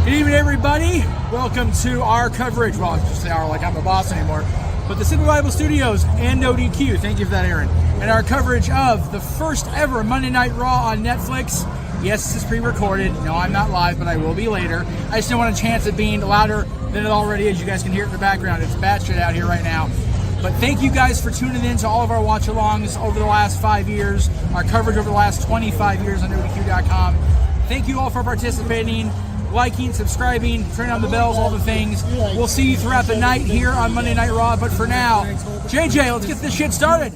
Good evening, everybody. Welcome to our coverage. Well, I just say our, like I'm the boss anymore. But the Simply Reliable Studios and No DQ. Thank you for that, Aaron. And our coverage of the first ever Monday Night Raw on Netflix. Yes, this is pre-recorded. No, I'm not live, but I will be later. I just don't want a chance of being louder than it already is. You guys can hear it in the background. It's batshit out here right now. But thank you guys for tuning in to all of our watch-alongs over the last 5 years, our coverage over the last 25 years on NoDQ.com. Thank you all for participating, liking, subscribing, turning on the bells, all the things. We'll see you throughout the night here on Monday Night Raw. But for now, JJ, let's get this shit started.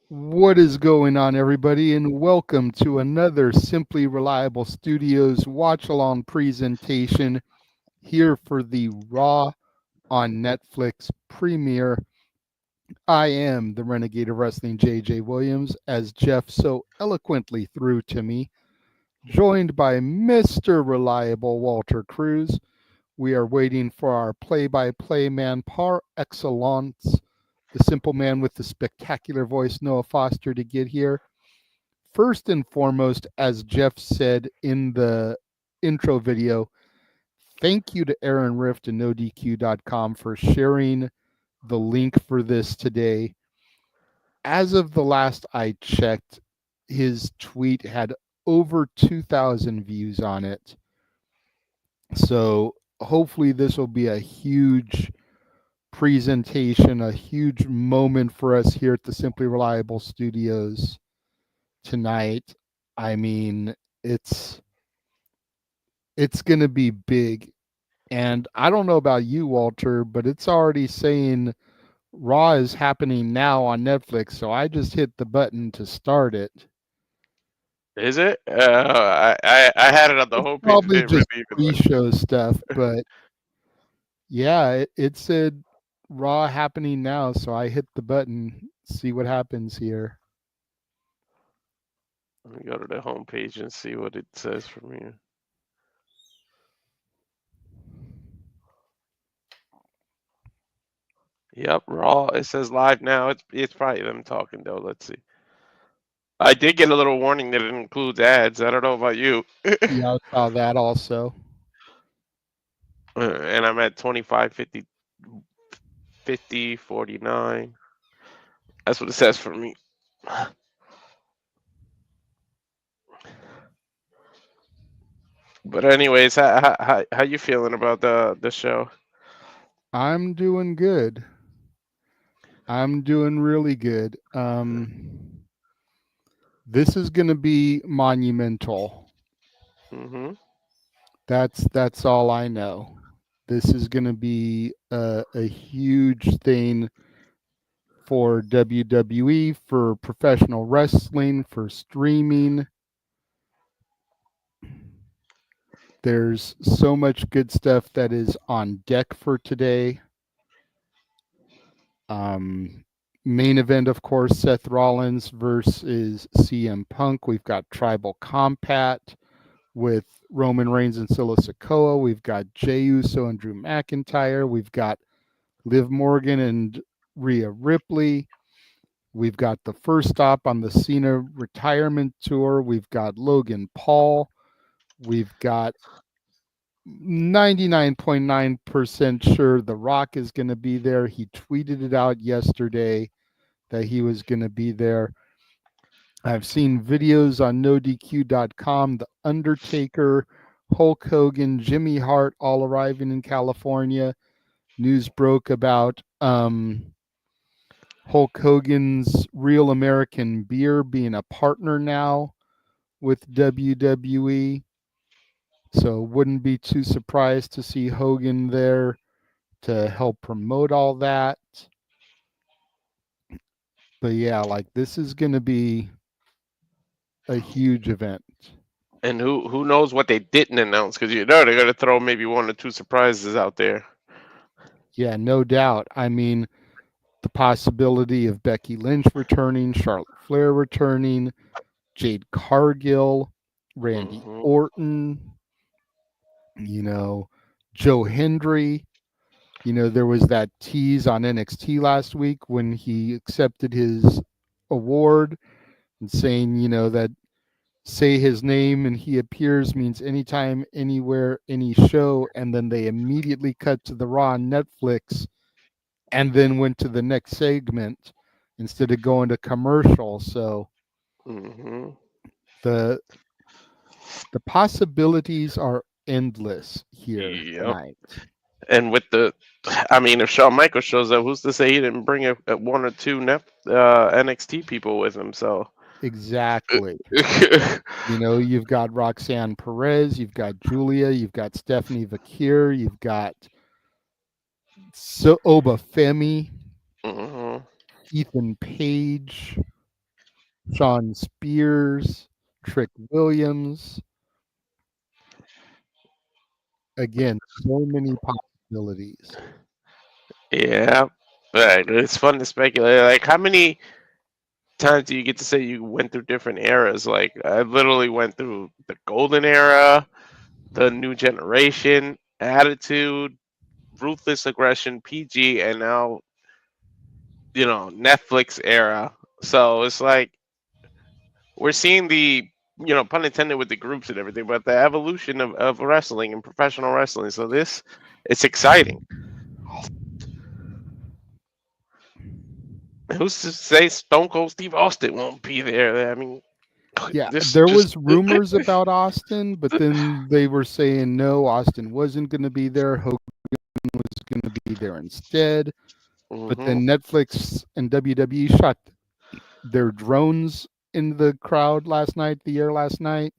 What is going on, everybody, and welcome to another Simply Reliable Studios watch-along presentation here for the Raw on Netflix premiere. I am the Renegade of Wrestling, JJ Williams, as Jeff so eloquently threw to me, joined by Mr. Reliable Walter Cruz. We are waiting for our play-by-play man par excellence, the simple man with the spectacular voice, Noah Foster, to get here. First and foremost, as Jeff said in the intro video, thank you to Aaron Rift and NoDQ.com for sharing the link for this today. As of the last I checked, his tweet had over 2,000 views on it. So hopefully this will be a huge presentation, a huge moment for us here at the Simply Reliable Studios tonight. I mean, it's going to be big. And I don't know about you, Walter, but it's already saying Raw is happening now on Netflix, so I just hit the button to start it. Is it? I had it on the homepage. Probably just pre-show stuff, but yeah, it said Raw happening now, so I hit the button, see what happens here. Let me go to the homepage and see what it says from here. Yep, Raw. It says live now. It's probably them talking though. Let's see. I did get a little warning that it includes ads. I don't know about you. Yeah, I saw that also. And I'm at 25, 50, 49. That's what it says for me. But anyways, how you feeling about the show? I'm doing good. I'm doing really good. This is going to be monumental. Mm-hmm. That's all I know. This is going to be a huge thing for WWE, for professional wrestling, for streaming. There's so much good stuff that is on deck for today. Main event, of course, Seth Rollins versus CM Punk. We've got Tribal Compact with Roman Reigns and Sikoa. We've got Jey Uso and Drew McIntyre. We've got Liv Morgan and Rhea Ripley. We've got the first stop on the Cena retirement tour. We've got Logan Paul. We've got 99.9% sure The Rock is going to be there. He tweeted it out yesterday that he was going to be there. I've seen videos on NoDQ.com, The Undertaker, Hulk Hogan, Jimmy Hart all arriving in California. News broke about Hulk Hogan's Real American Beer being a partner now with WWE. So wouldn't be too surprised to see Hogan there to help promote all that. But yeah, like this is going to be a huge event. And who knows what they didn't announce, because they're going to throw maybe one or two surprises out there. Yeah, no doubt. I mean, the possibility of Becky Lynch returning, Charlotte Flair returning, Jade Cargill, Randy Orton, Joe Hendry. There was that tease on NXT last week when he accepted his award and saying, that say his name and he appears means anytime, anywhere, any show, and then they immediately cut to the Raw on Netflix and then went to the next segment instead of going to commercial. So Mm-hmm. the possibilities are endless here Yep. tonight. And with I mean, if Shawn Michaels shows up, who's to say he didn't bring a one or two NXT people with him? So Exactly. You know, you've got Roxanne Perez, you've got Julia, you've got Stephanie Vakir, you've got Oba Femi, mm-hmm. Ethan Page, Sean Spears, Trick Williams. Again, so many possibilities. Yeah, but it's fun to speculate. Like, how many times do you get to say you went through different eras? Like, I literally went through the golden era, the new generation, attitude, ruthless aggression, PG, and now, Netflix era. So it's like we're seeing pun intended with the groups and everything, but the evolution of wrestling and professional wrestling. So it's exciting. Who's to say Stone Cold Steve Austin won't be there? I mean, Yeah, this there just was rumors about Austin, but then they were saying no, Austin wasn't going to be there. Hogan was going to be there instead. But then Netflix and WWE shot their drones in the crowd the air last night.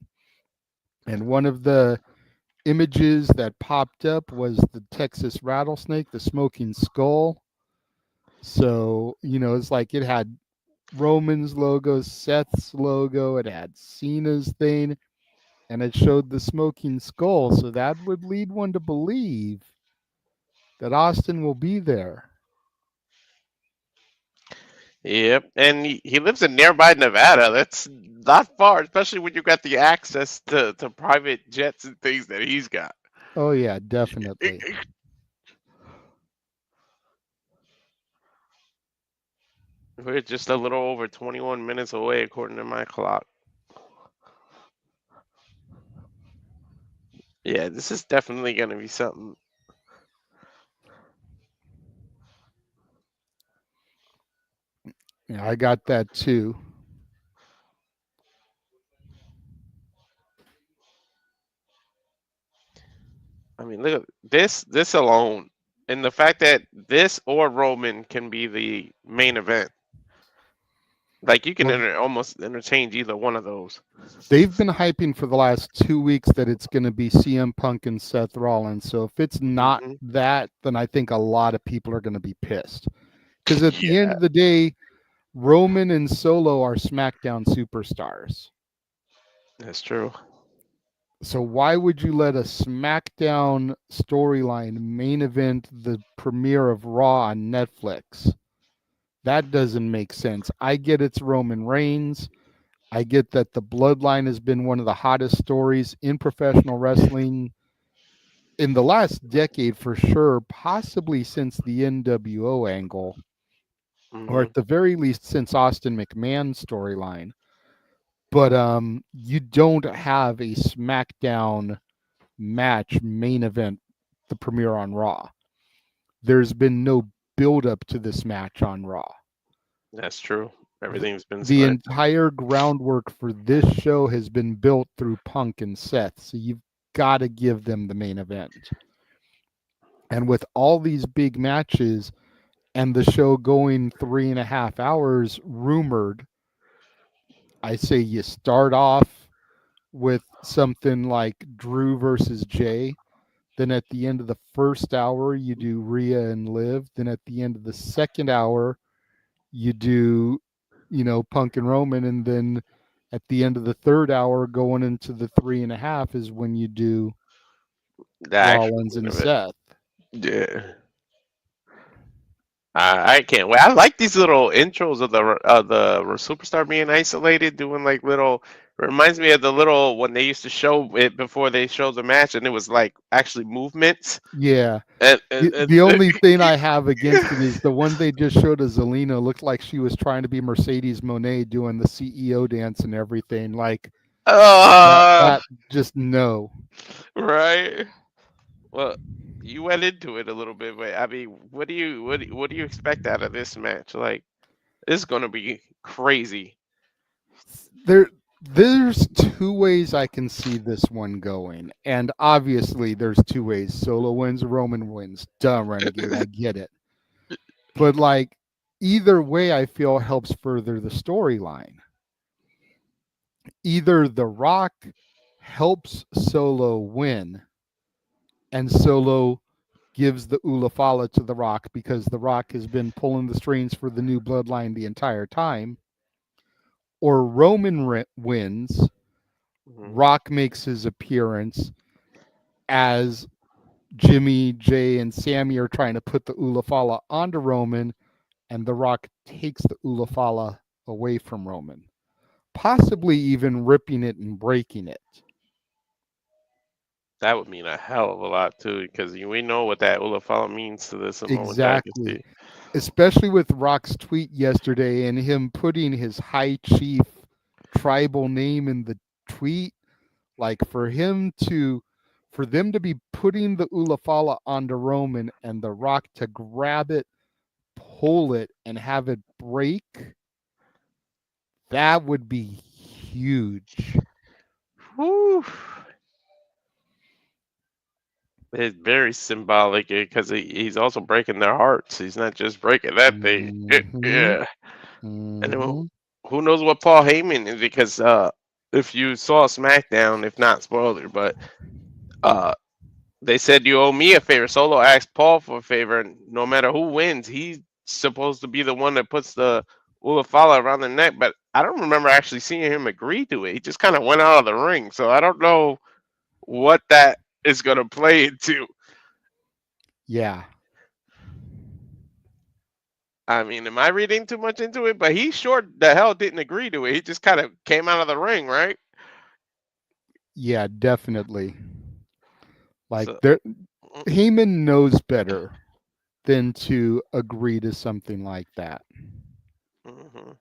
And one of the images that popped up was the Texas rattlesnake, the smoking skull. So, it's like it had Roman's logo, Seth's logo, it had Cena's thing, and it showed the smoking skull. So that would lead one to believe that Austin will be there. Yep, and he lives in nearby Nevada. That's not far, especially when you got the access to private jets and things that he's got. Oh yeah, definitely. We're just a little over 21 minutes away, according to my clock. Yeah, this is definitely going to be something. Yeah, I got that too. I mean, look at this alone, and the fact that this or Roman can be the main event. Like, you can almost interchange either one of those. They've been hyping for the last 2 weeks that it's going to be CM Punk and Seth Rollins. So if it's not that, then I think a lot of people are going to be pissed. Because at the end of the day, Roman and Solo are SmackDown superstars. That's true. So why would you let a SmackDown storyline main event the premiere of Raw on Netflix? That doesn't make sense. I get it's Roman Reigns. I get that the bloodline has been one of the hottest stories in professional wrestling in the last decade for sure, possibly since the NWO angle, or at the very least since Austin McMahon's storyline. But you don't have a SmackDown match main event the premiere on Raw. There's been no build up to this match on Raw. That's true. Everything's been the split. entire groundwork for this show has been built through Punk and Seth. So you've got to give them the main event. And with all these big matches and the show going 3.5 hours rumored, I say you start off with something like Drew versus Jey. Then at the end of the first hour, you do Rhea and Liv. Then at the end of the second hour, you do, Punk and Roman. And then at the end of the third hour, going into the 3.5 is when you do Rollins and Seth. Yeah. I can't wait. I like these little intros of the superstar being isolated, doing like little. Reminds me of the little when they used to show it before they showed the match, and it was like actually movements. Yeah. And the only thing I have against it is the one they just showed of Zelina looked like she was trying to be Mercedes Moné doing the CEO dance and everything. Like, Uh, That just no. right. Well, you went into it a little bit, but I mean, what do you expect out of this match? Like, this is gonna be crazy. There's two ways I can see this one going, and obviously there's two ways. Solo wins, Roman wins. Duh, Renegade, I get it. But like either way, I feel helps further the storyline. Either The Rock helps Solo win, and Solo gives the Ulafala to The Rock because The Rock has been pulling the strings for the new bloodline the entire time, or Roman wins. Mhm. Rock makes his appearance as Jimmy, Jay, and Sammy are trying to put the Ulafala onto Roman, and The Rock takes the Ulafala away from Roman, possibly even ripping it and breaking it. That would mean a hell of a lot too, because we know what that Ulafala means to the Samoan Exactly. dynasty. Especially with Rock's tweet yesterday and him putting his high chief tribal name in the tweet. Like for them to be putting the Ulafala onto Roman and The Rock to grab it, pull it, and have it break, that would be huge. Whew. It's very symbolic because he's also breaking their hearts. He's not just breaking that thing. Mm-hmm. Yeah. And then Mm-hmm. who knows what Paul Heyman is, because if you saw SmackDown, if not spoiler, but uh they said you owe me a favor. Solo asked Paul for a favor, and no matter who wins, he's supposed to be the one that puts the Ulafala around the neck. But I don't remember actually seeing him agree to it. He just kind of went out of the ring. So I don't know what that is going to play into. Yeah. I mean, am I reading too much into it? But he sure the hell didn't agree to it. He just kind of came out of the ring, right? Yeah, definitely. Like So, there Heyman knows better than to agree to something like that. mhm.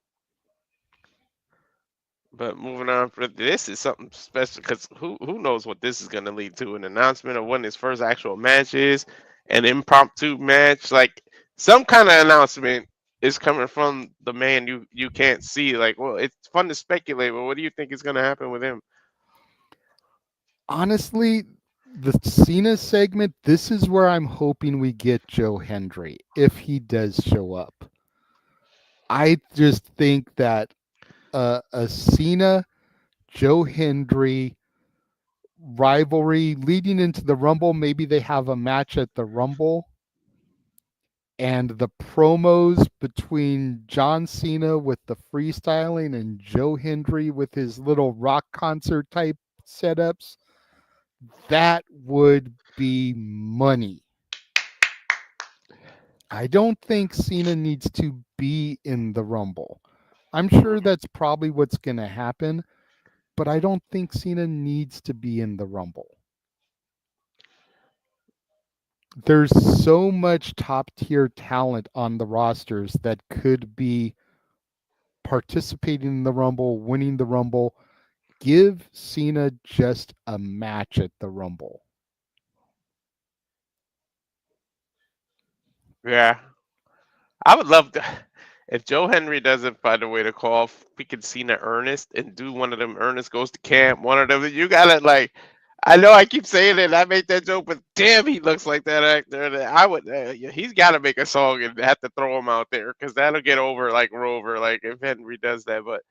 But moving on, for this is something special because who knows what this is going to lead to? An announcement of when his first actual match is, an impromptu match, like some kind of announcement is coming from the man you can't see. Like, well, it's fun to speculate, but what do you think is going to happen with him? Honestly, the Cena segment, this is where I'm hoping we get Joe Hendry if he does show up. I just think that a Cena Joe Hendry rivalry leading into the Rumble, maybe they have a match at the Rumble, and the promos between John Cena with the freestyling and Joe Hendry with his little rock concert type setups, that would be money. I don't think Cena needs to be in the Rumble. I'm sure that's probably what's going to happen, but I don't think Cena needs to be in the Rumble. There's so much top tier talent on the rosters that could be participating in the Rumble, winning the Rumble. Give Cena just a match at the Rumble. Yeah, I would love to. If Joe Henry doesn't find a way to call freaking Cena Ernest and do one of them Ernest goes to camp, one of them, you gotta like. I know I keep saying it. I make that joke, but damn, he looks like that actor. And I would. Yeah, he's got to make a song and have to throw him out there because that'll get over like Rover. Like if Henry does that, but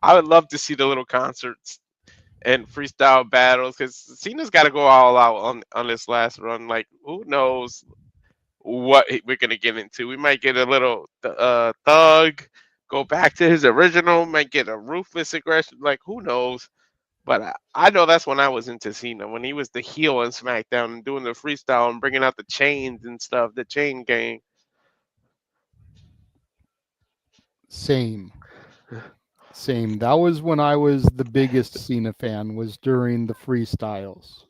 I would love to see the little concerts and freestyle battles because Cena's got to go all out on this last run. Like who knows what we're gonna get into. We might get a little thug, go back to his original, might get a ruthless aggression. Like who knows? But I know that's when I was into Cena when he was the heel in SmackDown and doing the freestyle and bringing out the chains and stuff, the chain gang. Same. Same. That was when I was the biggest Cena fan, was during the freestyles.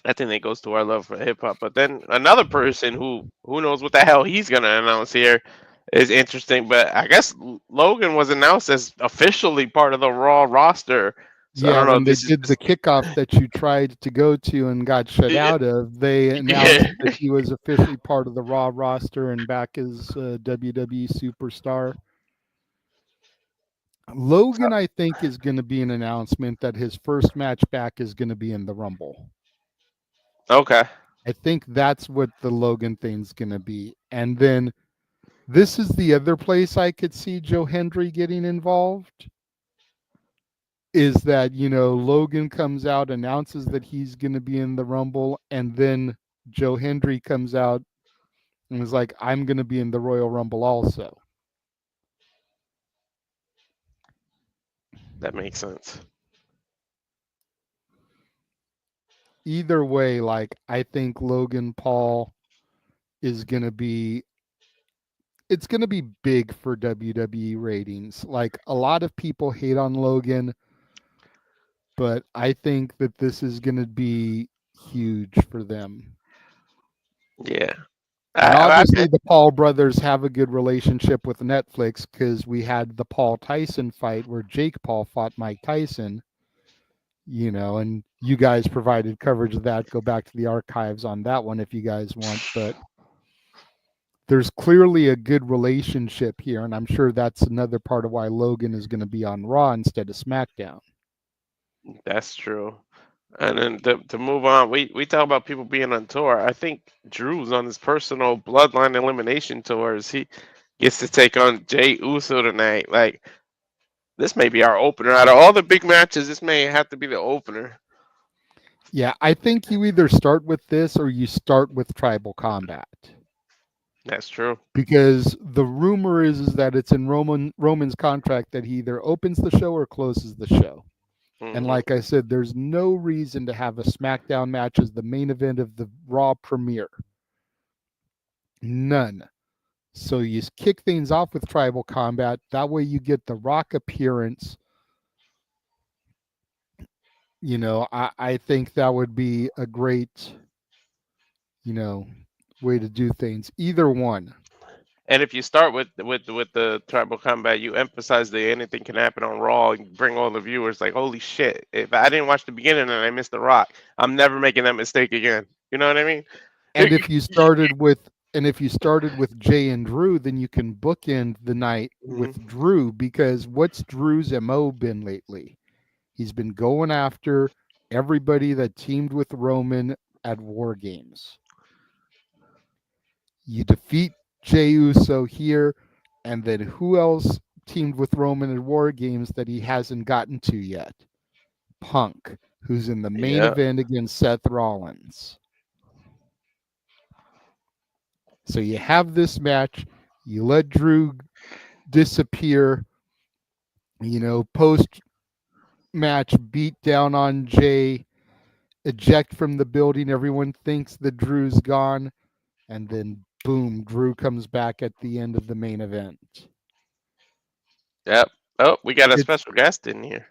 I think that goes to our love for hip hop. But then another person who knows what the hell he's gonna announce here is interesting. But I guess Logan was announced as officially part of the Raw roster. So I Yeah, don't know when if they this is did the kickoff that you tried to go to and got shut yeah, out of, they announced that he was officially part of the Raw roster and back as WWE superstar. Logan, I think, is going to be an announcement that his first match back is going to be in the Rumble. okay. I think that's what the Logan thing's going to be. And then this is the other place I could see Joe Hendry getting involved. Is that, Logan comes out, announces that he's going to be in the Rumble, and then Joe Hendry comes out and was like, I'm going to be in the Royal Rumble also. That makes sense. Either way, like, I think Logan Paul is going to be, it's going to be big for WWE ratings. Like, a lot of people hate on Logan, but I think that this is going to be huge for them. Yeah. And obviously, the Paul brothers have a good relationship with Netflix because we had the Paul Tyson fight where Jake Paul fought Mike Tyson, and you guys provided coverage of that. Go back to the archives on that one if you guys want. But there's clearly a good relationship here, and I'm sure that's another part of why Logan is going to be on Raw instead of SmackDown. That's true. And then to move on, we talk about people being on tour. I think Drew's on his personal Bloodline Elimination tours. He gets to take on Jey Uso tonight. Like, this may be our opener. Out of all the big matches, this may have to be the opener. Yeah, I think you either start with this or you start with Tribal Combat. That's true. Because the rumor is that it's in Roman's contract that he either opens the show or closes the show. Mm-hmm. And like I said, there's no reason to have a SmackDown match as the main event of the Raw premiere. None. So you kick things off with Tribal Combat. That way you get the Rock appearance. I think that would be a great, way to do things. Either one. And if you start with the Tribal Combat, you emphasize that anything can happen on Raw and bring all the viewers like, holy shit! If I didn't watch the beginning and I missed the Rock, I'm never making that mistake again. You know what I mean? And if you started with Jay and Drew, then you can bookend the night with Drew, because what's Drew's MO been lately? He's been going after everybody that teamed with Roman at War Games. You defeat Jey Uso here, and then who else teamed with Roman at War Games that he hasn't gotten to yet? Punk, who's in the main event against Seth Rollins. So you have this match, you let Drew disappear, post-match beat down on Jay, eject from the building, everyone thinks that Drew's gone, and then boom, Drew comes back at the end of the main event. Yep. Oh, we got a special guest in here.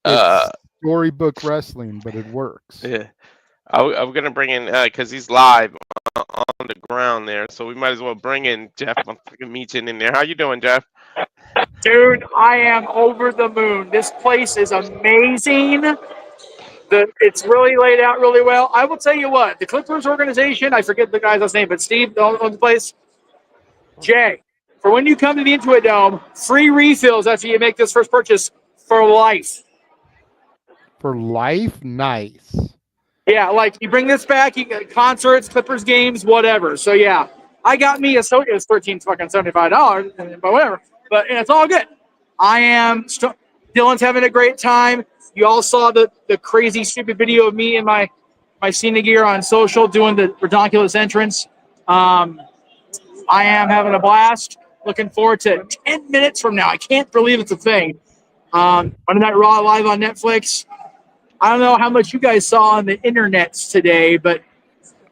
It's storybook wrestling, but it works. Yeah. I'm going to bring in, because he's live on the ground there, so we might as well bring in Jeff Meechin in there. How you doing, Jeff? Dude, I am over the moon. This place is amazing. It's really laid out really well. I will tell you what, the Clippers organization, I forget the guy's last name, but Steve owns the place. Jay, for when you come to the Intuit Dome, free refills after you make this first purchase for life. For life? Nice. Yeah, like you bring this back, you get concerts, Clippers games, whatever. So yeah, I got me a soda. It was $13.75, but whatever. But it's all good. I am. Dylan's having a great time. You all saw the crazy stupid video of me in my Cena gear on social doing the ridiculous entrance. I am having a blast. Looking forward to 10 minutes from now. I can't believe it's a thing. Monday Night Raw live on Netflix. I don't know how much you guys saw on the internets today, but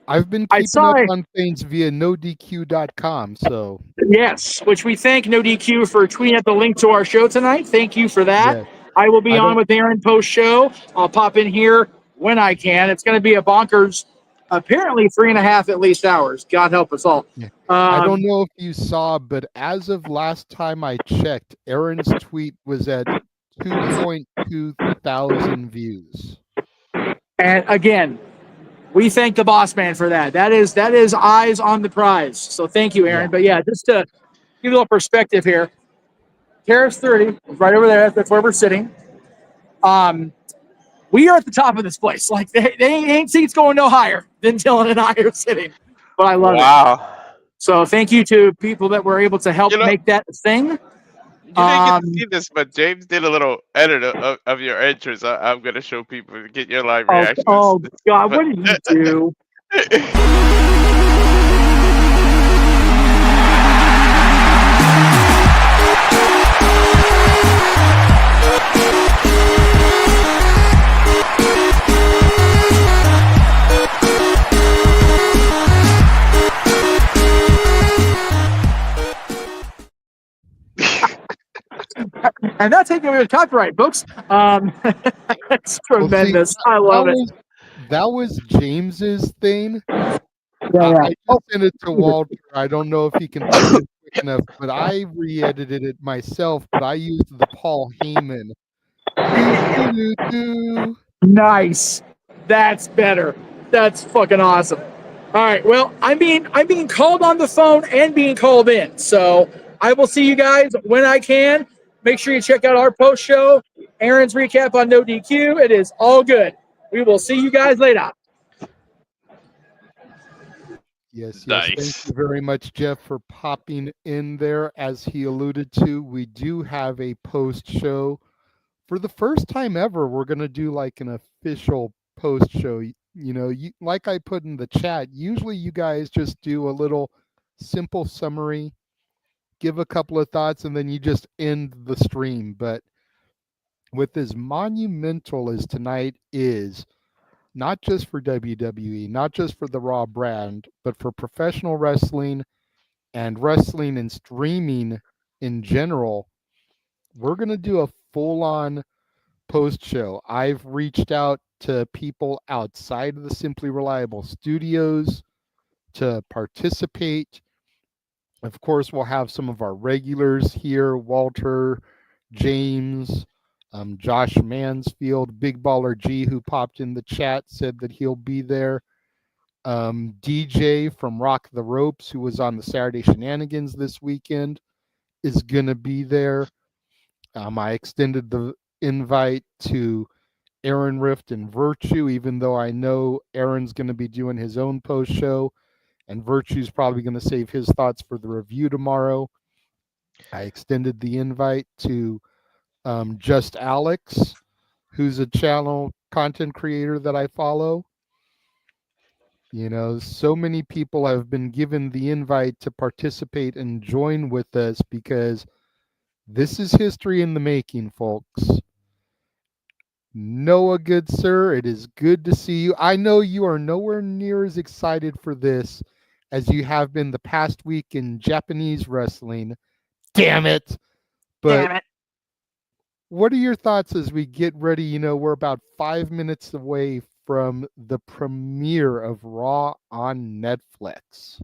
I've been keeping up on things via NoDQ.com. So yes, which we thank NoDQ for tweeting out the link to our show tonight. Thank you for that. Yes. I will be on with Aaron post show. I'll pop in here when I can. It's going to be a bonkers apparently 3.5 at least hours. God help us all. Yeah. I don't know if you saw, but as of last time I checked, Aaron's tweet was at 2.2 thousand views. And again, we thank the boss man for that. That is eyes on the prize. So thank you, Aaron. Yeah. But yeah, just to give you a little perspective here, Terrace 30 is right over there. That's where we're sitting. We are at the top of this place. Like they ain't seats going no higher than Dylan and I are sitting. But I love it. Wow. So thank you to people that were able to help make that a thing. You didn't get to see this, but James did a little edit of your entrance. I'm going to show people to get your live reactions. Oh God, what did you do? And that's taking away the copyright, folks. It's tremendous. I love it. That was James's thing. Yeah. I just sent it to Walter. I don't know if he can put it quick enough, but I re-edited it myself. But I used the Paul Heyman. Nice. That's better. That's fucking awesome. All right. Well, I'm being called on the phone and being called in. So I will see you guys when I can. Make sure you check out our post show, Aaron's recap on No DQ. It is all good. We will see you guys later. Yes. Nice. Thank you very much, Jeff, for popping in there. As he alluded to, we do have a post show. For the first time ever, we're going to do like an official post show. Like I put in the chat, usually you guys just do a little simple summary, give a couple of thoughts, and then you just end the stream. But with as monumental as tonight is, not just for WWE, not just for the Raw brand, but for professional wrestling and wrestling and streaming in general, we're going to do a full-on post show. I've reached out to people outside of the Simply Reliable studios to participate. Of course, we'll have some of our regulars here, Walter, James, Josh Mansfield, Big Baller G, who popped in the chat, said that he'll be there. DJ from Rock the Ropes, who was on the Saturday Shenanigans this weekend, is going to be there. I extended the invite to Aaron Rift and Virtue, even though I know Aaron's going to be doing his own post show, and Virtue's probably going to save his thoughts for the review tomorrow. I extended the invite to Just Alex, who's a channel content creator that I follow. So many people have been given the invite to participate and join with us because this is history in the making, folks. Noah, good sir, it is good to see you. I know you are nowhere near as excited for this as you have been the past week in Japanese wrestling. Damn it. But what are your thoughts as we get ready? We're about 5 minutes away from the premiere of Raw on Netflix.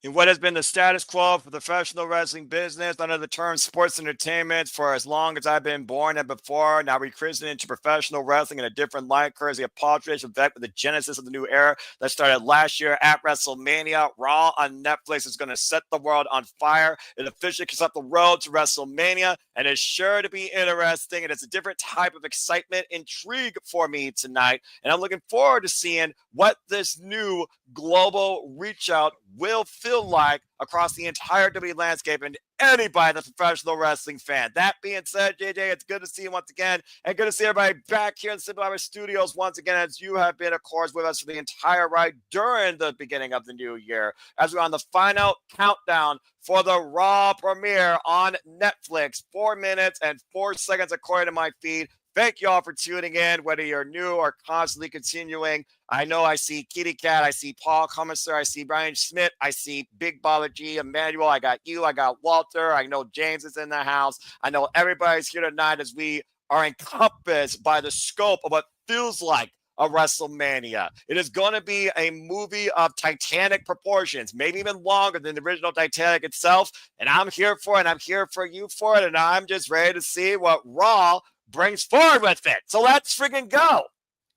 In what has been the status quo for the professional wrestling business under the term sports entertainment for as long as I've been born and before, now rechristened into professional wrestling in a different light, courtesy of Paul Trish Vec with the genesis of the new era that started last year at WrestleMania. Raw on Netflix is going to set the world on fire. It officially kicks off the road to WrestleMania and is sure to be interesting. And it's a different type of excitement, intrigue for me tonight. And I'm looking forward to seeing what this new global reach out will feel like across the entire WWE landscape and anybody that's a professional wrestling fan. That being said, JJ, it's good to see you once again and good to see everybody back here in Simple Hour Studios once again, as you have been, of course, with us for the entire ride during the beginning of the new year, as we're on the final countdown for the Raw premiere on Netflix. 4 minutes and 4 seconds according to my feed. Thank you all for tuning in, whether you're new or constantly continuing. I know I see Kitty Cat, I see Paul Commissar, I see Brian Schmidt, I see Big Baller G, Emmanuel, I got you, I got Walter, I know James is in the house. I know everybody's here tonight as we are encompassed by the scope of what feels like of WrestleMania. It is going to be a movie of Titanic proportions, maybe even longer than the original Titanic itself. And I'm here for it, and I'm here for you for it, and I'm just ready to see what Raw brings forward with it. So let's friggin' go.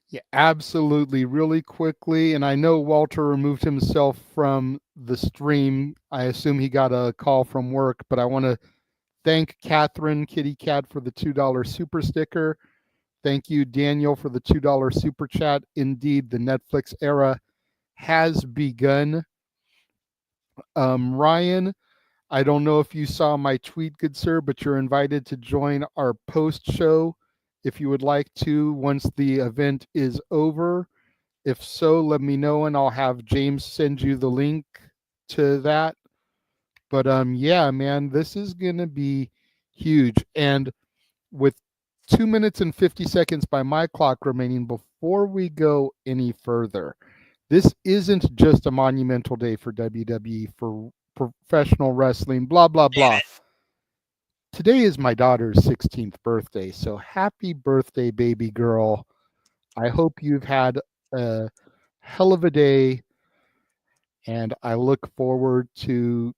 Yeah, absolutely. Really quickly, and I know Walter removed himself from the stream. I assume he got a call from work, but I want to thank Catherine Kitty Cat for the $2 super sticker. Thank you, Daniel, for the $2 super chat. Indeed, the Netflix era has begun. Ryan, I don't know if you saw my tweet, good sir, but you're invited to join our post show if you would like to once the event is over. If so, let me know and I'll have James send you the link to that. But yeah, man, this is gonna be huge. And with 2 minutes and 50 seconds by my clock remaining before we go any further, this isn't just a monumental day for WWE, for professional wrestling, blah, blah, blah. Today is my daughter's 16th birthday, so happy birthday, baby girl. I hope you've had a hell of a day, and I look forward to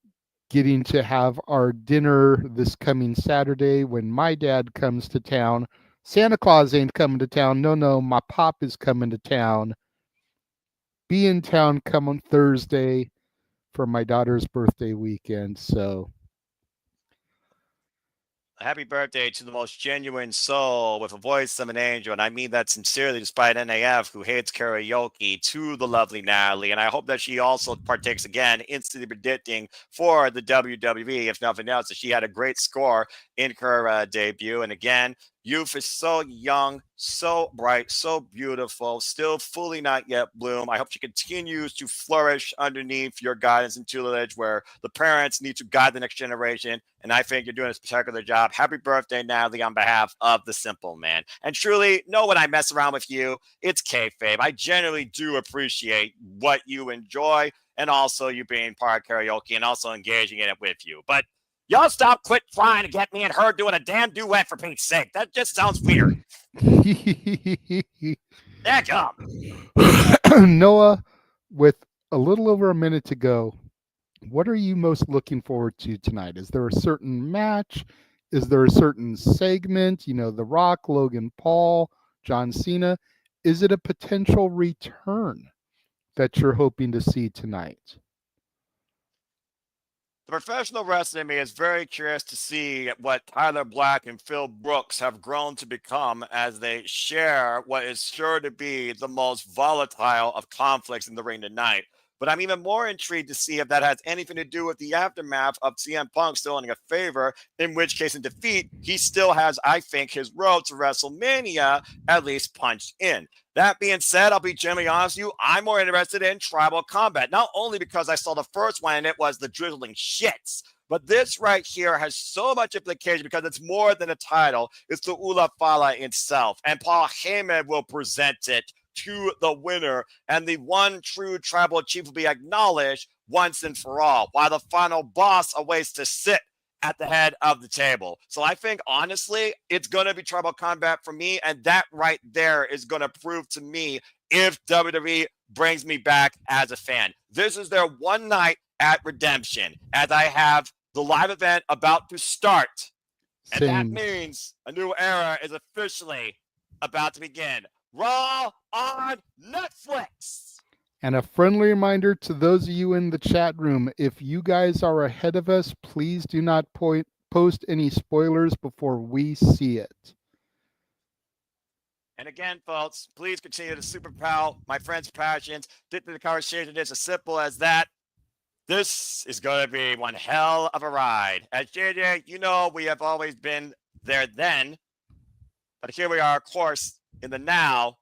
getting to have our dinner this coming Saturday when my dad comes to town. Santa Claus ain't coming to town. No, my pop is coming to town. Be in town come on Thursday for my daughter's birthday weekend. So happy birthday to the most genuine soul with a voice of an angel. And I mean that sincerely, despite NAF, who hates karaoke, to the lovely Natalie. And I hope that she also partakes again, instantly predicting for the WWE, if nothing else, that she had a great score in her debut. And again, youth is so young, so bright, so beautiful, still fully not yet bloom. I hope she continues to flourish underneath your guidance and tutelage, where the parents need to guide the next generation. And I think you're doing a spectacular job. Happy birthday, Natalie, on behalf of the Simple Man. And truly, know when I mess around with you, it's kayfabe. I generally do appreciate what you enjoy, and also you being part of karaoke and also engaging in it with you. But y'all quit trying to get me and her doing a damn duet, for Pete's sake. That just sounds weird. Heck up. Noah, with a little over a minute to go, what are you most looking forward to tonight? Is there a certain match? Is there a certain segment? You know, The Rock, Logan Paul, John Cena. Is it a potential return that you're hoping to see tonight? The professional wrestling in me is very curious to see what Tyler Black and Phil Brooks have grown to become as they share what is sure to be the most volatile of conflicts in the ring tonight. But I'm even more intrigued to see if that has anything to do with the aftermath of CM Punk still owning a favor, in which case, in defeat, he still has, I think, his road to WrestleMania at least punched in. That being said, I'll be genuinely honest with you, I'm more interested in Tribal Combat, not only because I saw the first one and it was the drizzling shits, but this right here has so much implication because it's more than a title. It's the Ula Fala itself, and Paul Heyman will present it to the winner, and the one true tribal chief will be acknowledged once and for all, while the final boss awaits to sit at the head of the table. So I think, honestly, it's going to be Tribal Combat for me, and that right there is going to prove to me if WWE brings me back as a fan. This is their one night at redemption, as I have the live event about to start. And that means a new era is officially about to begin. Raw on Netflix. And a friendly reminder to those of you in the chat room, if you guys are ahead of us, please do not post any spoilers before we see it. And again, folks, please continue to super pal my friends' passions. Get to the conversation. It's as simple as that. This is going to be one hell of a ride. As JJ, you know, we have always been there then, but here we are, of course, in the now.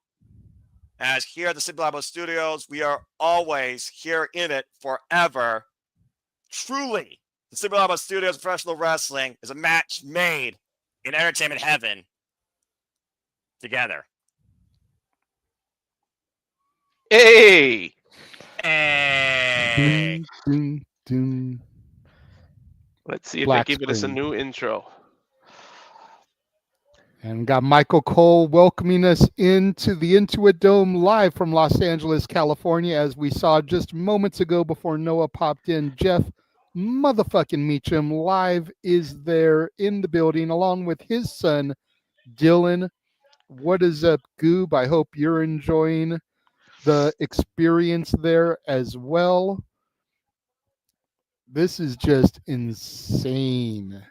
As here at the Simple Labo Studios, we are always here in it forever. Truly, the Simple Labo Studios Professional Wrestling is a match made in entertainment heaven together. Hey! Hey! Ding, ding. Let's see if Black they give us a screen. new intro. And got Michael Cole welcoming us into the Intuit Dome live from Los Angeles, California, as we saw just moments ago before Noah popped in. Jeff motherfucking Meacham live is there in the building along with his son, Dylan. What is up, Goob? I hope you're enjoying the experience there as well. This is just insane.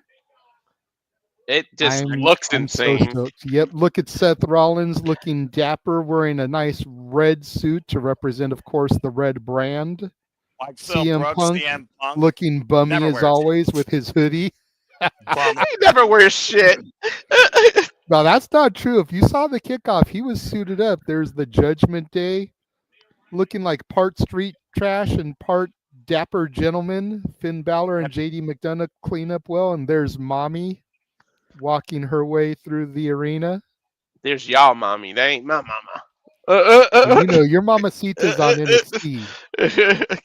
It just looks insane. So stoked. Yep, look at Seth Rollins looking dapper, wearing a nice red suit to represent, of course, the red brand. Like Phil CM Brooks, Punk CM Punk. looking bummy Never as wears always with his hoodie. Bum. He never wears shit. No, that's not true. If you saw the kickoff, he was suited up. There's the Judgment Day, looking like part street trash and part dapper gentleman. Finn Balor and JD McDonough clean up well, and there's Mommy walking her way through the arena. There's y'all mommy. That ain't my mama. And you know, your mamacita's on NXT.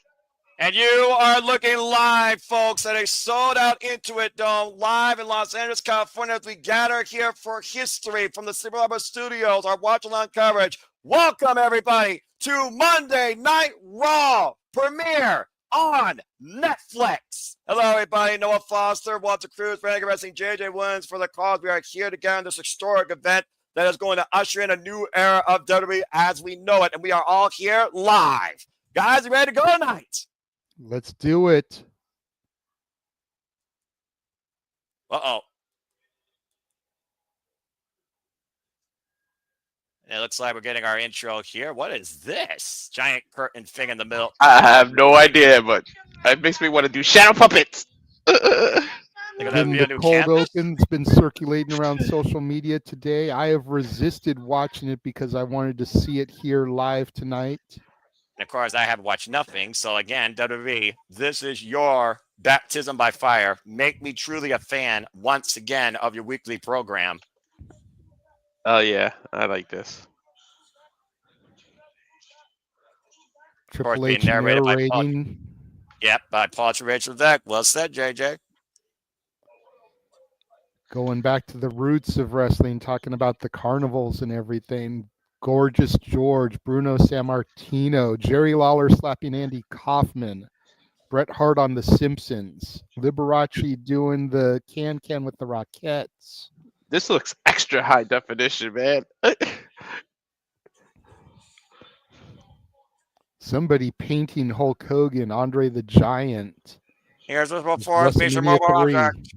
And you are looking live, folks, at a sold-out Intuit Dome live in Los Angeles, California, as we gather here for history from the Super Harbor Studios, our watch-along coverage. Welcome, everybody, to Monday Night Raw premiere on Netflix. Hello, everybody. Noah Foster, Walter Cruz, Renegade Wrestling, JJ Williams for the cause. We are here together in this historic event that is going to usher in a new era of WWE as we know it. And we are all here live. Guys, you ready to go tonight? Let's do it. Uh-oh. It looks like we're getting our intro here. What is this? Giant curtain thing in the middle. I have no idea, but it makes me want to do shadow puppets. The cold open's been circulating around social media today. I have resisted watching it because I wanted to see it here live tonight. And of course, I have watched nothing. So again, WWE, this is your baptism by fire. Make me truly a fan once again of your weekly program. Oh, yeah. I like this. Triple H narrating. Yep, by Paul Rachel Deck. Well said, JJ. Going back to the roots of wrestling, talking about the carnivals and everything. Gorgeous George, Bruno Sammartino, Jerry Lawler slapping Andy Kaufman, Bret Hart on The Simpsons, Liberace doing the can with the Rockettes. This looks extra high definition, man. Somebody painting Hulk Hogan, Andre the Giant. Here's what's before Major Mobile Object.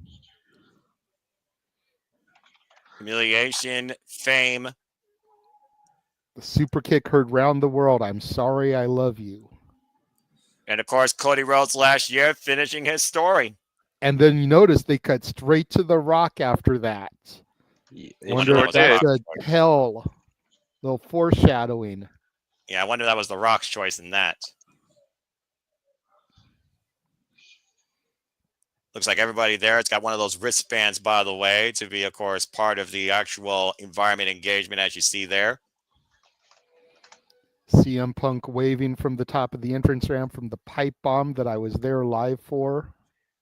Humiliation, fame. The super kick heard round the world. I'm sorry, I love you. And of course, Cody Rhodes last year finishing his story. And then you notice they cut straight to The Rock after that. Wonder if that's a hell. Little foreshadowing. Yeah, I wonder if that was The Rock's choice in that. Looks like everybody there. It's got one of those wristbands, by the way, to be, of course, part of the actual environment engagement, as you see there. CM Punk waving from the top of the entrance ramp from the pipe bomb that I was there live for.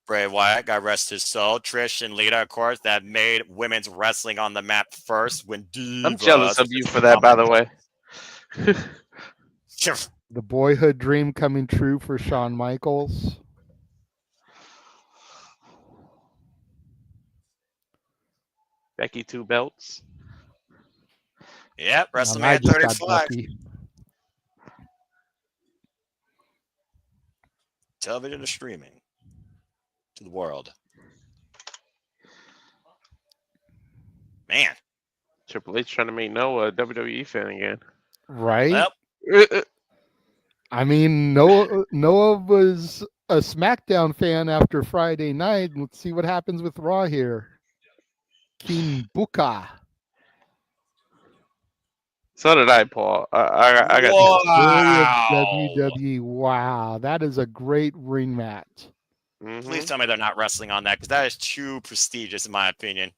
Bray Wyatt, God rest his soul. Trish and Lita, of course, that made women's wrestling on the map first. When I'm jealous of you for that, by the way. The boyhood dream coming true for Shawn Michaels. Becky 2 belts. Yep, WrestleMania 35. Television is streaming to the world. Man. Triple H trying to make Noah a WWE fan again. Right? Well, I mean, Noah was a SmackDown fan after Friday night. Let's see what happens with Raw here. King Buka. So did I, Paul. I got WWE. Wow, that is a great ring match. Mm-hmm. Please tell me they're not wrestling on that, because that is too prestigious, in my opinion.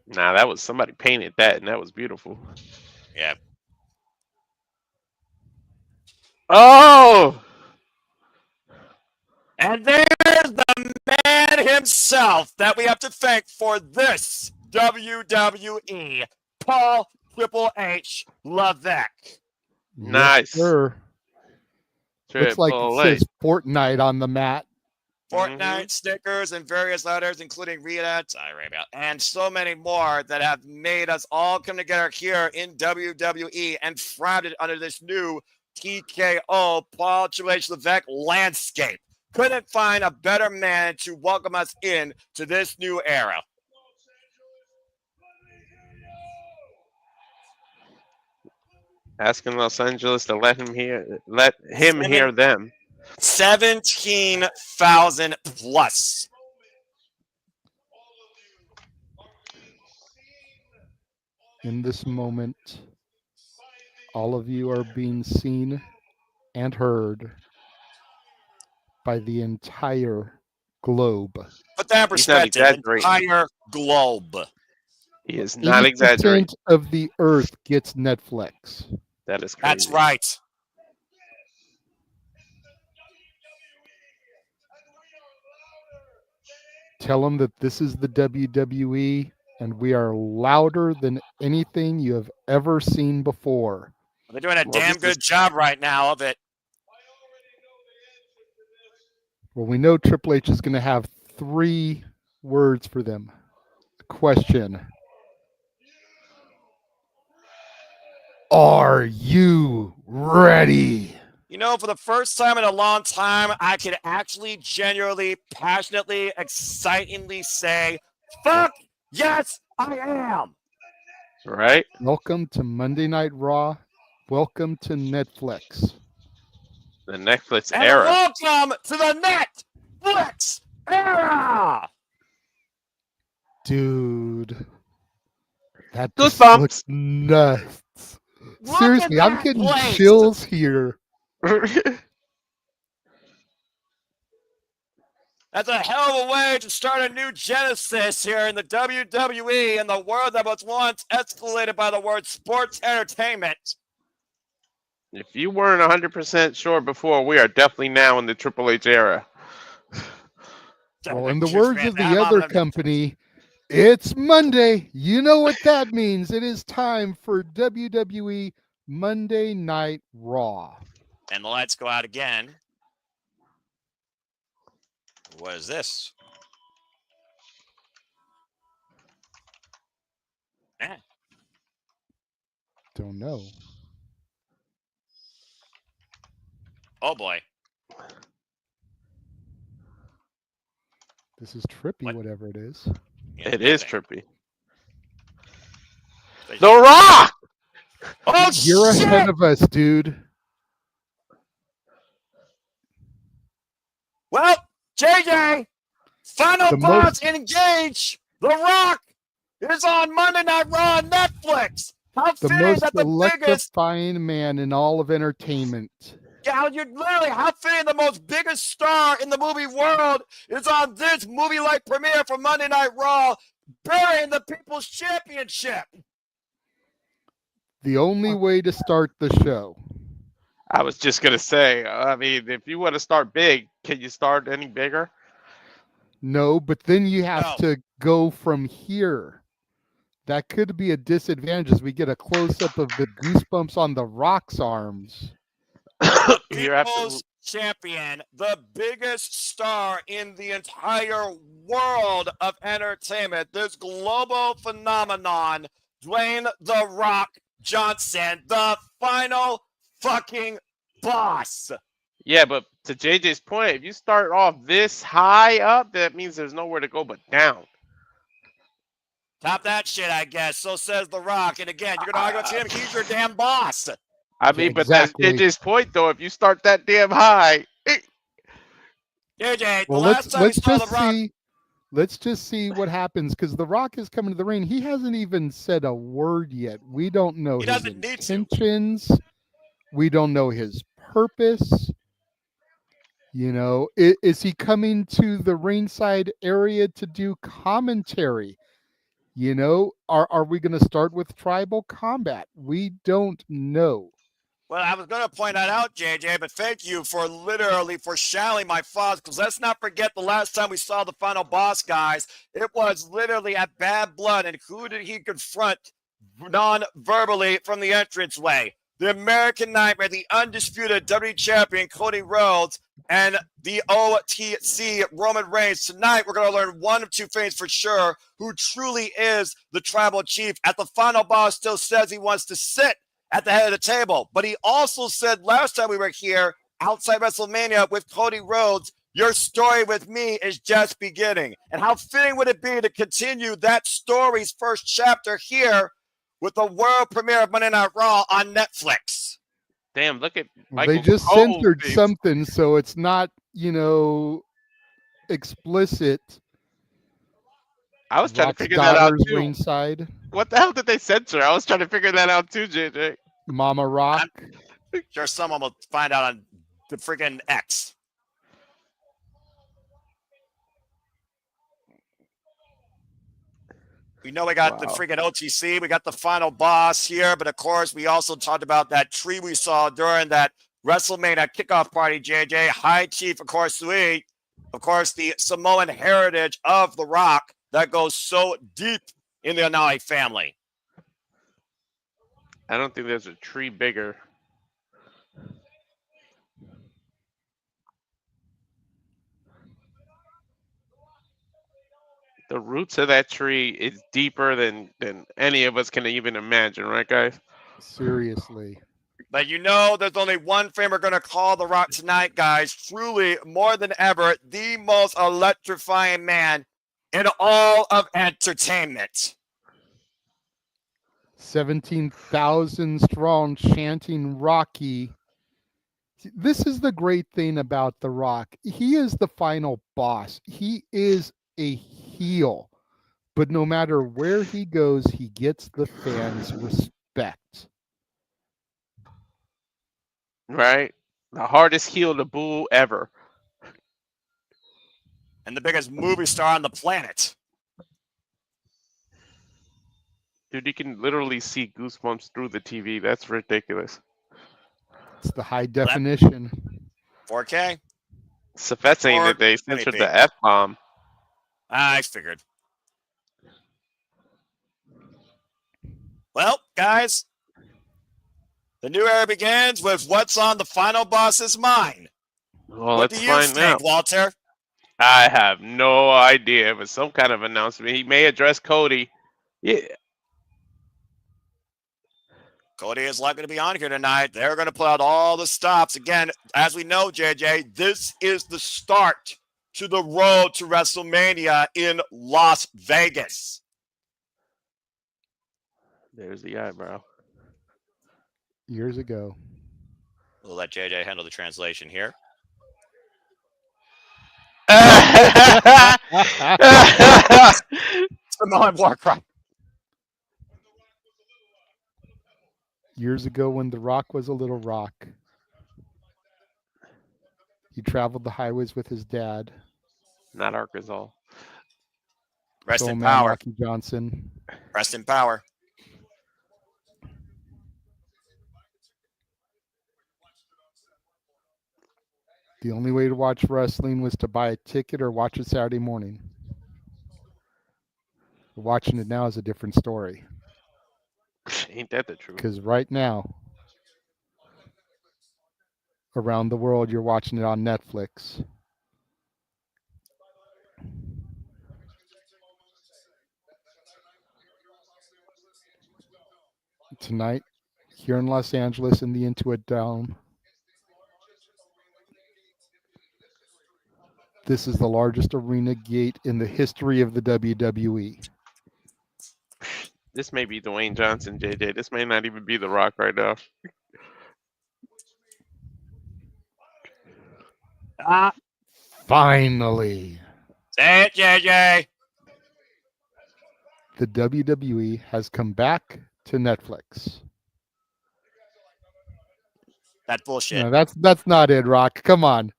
Nah, that was somebody painted that, and that was beautiful. Yeah. Oh! And there's the man himself that we have to thank for this WWE, Paul Triple H Levesque. Nice. Sir. Looks like it Triple says H. Fortnite on the mat. Fortnite stickers and various letters, including Rhea, and so many more that have made us all come together here in WWE and founded under this new TKO Paul Triple H Levesque landscape. Couldn't find a better man to welcome us in to this new era. Asking Los Angeles to let him hear them. 17,000 plus. In this moment, all of you are being seen and heard by the entire globe. Put that in perspective, exaggerating. entire globe. He is not 80% exaggerating. of the earth gets Netflix. That is crazy. That's right. Tell them that this is the WWE and we are louder than anything you have ever seen before. They're doing a damn good job right now of it. Well, we know Triple H is going to have 3 words for them. Question. Are you ready? You know, for the first time in a long time, I could actually genuinely, passionately, excitingly say, fuck, yes, I am. Right? Welcome to Monday Night Raw. Welcome to Netflix. The Netflix And era. welcome to the Netflix era. Dude. That Those just bumps. looks nuts. Look Seriously, at I'm that getting place. chills here. That's a hell of a way to start a new genesis here in the WWE and the world that was once escalated by the word sports entertainment. If you weren't 100% sure before, we are definitely now in the Triple H era. Well, in the words of the other company, it's Monday. You know what that means. It is time for WWE Monday Night Raw. And the lights go out again. What is this? Don't know. Oh boy. This is trippy, What? whatever it is. It is trippy. The The Rock! Oh, You're shit! ahead of us, dude. Well, JJ, final The thoughts, engage. The Rock is on Monday Night Raw on Netflix. How The fitting most that the biggest, electrifying man in all of entertainment. yeah, you're literally, how fitting the most biggest star in the movie world is on this movie-like premiere for Monday Night Raw, burying the People's Championship. The only way to start the show. I was just going to say, I mean, if you want to start big, can you start any bigger? No, but then you have No. to go from here. That could be a disadvantage as we get a close-up of the goosebumps on the Rock's arms. You're absolutely People's champion, the biggest star in the entire world of entertainment, this global phenomenon, Dwayne "The Rock" Johnson, the final fucking boss. Yeah, but to JJ's point, if you start off this high up, that means there's nowhere to go but down. Top that shit, I guess. So says The Rock. And again, you're going to argue with him. He's your damn boss. I mean, but Exactly. that's JJ's point, though. If you start that damn high, JJ, Well, the last time we saw The Rock. Let's just see what happens because The Rock is coming to the ring. He hasn't even said a word yet. We don't know He his doesn't need to. intentions. We don't know his purpose. You know, is he coming to the ringside area to do commentary? You know, are we going to start with tribal combat? We don't know. Well, I was going to point that out, JJ, but thank you for literally foreshadowing my thoughts, because let's not forget the last time we saw the final boss, guys. It was literally at Bad Blood, and who did he confront non-verbally from the entranceway? The American Nightmare, the undisputed WWE Champion, Cody Rhodes, and the OTC Roman Reigns. Tonight, we're going to learn one of two things for sure: who truly is the Tribal Chief. At the final boss still says he wants to sit at the head of the table, but he also said last time we were here outside WrestleMania with Cody Rhodes, your story with me is just beginning. And how fitting would it be to continue that story's first chapter here with the world premiere of Monday Night Raw on Netflix? Damn, look at They just censored something, so it's not, explicit. I was trying to figure that out too. Ringside. What the hell did they censor? I was trying to figure that out too, JJ. Mama Rock. I'm sure someone will find out on the freaking X. We know we got the freaking OTC. We got the final boss here. But, of course, we also talked about that tree we saw during that WrestleMania kickoff party, JJ. High Chief, of course, Sweet. Of course, the Samoan heritage of The Rock that goes so deep in the Anali family. I don't think there's a tree bigger. The roots of that tree is deeper than any of us can even imagine, right, guys? Seriously. But there's only one thing we're going to call The Rock tonight, guys. Truly, more than ever, the most electrifying man in all of entertainment. 17,000 strong chanting Rocky. This is the great thing about The Rock. He is the final boss. He is a heel. But no matter where he goes, he gets the fans' respect. Right? The hardest heel to boo ever. And the biggest movie star on the planet. Dude, you can literally see goosebumps through the TV. That's ridiculous. It's the high definition. 4K? Seth saying that they censored the F-bomb. I figured. Well, guys, the new era begins with what's on the final boss's mind. Well, what let's do you find think, out. Walter? I have no idea. It was some kind of announcement. He may address Cody. Yeah. Cody is likely to be on here tonight. They're going to pull out all the stops. Again, as we know, JJ, this is the start to the road to WrestleMania in Las Vegas. There's the eyebrow. Years ago. We'll let JJ handle the translation here. Samoan war cry. Years ago when The Rock was a little rock. He traveled the highways with his dad. Not Arkansas. Rest in Man power. Rocky Johnson. Rest in power. The only way to watch wrestling was to buy a ticket or watch it Saturday morning. Watching it now is a different story. Ain't that the truth? Because right now, around the world, you're watching it on Netflix. Tonight, here in Los Angeles in the Intuit Dome, this is the largest arena gate in the history of the WWE. This may be Dwayne Johnson, JJ. This may not even be The Rock right now. Finally. Say it, JJ. The WWE has come back to Netflix. That bullshit. No, that's not it, Rock. Come on.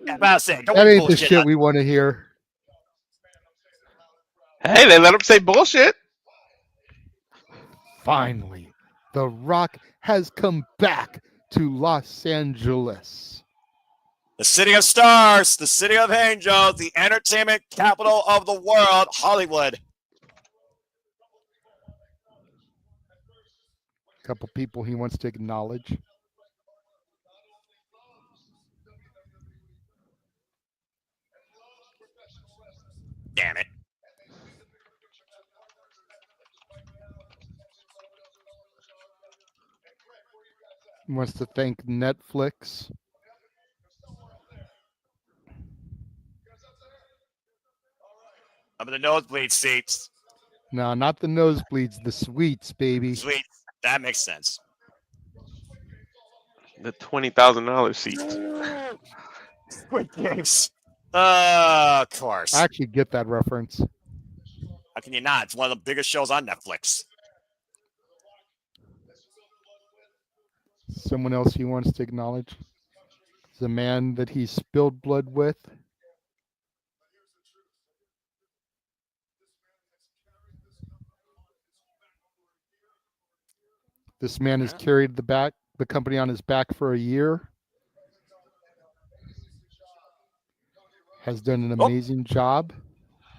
I'm about to say, don't That ain't the bullshit. shit we want to hear. Hey, they let him say bullshit. Finally, The Rock has come back to Los Angeles. The city of stars, the city of angels, the entertainment capital of the world, Hollywood. A couple people he wants to acknowledge. Damn it. He wants to thank Netflix. Up in the nosebleed seats. No, not the nosebleeds, the suites, baby. Sweet. That makes sense. The $20,000 seats. Squid Games. Of course. I actually get that reference. How can you not? It's one of the biggest shows on Netflix. Someone else he wants to acknowledge. The man that he spilled blood with. This man has carried the company on his back for a year. Has done an amazing job.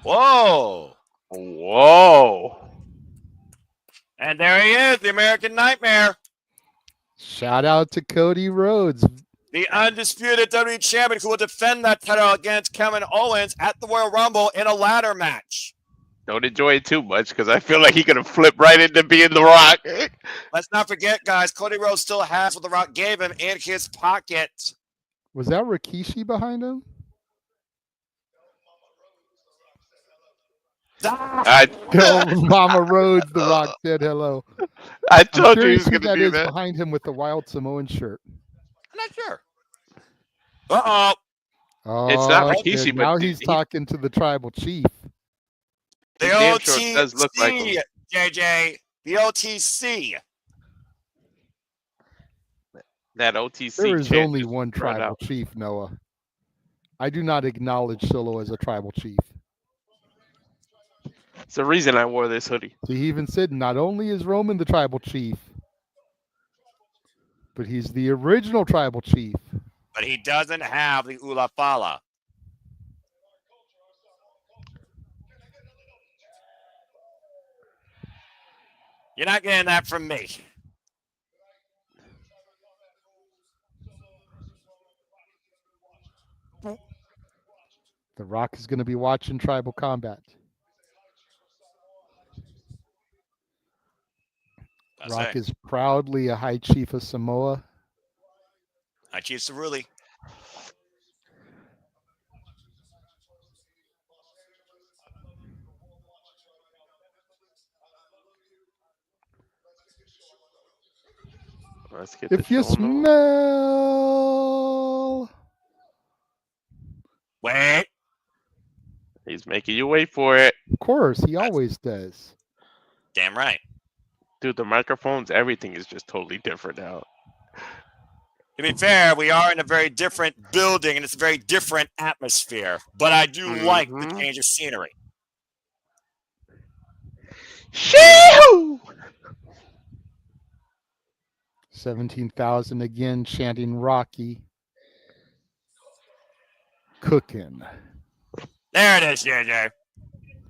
Whoa. Whoa. And there he is, the American Nightmare. Shout out to Cody Rhodes. The undisputed WWE champion who will defend that title against Kevin Owens at the Royal Rumble in a ladder match. Don't enjoy it too much because I feel like he could have flipped right into being The Rock. Let's not forget, guys, Cody Rhodes still has what The Rock gave him in his pocket. Was that Rikishi behind him? Mama Rhodes, The Rock said hello. I told you he was going to that do is that. behind him with the Wild Samoan shirt. I'm not sure. Uh-oh. Oh, It's not Rikishi, but now he's talking to the tribal chief. The damn sure OTC, does look like him. JJ. The OTC. That OTC. There is chant only just one brought tribal out. chief, Noah. I do not acknowledge Solo as a tribal chief. It's the reason I wore this hoodie. So he even said not only is Roman the tribal chief, but he's the original tribal chief. But he doesn't have the Ula Fala. You're not getting that from me. The Rock is going to be watching Tribal Combat. Rock is proudly a High Chief of Samoa. High Chief Cerulli. Let's get If you smell... Wait. He's making you wait for it. Of course, he always does. Damn right. Dude, the microphones, everything is just totally different now. To be fair, we are in a very different building and it's a very different atmosphere. But I do like the change of scenery. Shoo! 17,000 again, chanting Rocky. Cooking. There it is, JJ.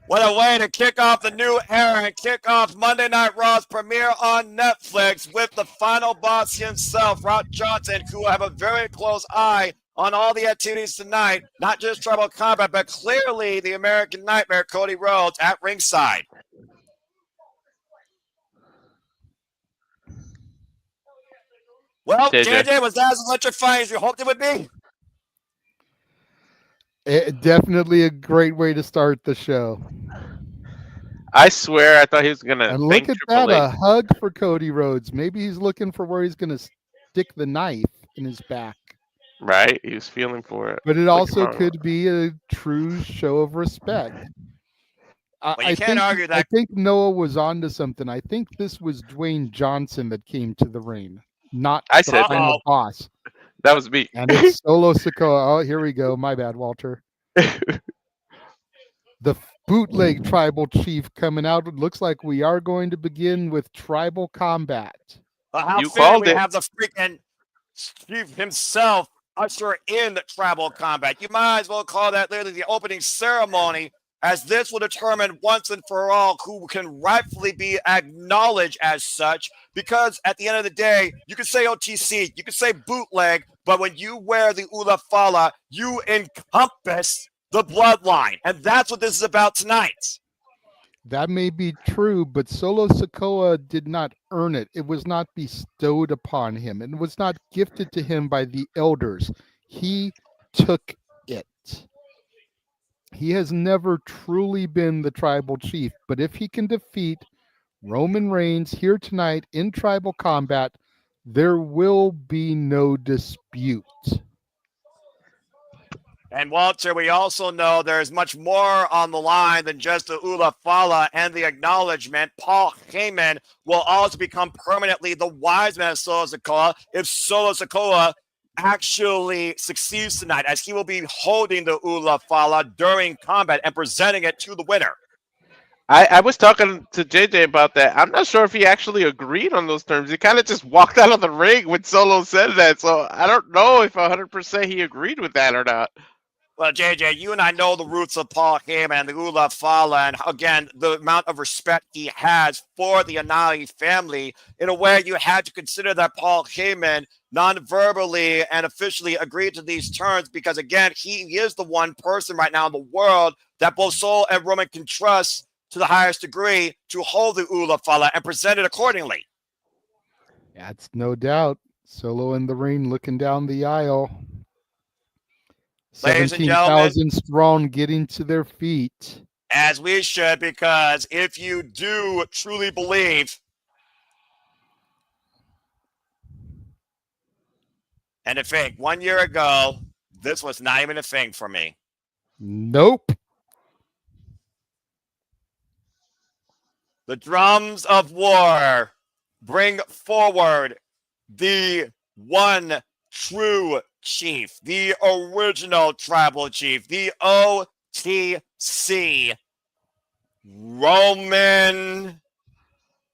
What a way to kick off the new era and kick off Monday Night Raw's premiere on Netflix with the final boss himself, Rock Johnson, who will have a very close eye on all the activities tonight. Not just Tribal Combat, but clearly the American Nightmare, Cody Rhodes, at ringside. Well, JJ, was that as electrifying as you hoped it would be? Definitely a great way to start the show. I swear I thought he was going to And look at that, a hug for Cody Rhodes. Maybe he's looking for where he's going to stick the knife in his back. Right? He was feeling for it. But it also could be a true show of respect. You can't argue that. I think Noah was onto something. I think this was Dwayne Johnson that came to the ring, not the final boss. That was me. And it's Solo Sikoa. Oh, here we go. My bad, Walter. The bootleg tribal chief coming out. It looks like we are going to begin with Tribal Combat. How you called it. We have the freaking Chief himself usher in tribal combat. You might as well call that literally the opening ceremony, as this will determine once and for all who can rightfully be acknowledged as such. Because at the end of the day, you can say OTC, you can say bootleg, but when you wear the Ula Fala, you encompass the bloodline. And that's what this is about tonight. That may be true, but Solo Sikoa did not earn it. It was not bestowed upon him. It was not gifted to him by the elders. He took it. He has never truly been the tribal chief, but if he can defeat Roman Reigns here tonight in tribal combat, there will be no dispute. And Walter, we also know there's much more on the line than just the Ula Fala and the acknowledgement. Paul Heyman will also become permanently the wise man of Solo Sikoa if Solo Sikoa actually succeeds tonight, as he will be holding the Ula Fala during combat and presenting it to the winner. I was talking to JJ about that. I'm not sure if he actually agreed on those terms. He kind of just walked out of the ring when Solo said that, so I don't know if 100% he agreed with that or not. Well, JJ, you and I know the roots of Paul Heyman and the Ula Fala, and again, the amount of respect he has for the Anali family. In a way, you had to consider that Paul Heyman non-verbally and officially agreed to these terms because, again, he is the one person right now in the world that both Sol and Roman can trust to the highest degree to hold the Ula Fala and present it accordingly. That's no doubt. Solo in the ring looking down the aisle. Ladies and gentlemen, 17,000 strong getting to their feet. As we should, because if you do truly believe, and to think, 1 year ago, this was not even a thing for me. Nope. The drums of war bring forward the one true chief, the original tribal chief, the OTC, Roman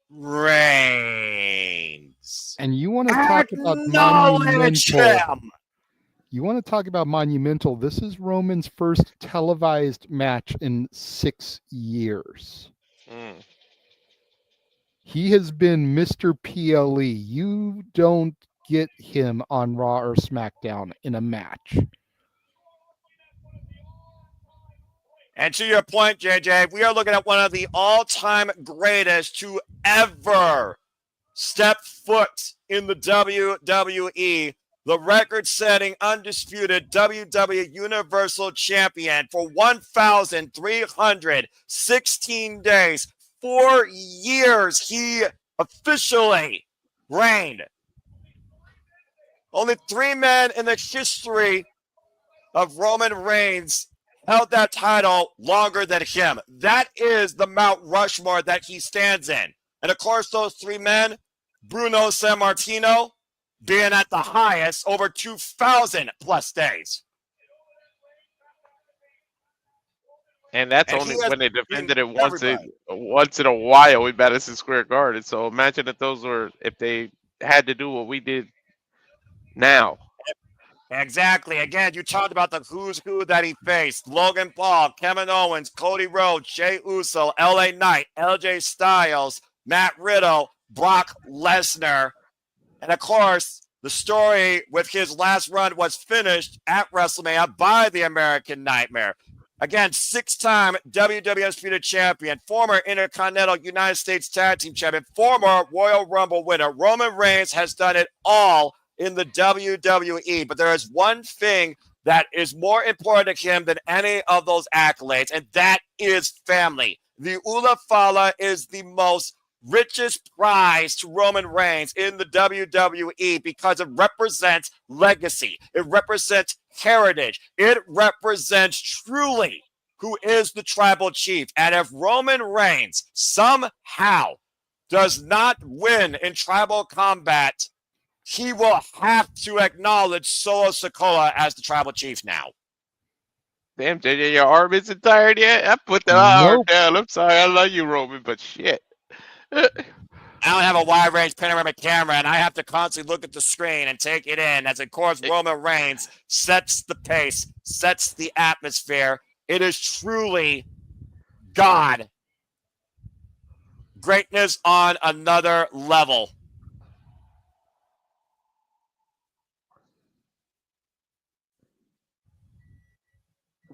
Reigns. And you want to talk about monumental? You want to talk about monumental? This is Roman's first televised match in 6 years. He has been Mr. PLE. You don't get him on Raw or SmackDown in a match. And to your point, JJ, we are looking at one of the all-time greatest to ever step foot in the WWE, the record-setting, undisputed WWE Universal Champion for 1,316 days. 4 years he officially reigned. Only 3 men in the history of Roman Reigns held that title longer than him. That is the Mount Rushmore that he stands in. And of course, those 3 men, Bruno Sammartino being at the highest, over 2,000 plus days. And that's only when they defended it once in a while in Madison Square Garden. So imagine if they had to do what we did now. Exactly. Again, you talked about the who's who that he faced. Logan Paul, Kevin Owens, Cody Rhodes, Jey Uso, LA Knight, LJ Styles, Matt Riddle, Brock Lesnar. And of course, the story with his last run was finished at WrestleMania by the American Nightmare. Again, 6-time WWE Undisputed Champion, former Intercontinental United States Tag Team Champion, former Royal Rumble winner. Roman Reigns has done it all in the WWE, but there is one thing that is more important to him than any of those accolades, and that is family. The Ula Fala is the most richest prize to Roman Reigns in the WWE because it represents legacy. It represents heritage. It represents truly who is the tribal chief. And if Roman Reigns somehow does not win in tribal combat, he will have to acknowledge Solo Sikoa as the tribal chief now. Damn, JJ, your arm isn't tired yet? I put that arm down. I'm sorry, I love you, Roman, but shit. I don't have a wide range panoramic camera, and I have to constantly look at the screen and take it in. As of course, Roman Reigns sets the pace, sets the atmosphere. It is truly God. Greatness on another level.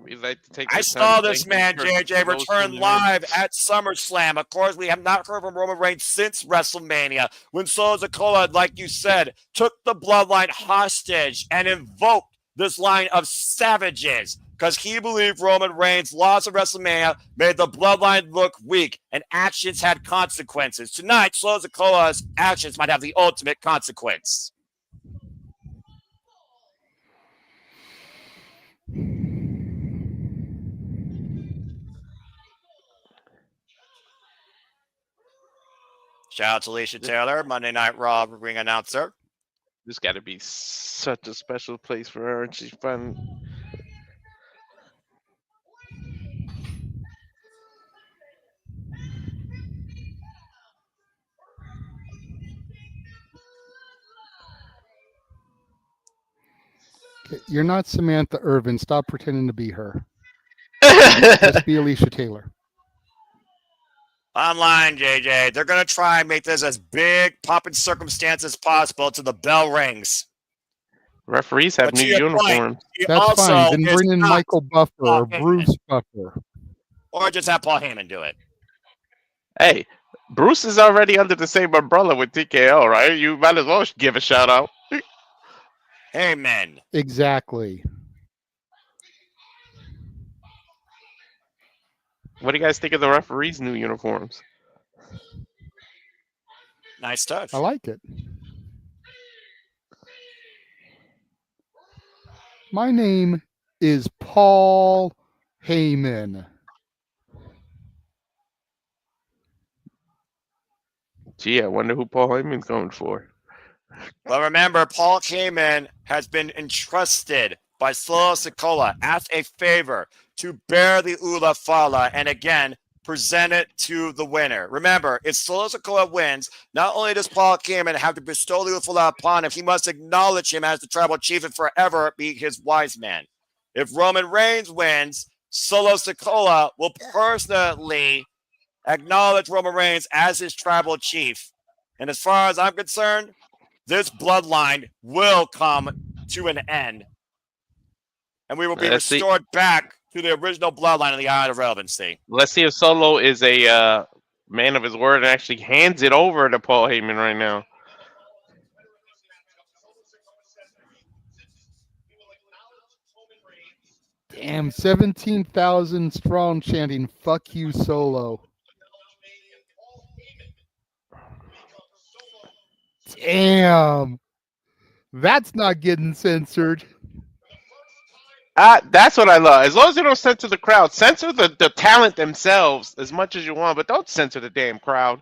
We'd like to take I this time saw to this thank man, you for JJ, those return tuning in. live at SummerSlam. Of course, we have not heard from Roman Reigns since WrestleMania, when Solo Sikoa, like you said, took the bloodline hostage and invoked this line of savages because he believed Roman Reigns' loss of WrestleMania made the bloodline look weak and actions had consequences. Tonight, Solo Sikoa's actions might have the ultimate consequence. Shout out to Alicia Taylor, Monday Night Raw ring announcer. This got to be such a special place for her, and she's fun. Okay, you're not Samantha Irvin. Stop pretending to be her. Just be Alicia Taylor. Online, JJ. They're going to try and make this as big popping circumstance as possible till the bell rings. Referees have new uniforms. That's fine. Then bring in Michael Buffer or Bruce Buffer. Or just have Paul Heyman do it. Hey, Bruce is already under the same umbrella with TKO, right? You might as well give a shout out. Amen. Exactly. What do you guys think of the referees' new uniforms? Nice touch. I like it. My name is Paul Heyman. Gee, I wonder who Paul Heyman's going for. Well, remember, Paul Heyman has been entrusted by Solo Sikoa as a favor to bear the Ula Fala and again present it to the winner. Remember, if Solo Sikoa wins, not only does Paul Heyman have to bestow the Ula Fala upon him, he must acknowledge him as the tribal chief and forever be his wise man. If Roman Reigns wins, Solo Sikoa will personally acknowledge Roman Reigns as his tribal chief. And as far as I'm concerned, this bloodline will come to an end. And we will be restored back to the original bloodline in the eye of relevancy. Let's see if Solo is a man of his word and actually hands it over to Paul Heyman right now. Damn, 17,000 strong chanting, fuck you, Solo. Damn. That's not getting censored. That's what I love. As long as you don't censor the crowd, censor the talent themselves as much as you want, but don't censor the damn crowd.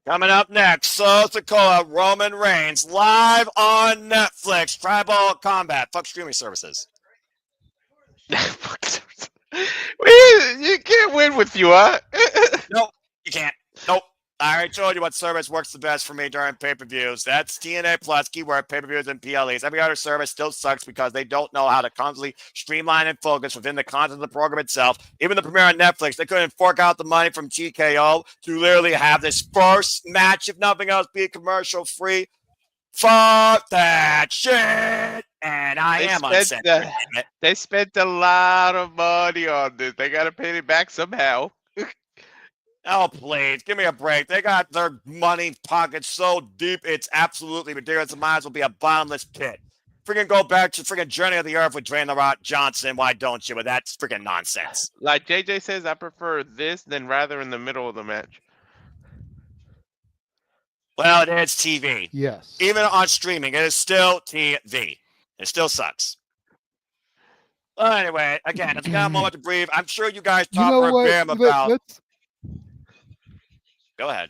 Coming up next, Solo Sikoa, Roman Reigns, live on Netflix, Tribal Combat. Fuck streaming services. You can't win with you, huh? Nope, you can't. Nope. I already told you what service works the best for me during pay-per-views. That's TNA Plus, keyword pay-per-views and PLEs. Every other service still sucks because they don't know how to constantly streamline and focus within the content of the program itself. Even the premiere on Netflix, they couldn't fork out the money from TKO to literally have this first match, if nothing else, be commercial-free. Fuck that shit! And I am uncensored. They spent a lot of money on this. They got to pay it back somehow. Oh, please, give me a break. They got their money pockets so deep, it's absolutely ridiculous. It might as well be a bottomless pit. Freaking go back to freaking Journey of the Earth with Dwayne The Rock Johnson. Why don't you? But that's freaking nonsense. Like JJ says, I prefer this than rather in the middle of the match. Well, it is TV. Yes. Even on streaming, it is still TV. It still sucks. Well, anyway, again, it's got a moment to breathe. I'm sure you guys talked for a bit about... Go ahead.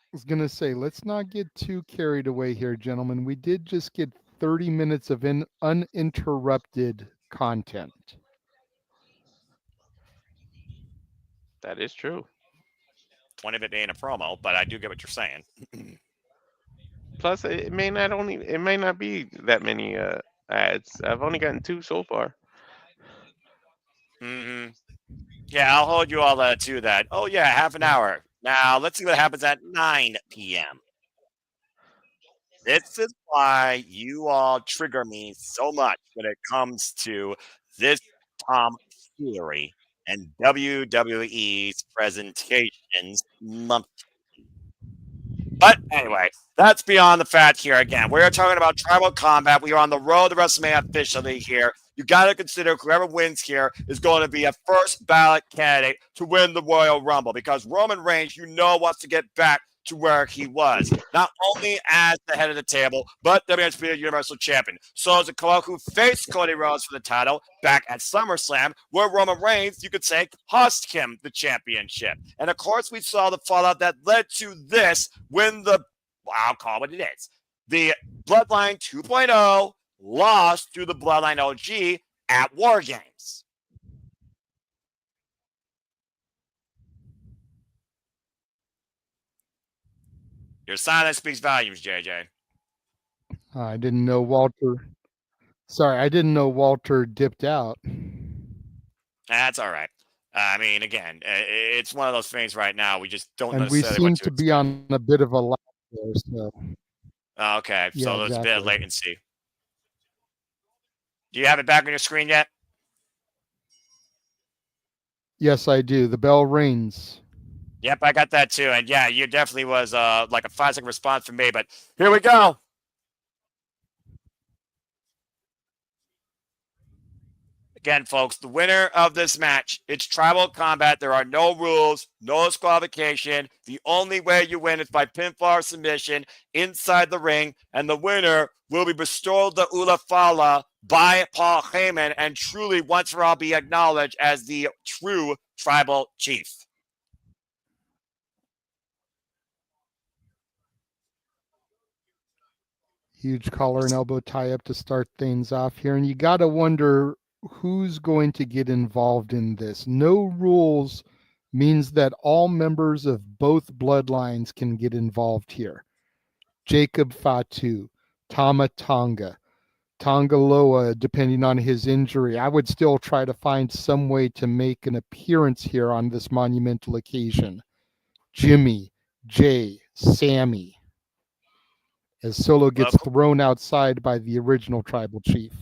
I was going to say, let's not get too carried away here, gentlemen. We did just get 30 minutes of uninterrupted content. That is true. 20 of it being a promo, but I do get what you're saying. Plus, it may not be that many ads. I've only gotten 2 so far. Mm-hmm. Yeah, I'll hold you all to that. Oh, yeah, half an hour. Now, let's see what happens at 9 p.m. This is why you all trigger me so much when it comes to this tomfoolery and WWE's presentations monthly. But anyway, that's beyond the fact here. Again, we're talking about tribal combat. We are on the road to WrestleMania officially here. You got to consider whoever wins here is going to be a first ballot candidate to win the Royal Rumble, because Roman Reigns, wants to get back to where he was, not only as the head of the table, but WWE Universal Champion. So Sikoa, who faced Cody Rhodes for the title back at SummerSlam, where Roman Reigns, you could say, cost him the championship. And of course, we saw the fallout that led to this when I'll call it what it is, the Bloodline 2.0 lost to the Bloodline OG at War Games. Your silence speaks volumes, JJ. I didn't know Walter. Sorry, I didn't know Walter dipped out. That's all right. I mean, again, it's one of those things right now. We just don't And we necessarily seem want to be on a bit of a lag there. So. Okay, Yeah, so there's a bit of exactly. latency. Do you have it back on your screen yet? Yes, I do. The bell rings. Yep, I got that too. And yeah, you definitely was like a 5-second response from me. But here we go. Again, folks, the winner of this match, it's tribal combat. There are no rules, no disqualification. The only way you win is by pinfall or submission inside the ring, and the winner will be bestowed the Ula Fala by Paul Heyman and truly once for all be acknowledged as the true tribal chief. Huge collar and elbow tie up to start things off here. And you got to wonder who's going to get involved in this. No rules means that all members of both bloodlines can get involved here. Jacob Fatu, Tama Tonga, Tongaloa, depending on his injury. I would still try to find some way to make an appearance here on this monumental occasion. Jimmy, Jay, Sammy, as Solo gets thrown outside by the original tribal chief.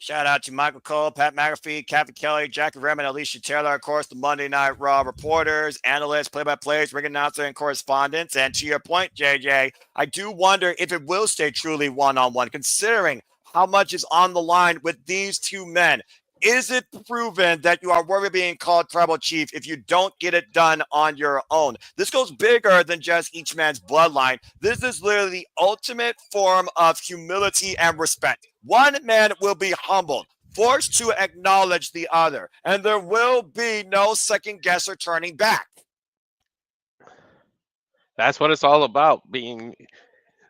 Shout out to Michael Cole, Pat McAfee, Kathy Kelly, Jackie Redmond, Alicia Taylor, of course, the Monday Night Raw reporters, analysts, play-by-plays, ring announcer, and correspondents. And to your point, JJ, I do wonder if it will stay truly one-on-one, considering how much is on the line with these two men. Is it proven that you are worthy of being called tribal chief if you don't get it done on your own? This goes bigger than just each man's bloodline. This is literally the ultimate form of humility and respect. One man will be humbled, forced to acknowledge the other, and there will be no second guess or turning back. That's what it's all about.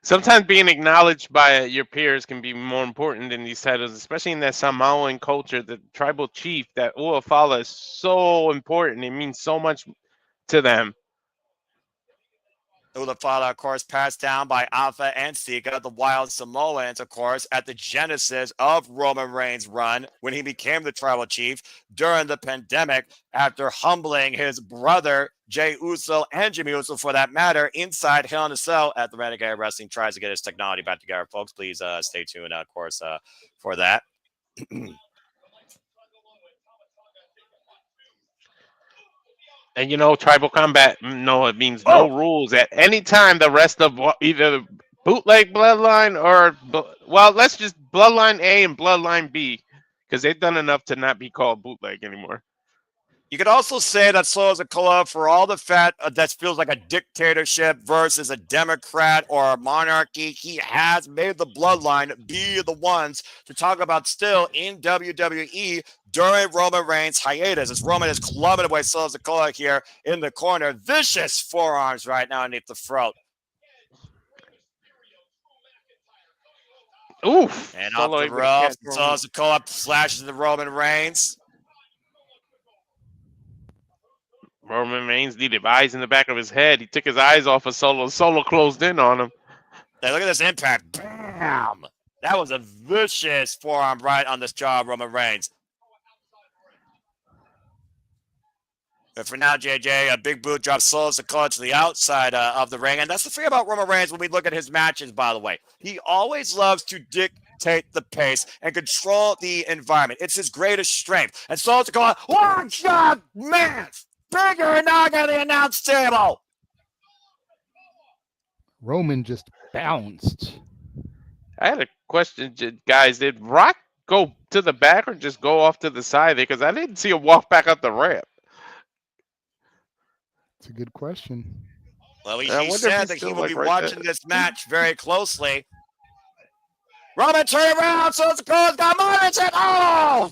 Sometimes being acknowledged by your peers can be more important than these titles, especially in that Samoan culture. The tribal chief, that Uafala, is so important. It means so much to them. Ulafala, of course, passed down by Alpha and Sika, the Wild Samoans, of course, at the genesis of Roman Reigns' run when he became the tribal chief during the pandemic after humbling his brother, Jey Uso, and Jimmy Uso, for that matter, inside Hell in a Cell at the Renegade Wrestling tries to get his technology back together. Folks, please stay tuned, of course, for that. And tribal combat, it means no rules at any time. The rest of either bootleg bloodline or, let's just bloodline A and bloodline B, because they've done enough to not be called bootleg anymore. You could also say that Solo Sikoa, for all the fact that feels like a dictatorship versus a democrat or a monarchy, he has made the bloodline be the ones to talk about still in WWE during Roman Reigns' hiatus. As Roman is clubbing away Solo Sikoa here in the corner. Vicious forearms right now underneath the throat. Oof. And off the rope, Solo Sikoa slashes into Roman Reigns. Roman Reigns needed eyes in the back of his head. He took his eyes off of Solo. Solo closed in on him. Hey, look at this impact. Bam! That was a vicious forearm right on this jaw of Roman Reigns. But for now, JJ, a big boot drops Solo Sikoa to the outside of the ring. And that's the thing about Roman Reigns when we look at his matches, by the way. He always loves to dictate the pace and control the environment. It's his greatest strength. And Solo Sikoa, one shot, man! Bigger and knock on the announce table. Roman just bounced. I had a question, guys. Did Rock go to the back or just go off to the side there? Because I didn't see him walk back up the ramp. It's a good question. Well, he wonder if said he's that he still, will like, be right watching there. this match very closely. Roman turn around, so Sikoa's got moments and oh!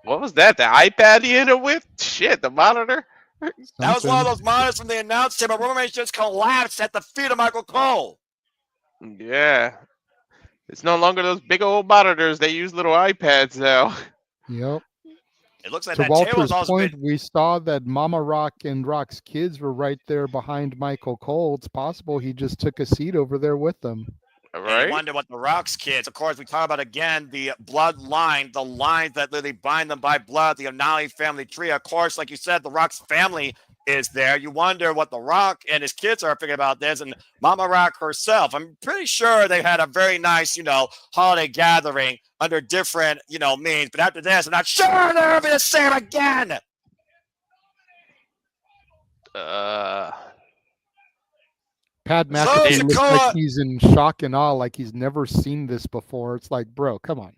What was that? The iPad he hit it with? Shit, the monitor? That was one of Something. those monitors from the announce table. Roman Reigns just collapsed at the feet of Michael Cole. Yeah. It's no longer those big old monitors. They use little iPads now. Yep. It looks like To that table's Walter's also point, been. we saw that Mama Rock and Rock's kids were right there behind Michael Cole. It's possible he just took a seat over there with them. And Right? you wonder what the Rock's kids, of course, we talk about again the bloodline, the lines that literally bind them by blood, the O'Neill family tree. Of course, like you said, the Rock's family is there. You wonder what the Rock and his kids are thinking about this, and Mama Rock herself. I'm pretty sure they had a very nice, holiday gathering under different, means. But after this, I'm not sure they'll be the same again. Pat So McAfee looks Sikoa- like he's in shock and awe, like he's never seen this before. It's like, bro, come on.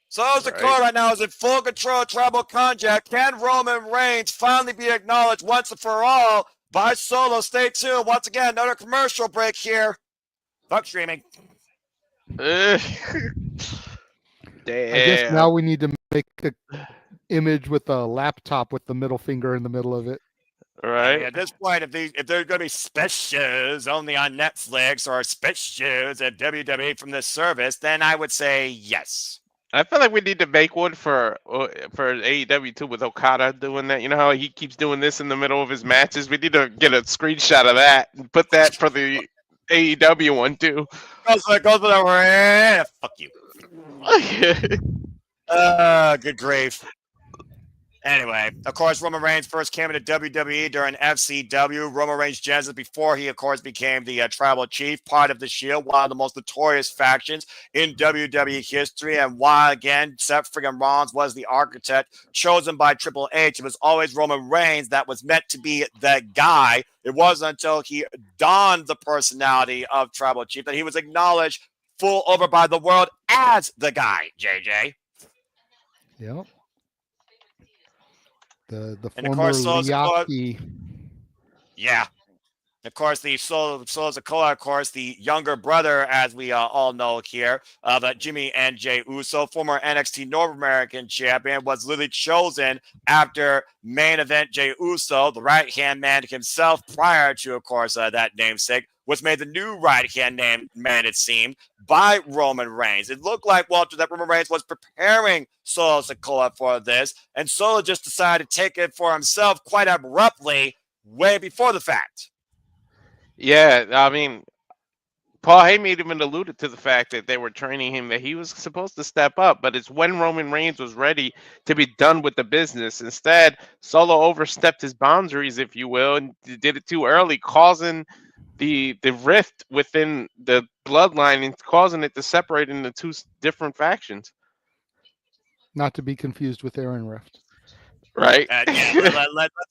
So Sikoa right now is in full control of Tribal Contact. Can Roman Reigns finally be acknowledged once and for all by Solo? Stay tuned. Once again, another commercial break here. Fuck streaming. Damn. I guess now we need to make an image with a laptop with the middle finger in the middle of it. Right? At this point, if there's going to be specials only on Netflix or specials at WWE from this service, then I would say yes. I feel like we need to make one for AEW too, with Okada doing that. You know how he keeps doing this in the middle of his matches? We need to get a screenshot of that and put that for the AEW one too. Goes for the fuck you. Good grief. Anyway, of course, Roman Reigns first came into WWE during FCW. Roman Reigns Genesis before he, of course, became the tribal chief, part of the Shield, one of the most notorious factions in WWE history. And while, again, Seth friggin' Rollins was the architect chosen by Triple H, it was always Roman Reigns that was meant to be the guy. It wasn't until he donned the personality of tribal chief that he was acknowledged full over by the world as the guy, JJ. Yep. The And of former course, Liaki. Yeah. Of course, the Solo Sikoa, of course, the younger brother, as we all know here, of Jimmy and Jey Uso, former NXT North American champion, was literally chosen after main event Jey Uso, the right-hand man himself, prior to, of course, that namesake, was made the new right-hand man, it seemed, by Roman Reigns. It looked like, Walter, that Roman Reigns was preparing Solo Sikoa for this, and Solo just decided to take it for himself quite abruptly way before the fact. Yeah, I mean, Paul Heyman even alluded to the fact that they were training him, that he was supposed to step up, but it's when Roman Reigns was ready to be done with the business. Instead, Solo overstepped his boundaries, if you will, and did it too early, causing the rift within the bloodline and causing it to separate into two different factions. Not to be confused with Aaron Rift. Right?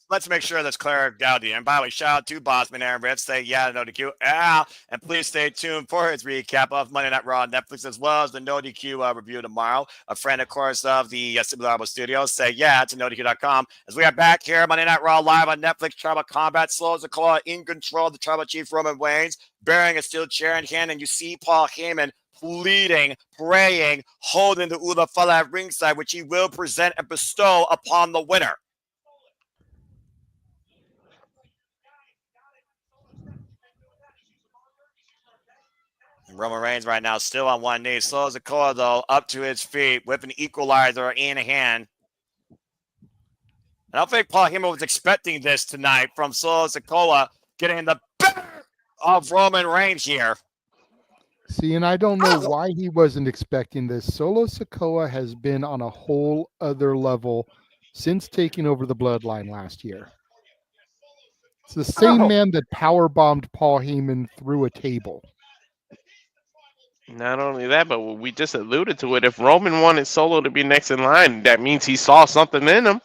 Let's make sure that's clear out here. And by the way, shout out to Bossman Aaron Rift. Say yeah, no DQ. And please stay tuned for his recap of Monday Night Raw on Netflix, as well as the No DQ review tomorrow. A friend, of course, of the Simply Studios. Say yeah to NoDQ.com. As we are back here, Monday Night Raw live on Netflix. Tribal Combat, Solo Sikoa in control of the Tribal Chief Roman Reigns, bearing a steel chair in hand, and you see Paul Heyman pleading, praying, holding the Ula Fala at ringside, which he will present and bestow upon the winner. And Roman Reigns right now still on one knee. Solo Sikoa, though, up to his feet with an equalizer in hand. I don't think Paul Heyman was expecting this tonight from Solo Sikoa getting the better of Roman Reigns here. See, and I don't know why he wasn't expecting this. Solo Sikoa has been on a whole other level since taking over the Bloodline last year. It's the same man that powerbombed Paul Heyman through a table. Not only that, but we just alluded to it. If Roman wanted Solo to be next in line, that means he saw something in him.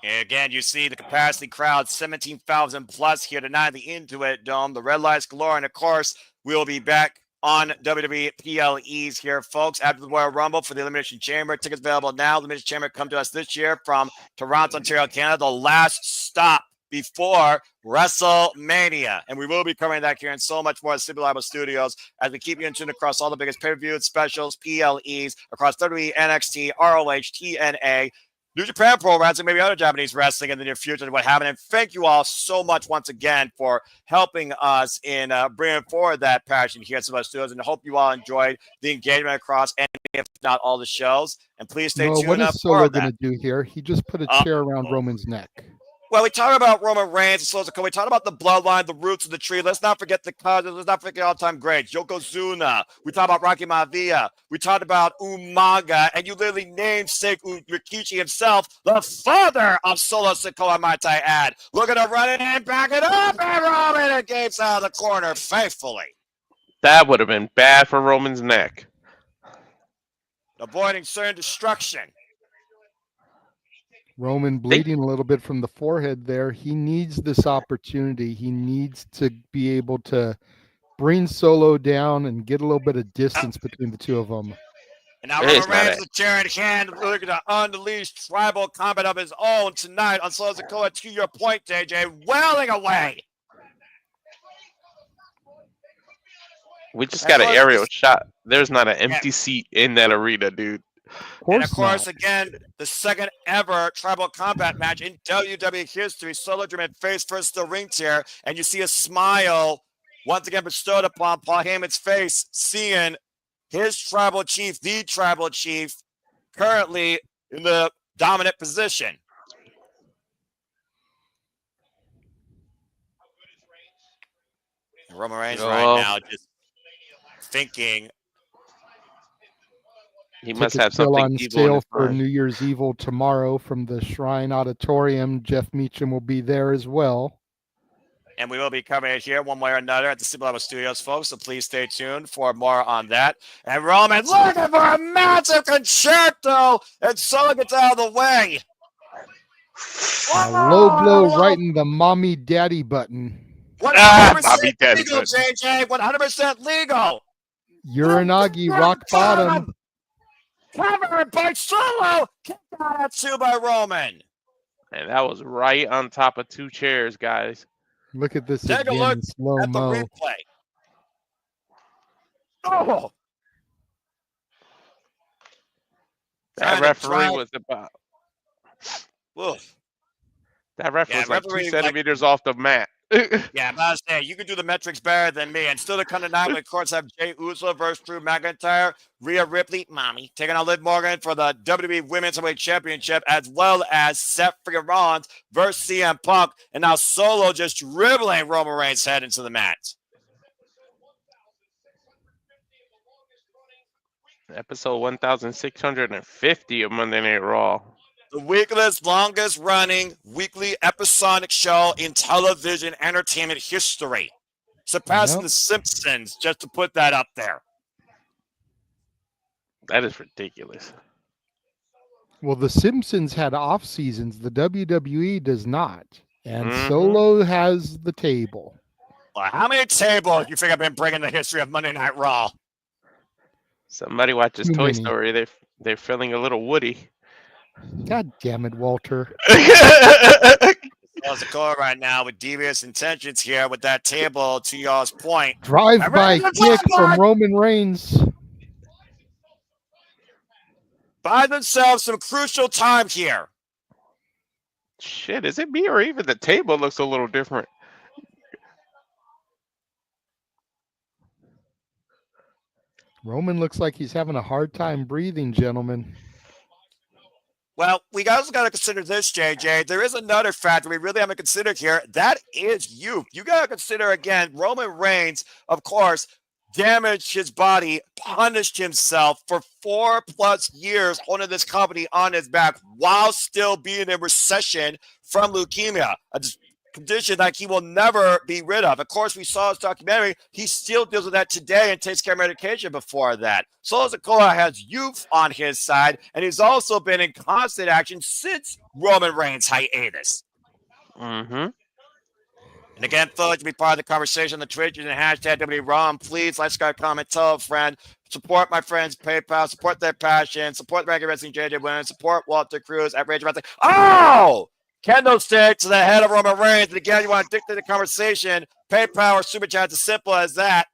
And again, you see the capacity crowd, 17,000 plus here tonight in the Intuit Dome. The red lights galore. And of course, we'll be back on WWE PLEs here, folks, after the Royal Rumble for the Elimination Chamber. Tickets available now. The Elimination Chamber come to us this year from Toronto, Ontario, Canada. The last stop before WrestleMania. And we will be covering that here and so much more at Simply Liable Studios as we keep you in tune across all the biggest pay-per-views, specials, PLEs, across WWE, NXT, ROH, TNA, New Japan Pro Wrestling, maybe other Japanese wrestling in the near future and what happened. And thank you all so much once again for helping us in bringing forward that passion here at Simply Liable Studios. And I hope you all enjoyed the engagement across any, if not all, the shows. And please stay tuned. What is Solo going to do here? He just put a chair around Roman's neck. Well, we talked about Roman Reigns and Solo Sikoa. We talked about the bloodline, the roots of the tree. Let's not forget the cousins. Let's not forget all-time greats. Yokozuna. We talked about Rocky Maivia. We talked about Umaga. And you literally named Seiku Rikishi himself, the father of Solo Sikoa, might I add. Look at him running in, back it up, and Roman and Gates out of the corner faithfully. That would have been bad for Roman's neck. Avoiding certain destruction. Roman bleeding a little bit from the forehead there. He needs this opportunity. He needs to be able to bring Solo down and get a little bit of distance between the two of them. And now Roman Reigns with a chair in hand, looking to unleash tribal combat of his own tonight on Solo Sikoa. To your point, JJ, wailing away. We just got an aerial shot. There's not an empty seat in that arena, dude. And of course, again, the second ever tribal combat match in WWE history. Solo German face versus the ring chair. And you see a smile once again bestowed upon Paul Heyman's face, seeing his tribal chief, the tribal chief, currently in the dominant position. And Roman Reigns right now just thinking. He must have something on sale for New Year's Evil tomorrow from the Shrine Auditorium. Jeff Meacham will be there as well. And we will be covering it here one way or another at the Simply Liable Studios, folks. So please stay tuned for more on that. And Roman looking for a massive concerto. And Solo gets out of the way. A low blow right in the mommy daddy button. 100% legal, JJ. 100% legal. Uranagi rock bottom. Covered by Solo. Kicked out at two by Roman. And that was right on top of two chairs, guys. Look at this Take again a look in slow at the mo. replay. Oh. That referee was about. Oof. That referee was like 2 referee, centimeters off the mat. Yeah, but I was saying, you can do the metrics better than me. And still to come tonight, we of course have Jey Uso versus Drew McIntyre, Rhea Ripley, mommy, taking on Liv Morgan for the WWE Women's Heavyweight Championship, as well as Seth Rollins versus CM Punk. And now Solo just dribbling Roman Reigns' head into the mat. Episode 1650 of Monday Night Raw. The weekliest, longest running weekly episodic show in television entertainment history. Surpassing The Simpsons, just to put that up there. That is ridiculous. Well, The Simpsons had off seasons. The WWE does not. And Solo has the table. Well, how many tables do you think I've been bringing the history of Monday Night Raw? Somebody watches Toy Story. They're feeling a little Woody. God damn it, Walter. Y'all's a call right now with devious intentions here with that table, to y'all's point. Drive-by kick from Roman Reigns. Buy themselves some crucial time here. Shit, is it me or even the table looks a little different? Roman looks like he's having a hard time breathing, gentlemen. Well, we also got to consider this, JJ. There is another factor we really haven't considered here. That is youth. You got to consider, again, Roman Reigns, of course, damaged his body, punished himself for 4+ years, holding this company on his back while still being in recession from leukemia, a condition that he will never be rid of. Of course, we saw his documentary. He still deals with that today and takes care of medication before that. Sikoa has youth on his side, and he's also been in constant action since Roman Reigns' hiatus. Mm-hmm. And again, folks, be part of the conversation on the Twitch using hashtag WROM. Please like, subscribe, comment, tell a friend. Support my friends' PayPal. Support their passion. Support the regular wrestling JJ Williams. Support Walter Cruz at Rage Wrestling. Oh! Candlestick to the head of Roman Reigns. And again, you want to dictate the conversation. PayPal or Super Chat, as simple as that.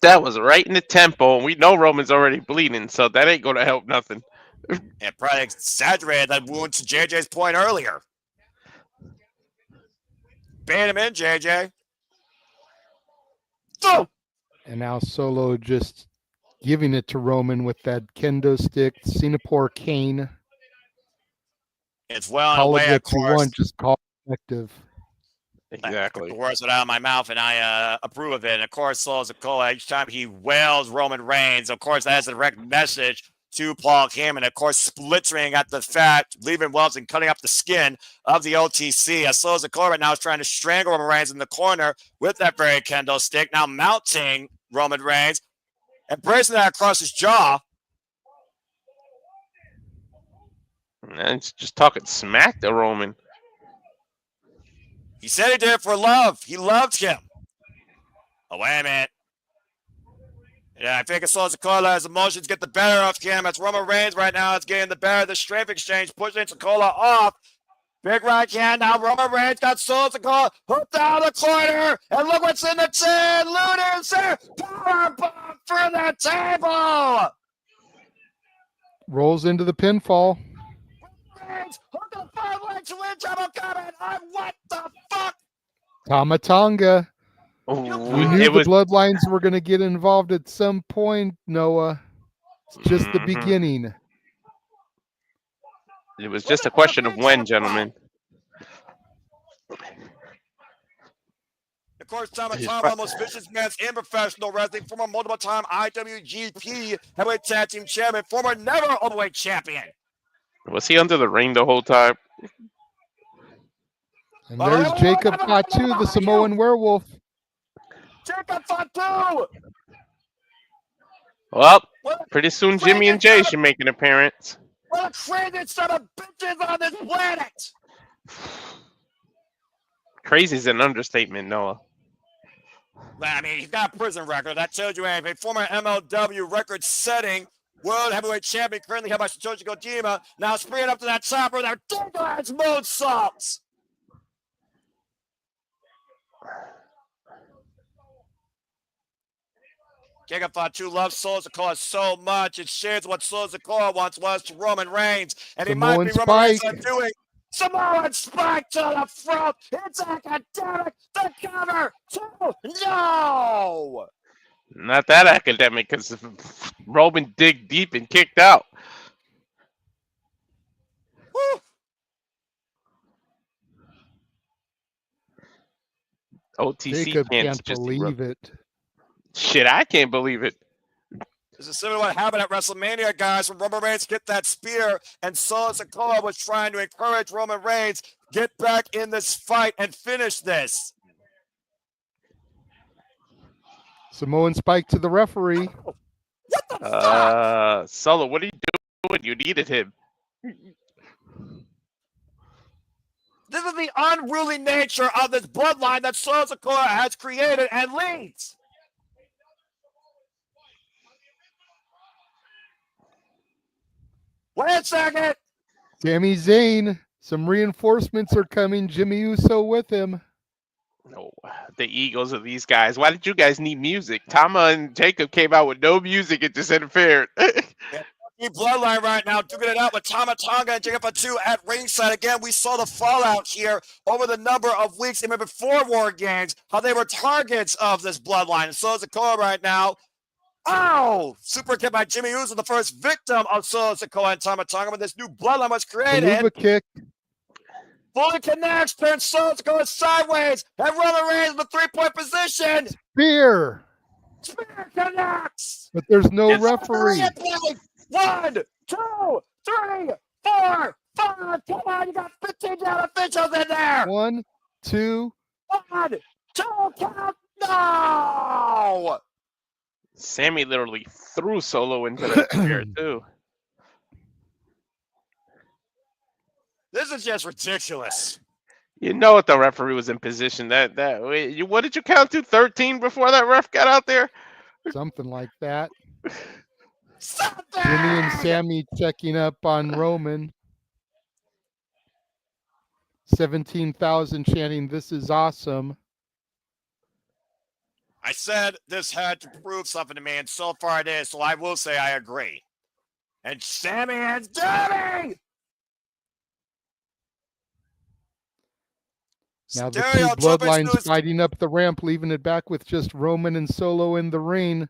That was right in the tempo. We know Roman's already bleeding, so that ain't going to help nothing. And probably exaggerated that wound to JJ's point earlier. Ban him in, JJ. Oh! And now Solo just giving it to Roman with that kendo stick, Singapore cane. It's well in a Call way, it of what you course. want, just call it effective. Exactly. The words out of my mouth, and I approve of it. And of course, Sikoa, each time he wails Roman Reigns, of course, that has a direct message to Paul Heyman. Of course, splintering at the fat, leaving welts and cutting up the skin of the OTC. As Sikoa right now is trying to strangle Roman Reigns in the corner with that very kendo stick. Now mounting Roman Reigns and bracing that across his jaw. And it's just talking smack to Roman. He said he did it for love. He loved him. Oh, wait a minute. Yeah, I think it's Sikoa. His emotions get the better of him. As Roman Reigns right now is getting the better of the strength exchange, pushing Sikoa off. Big right hand. Now Roman Reigns got Sikoa hooked down the corner. And look what's in the chin. Loser. Power bomb for the table. Rolls into the pinfall. Reigns hook the 5-leg switch. I'm coming. What the fuck? Tamatanga. Oh, We knew the bloodlines were going to get involved at some point, Noah. It's just the beginning. It was just a question of when, gentlemen. Of course, Tamatanga, most vicious man in professional wrestling, former multiple-time IWGP Heavyweight Tag Team Champion, former never overweight champion. Was he under the ring the whole time? And there's Jacob Fatu, the Samoan werewolf. Jacob Fatu! Well, pretty soon Jimmy and Jay should make an appearance. What a crazy son of bitches on this planet! Crazy is an understatement, Noah. I mean, he's got a prison record. That tells you anything. Former MLW record-setting World Heavyweight Champion, currently held by Satoshi Kojima. Now springing up to that chopper, that double-edged moonsaults. Jacob Fatu loves Sikoa so much. It shares what Sikoa once was to Roman Reigns. And he might be Roman Reigns undoing. Samoan Spike to the front. It's academic. The cover. No. Not that academic, because Roman dig deep and kicked out. Woo. OTC Jacob can't just believe it. Shit, I can't believe it. This is similar to what happened at WrestleMania, guys, when Roman Reigns hit that spear and Sikoa was trying to encourage Roman Reigns, get back in this fight and finish this. Samoan Spike to the referee. What the fuck? Solo, what are you doing? You needed him. This is the unruly nature of this bloodline that Sikoa has created and leads. Wait a second. Sami Zayn. Some reinforcements are coming. Jimmy Uso with him. No, the egos of these guys. Why did you guys need music? Tama and Jacob came out with no music. It just interfered. Bloodline right now, duking it out with Tamatanga and Jacob Fatu at ringside. Again, we saw the fallout here over the number of weeks, even before War Games, how they were targets of this bloodline. And Sikoa right now, Oh, super kick by Jey Uso, the first victim of Solo Sikoa and Tama Tonga when this new bloodline was created. Beluga kick. Fully connects, turns Solo Sikoa sideways, and Roman Reigns in the 3-point position. Spear. Spear connects. But there's no It's referee. 1, 2, 3, 4, 5. Come on, you got 15 down officials in there. 1, 2. 1, 2, count. No. Sammy literally threw Solo into the spear too. This is just ridiculous. You know what the referee was in position what did you count to 13 before that ref got out there? Something like that. Something. Jimmy and Sammy checking up on Roman. 17,000 chanting, "This is awesome." I said this had to prove something to me, and so far it is, so I will say I agree. And Sammy and Jimmy! Now the two bloodlines fighting up the ramp, leaving it back with just Roman and Solo in the ring.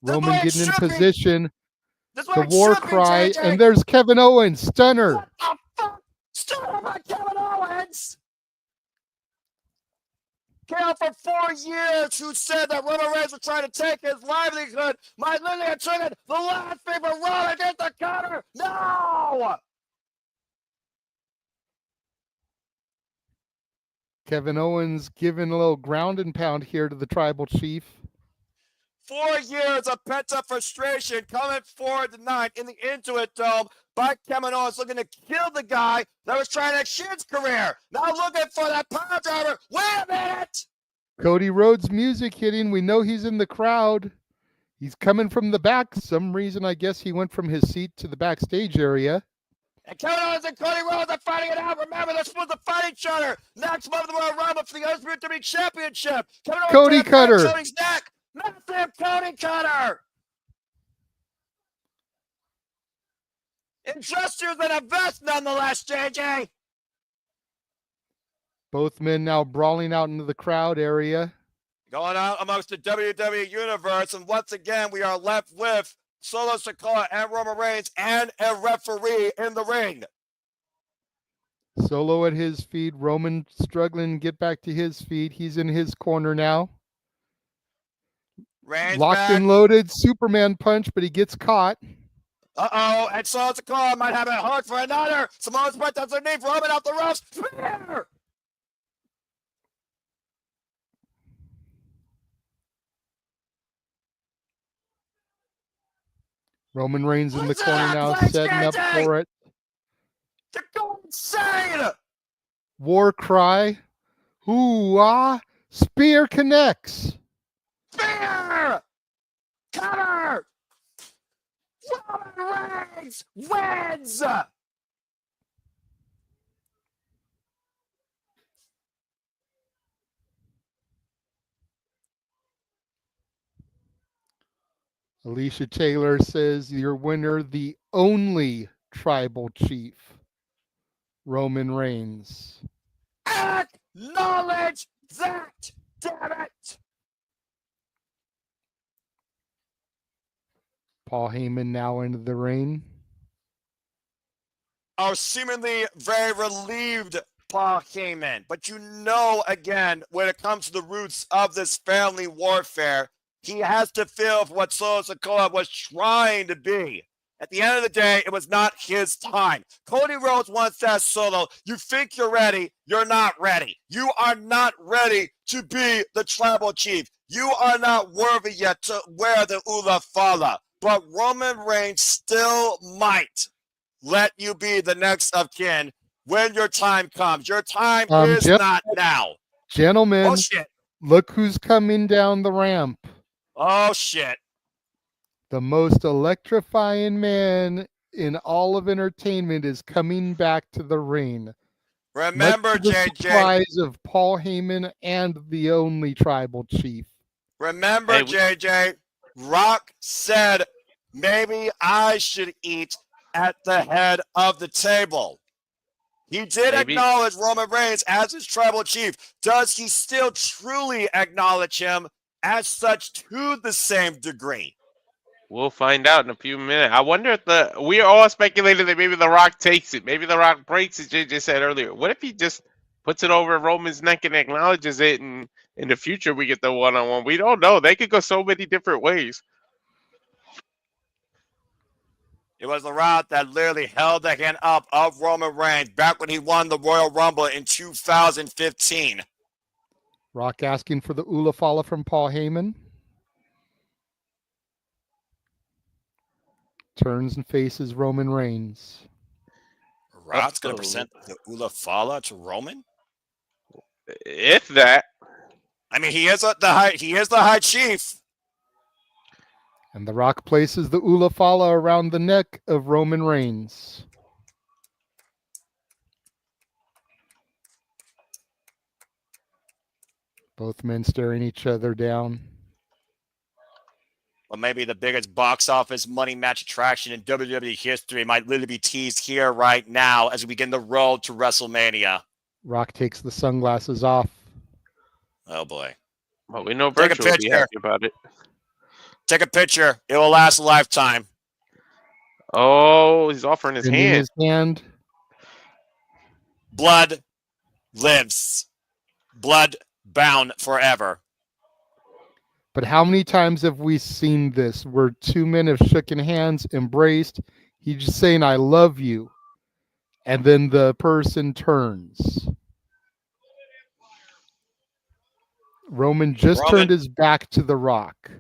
Roman getting in position. The war cry, and there's Kevin Owens, stunner. What the fuck? Stunner by Kevin Owens! Cal for 4 years who said that Roman Reigns was trying to take his livelihood. My linear triggered the last thing for Roman against the counter. No! Kevin Owens giving a little ground and pound here to the tribal chief. 4 years of pent-up frustration coming forward tonight in the Intuit Dome by Kevin Owens, looking to kill the guy that was trying to end Shin's career. Now looking for that power driver. Wait a minute! Cody Rhodes music hitting. We know he's in the crowd. He's coming from the back. Some reason, I guess he went from his seat to the backstage area. And Kevin Owens and Cody Rhodes are fighting it out. Remember, they're supposed to fight each other. Next month, the Royal Rumble for the Undisputed WWE Championship. Kevin Owens Cody Cutter. Cody's neck. Massive Cody Cutter. Injustice and a vest, nonetheless, JJ. Both men now brawling out into the crowd area. Going out amongst the WWE Universe. And once again, we are left with Solo Sikoa and Roman Reigns and a referee in the ring. Solo at his feet. Roman struggling to get back to his feet. He's in his corner now. Reigns locked back. and loaded. Superman punch, but he gets caught. Uh-oh. And Solo Sikoa might have it hard for another. Samoa's breath does their knee. Roman out the ropes. Spear! Roman Reigns in the corner now, setting up for it. They're going insane! War cry. Ooh-ah. Spear connects. Spear! Cover! Roman Reigns wins! Alicia Taylor says your winner, the only tribal chief, Roman Reigns. Acknowledge that, damn it! Paul Heyman now into the ring. Our seemingly very relieved Paul Heyman. But you know, again, when it comes to the roots of this family warfare, he has to feel for what Solo Sikoa was trying to be. At the end of the day, it was not his time. Cody Rhodes once said, Solo, you think you're ready, you're not ready. You are not ready to be the tribal chief. You are not worthy yet to wear the Ula Fala. But Roman Reigns still might let you be the next of kin when your time comes. Your time is not now. Gentlemen, oh, shit. Look who's coming down the ramp. Oh, shit. The most electrifying man in all of entertainment is coming back to the ring. Remember, JJ. Surprise of Paul Heyman and the only tribal chief. Remember, JJ. Rock said, maybe I should eat at the head of the table. He did acknowledge Roman Reigns as his tribal chief. Does he still truly acknowledge him as such to the same degree? We'll find out in a few minutes. I wonder if we are all speculating that maybe The Rock takes it. Maybe The Rock breaks it, JJ said earlier. What if he just puts it over Roman's neck and acknowledges it, and in the future we get the one-on-one? We don't know. They could go so many different ways. It was the route that literally held the hand up of Roman Reigns back when he won the Royal Rumble in 2015. Rock asking for the Ula Fala from Paul Heyman. Turns and faces Roman Reigns. Rock's going to present the Ula Fala to Roman? If that. I mean, he is the high chief. And The Rock places the Ula Fala around the neck of Roman Reigns. Both men staring each other down. Well, maybe the biggest box office money match attraction in WWE history might literally be teased here right now as we begin the road to WrestleMania. Rock takes the sunglasses off. Oh, boy. Well, we know Virgil will be happy about it. Take a picture. It will last a lifetime. Oh, he's offering his hand. His hand. Blood lives. Blood bound forever. But how many times have we seen this where two men have shaken hands, embraced, he's just saying, I love you, and then the person turns. Roman turned his back to The Rock.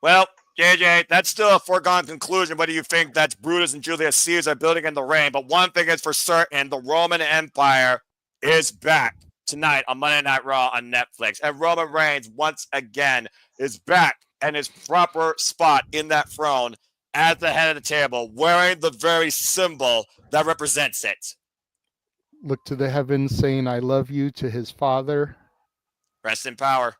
Well, JJ, that's still a foregone conclusion. Whether you think that's Brutus and Julius Caesar building in the ring, but one thing is for certain, the Roman Empire is back tonight on Monday Night Raw on Netflix. And Roman Reigns, once again, is back in his proper spot in that throne at the head of the table, wearing the very symbol that represents it. Look to the heavens, saying, I love you to his father. Rest in power.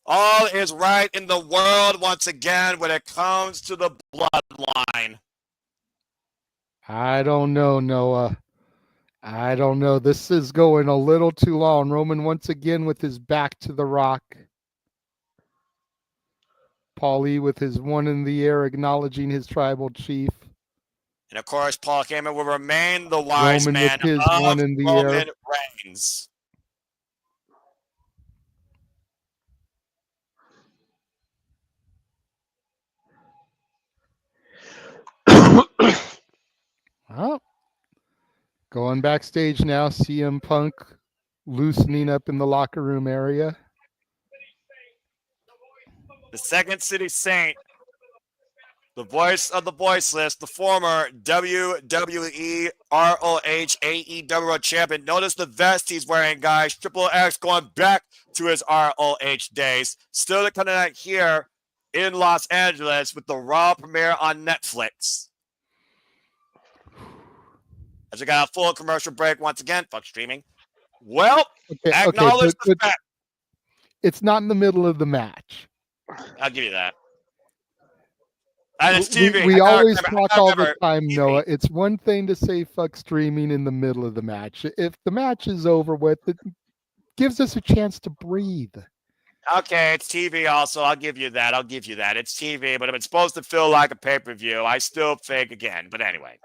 All is right in the world once again when it comes to the bloodline. I don't know, Noah. I don't know. This is going a little too long. Roman once again with his back to The Rock. Paulie with his one in the air acknowledging his tribal chief. And of course, Paul Heyman will remain the wise Roman man with his of one in the Roman air. Reigns. Well, going backstage now, CM Punk loosening up in the locker room area. The Second City Saint, the voice of the voiceless, the former WWE ROH AEW champion. Notice the vest he's wearing, guys. Triple X going back to his ROH days. Still coming out here in Los Angeles with the Raw premiere on Netflix. As we got a full commercial break once again, fuck streaming. Well, acknowledge the fact. It's not in the middle of the match. I'll give you that. And it's TV. We always talk all the time, TV. Noah. It's one thing to say fuck streaming in the middle of the match. If the match is over with, it gives us a chance to breathe. Okay, it's TV also. I'll give you that. It's TV, but if it's supposed to feel like a pay-per-view, I still think again. But anyway.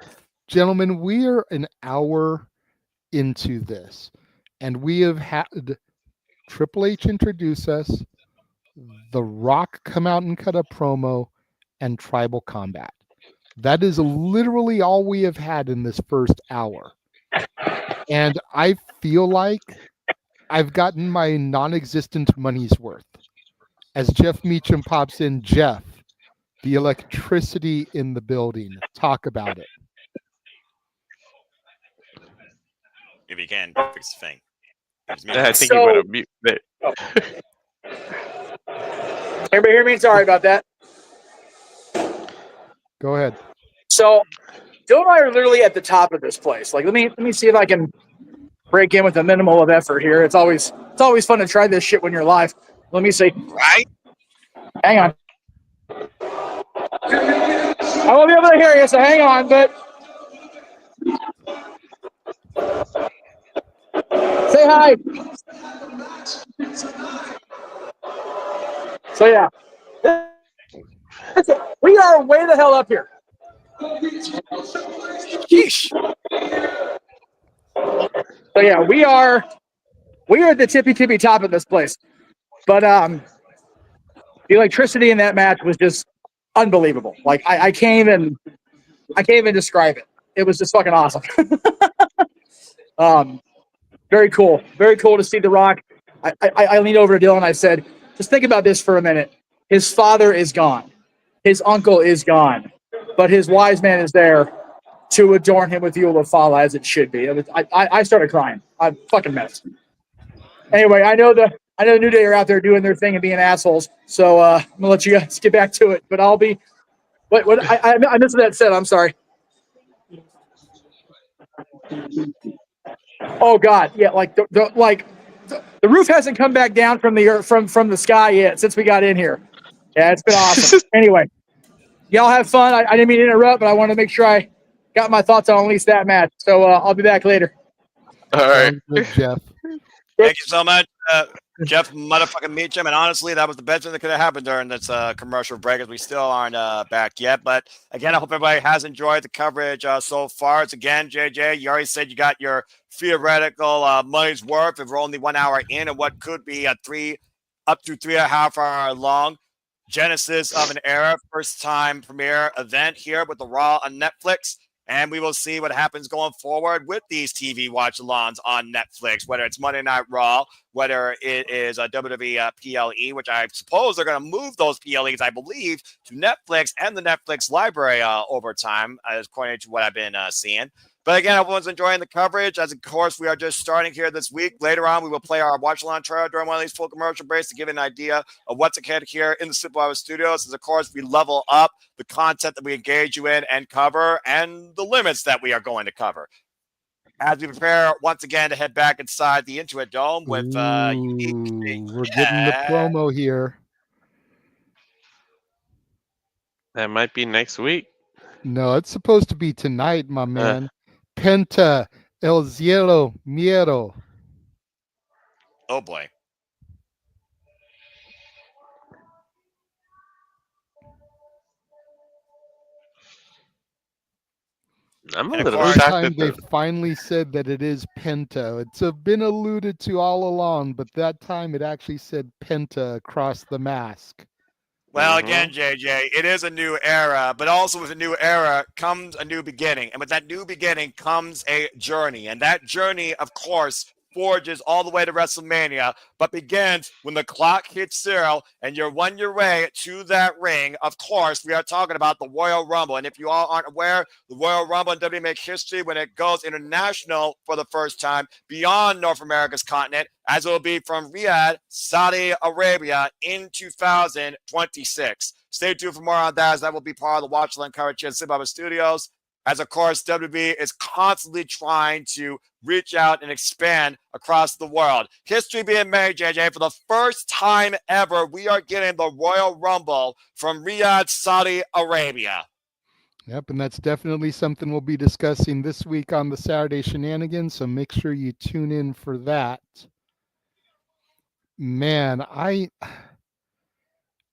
Gentlemen, we are an hour into this, and we have had Triple H introduce us, The Rock come out and cut a promo, and Tribal Combat. That is literally all we have had in this first hour. And I feel like I've gotten my non-existent money's worth. As Jeff Meacham pops in, Jeff, the electricity in the building. Talk about it. If you can, fix the thing. I think you better mute it. Everybody hear me? Sorry about that. Go ahead. So, Joe and I are literally at the top of this place. Like, let me see if I can break in with a minimal of effort here. It's always fun to try this shit when you're live. Let me see. Right? Hang on. I won't be able to hear you, so hang on, but say hi. So yeah, we are way the hell up here. Sheesh. So yeah, we are at the tippy top of this place. But the electricity in that match was just unbelievable. Like I can't even describe it. It was just fucking awesome. Very cool to see The Rock. I leaned over to Dylan and I said, just think about this for a minute. His father is gone. His uncle is gone. But his wise man is there to adorn him with the Yule of Fala as it should be. I started crying. I'm fucking messed. Anyway, I know the New Day are out there doing their thing and being assholes. So I'm gonna let you guys get back to it. But I'll be. What I missed what that said. I'm sorry. Oh God, yeah, like the roof hasn't come back down from the earth, from the sky yet since we got in here. Yeah, it's been awesome. Anyway, y'all have fun. I didn't mean to interrupt, but I wanted to make sure I got my thoughts on at least that match. So I'll be back later. All right, good, Jeff. Thank you so much, Jeff motherfucking Meacham. And honestly, that was the best thing that could have happened during this commercial break, as we still aren't back yet. But again, I hope everybody has enjoyed the coverage so far. It's again, JJ, you already said you got your theoretical money's worth if we're only 1 hour in and what could be a up to 3.5 hour long genesis of an era, first time premiere event here with the Raw on Netflix. And we will see what happens going forward with these TV watch-alongs on Netflix, whether it's Monday Night Raw, whether it is a WWE PLE, which I suppose they're going to move those PLEs, I believe, to Netflix and the Netflix library over time, according to what I've been seeing. But again, everyone's enjoying the coverage. As of course, we are just starting here this week. Later on, we will play our watch-along trailer during one of these full commercial breaks to give an idea of what's ahead here in the Slip Studios. As of course, we level up the content that we engage you in and cover and the limits that we are going to cover. As we prepare once again to head back inside the Intuit Dome with unique. We're getting the promo here. that might be next week. No, it's supposed to be tonight, my man. Penta El Cielo Miedo. Oh boy. I'm a And of little course- First shocked time that they the, finally said that it is Penta. It's been alluded to all along, but that time it actually said Penta across the mask. Well, again, JJ, it is a new era, but also with a new era comes a new beginning. And with that new beginning comes a journey. And that journey, of course, forges all the way to WrestleMania, but begins when the clock hits 0 and you're on your way to that ring. Of course, we are talking about the Royal Rumble. And if you all aren't aware, the Royal Rumble in WWE makes history when it goes international for the first time beyond North America's continent, as it will be from Riyadh, Saudi Arabia in 2026. Stay tuned for more on that, as that will be part of the Watch Along coverage here at Slip Studios. As of course, WWE is constantly trying to reach out and expand across the world. History being made, JJ, for the first time ever, we are getting the Royal Rumble from Riyadh, Saudi Arabia. Yep, and that's definitely something we'll be discussing this week on the Saturday Shenanigans, so make sure you tune in for that. Man,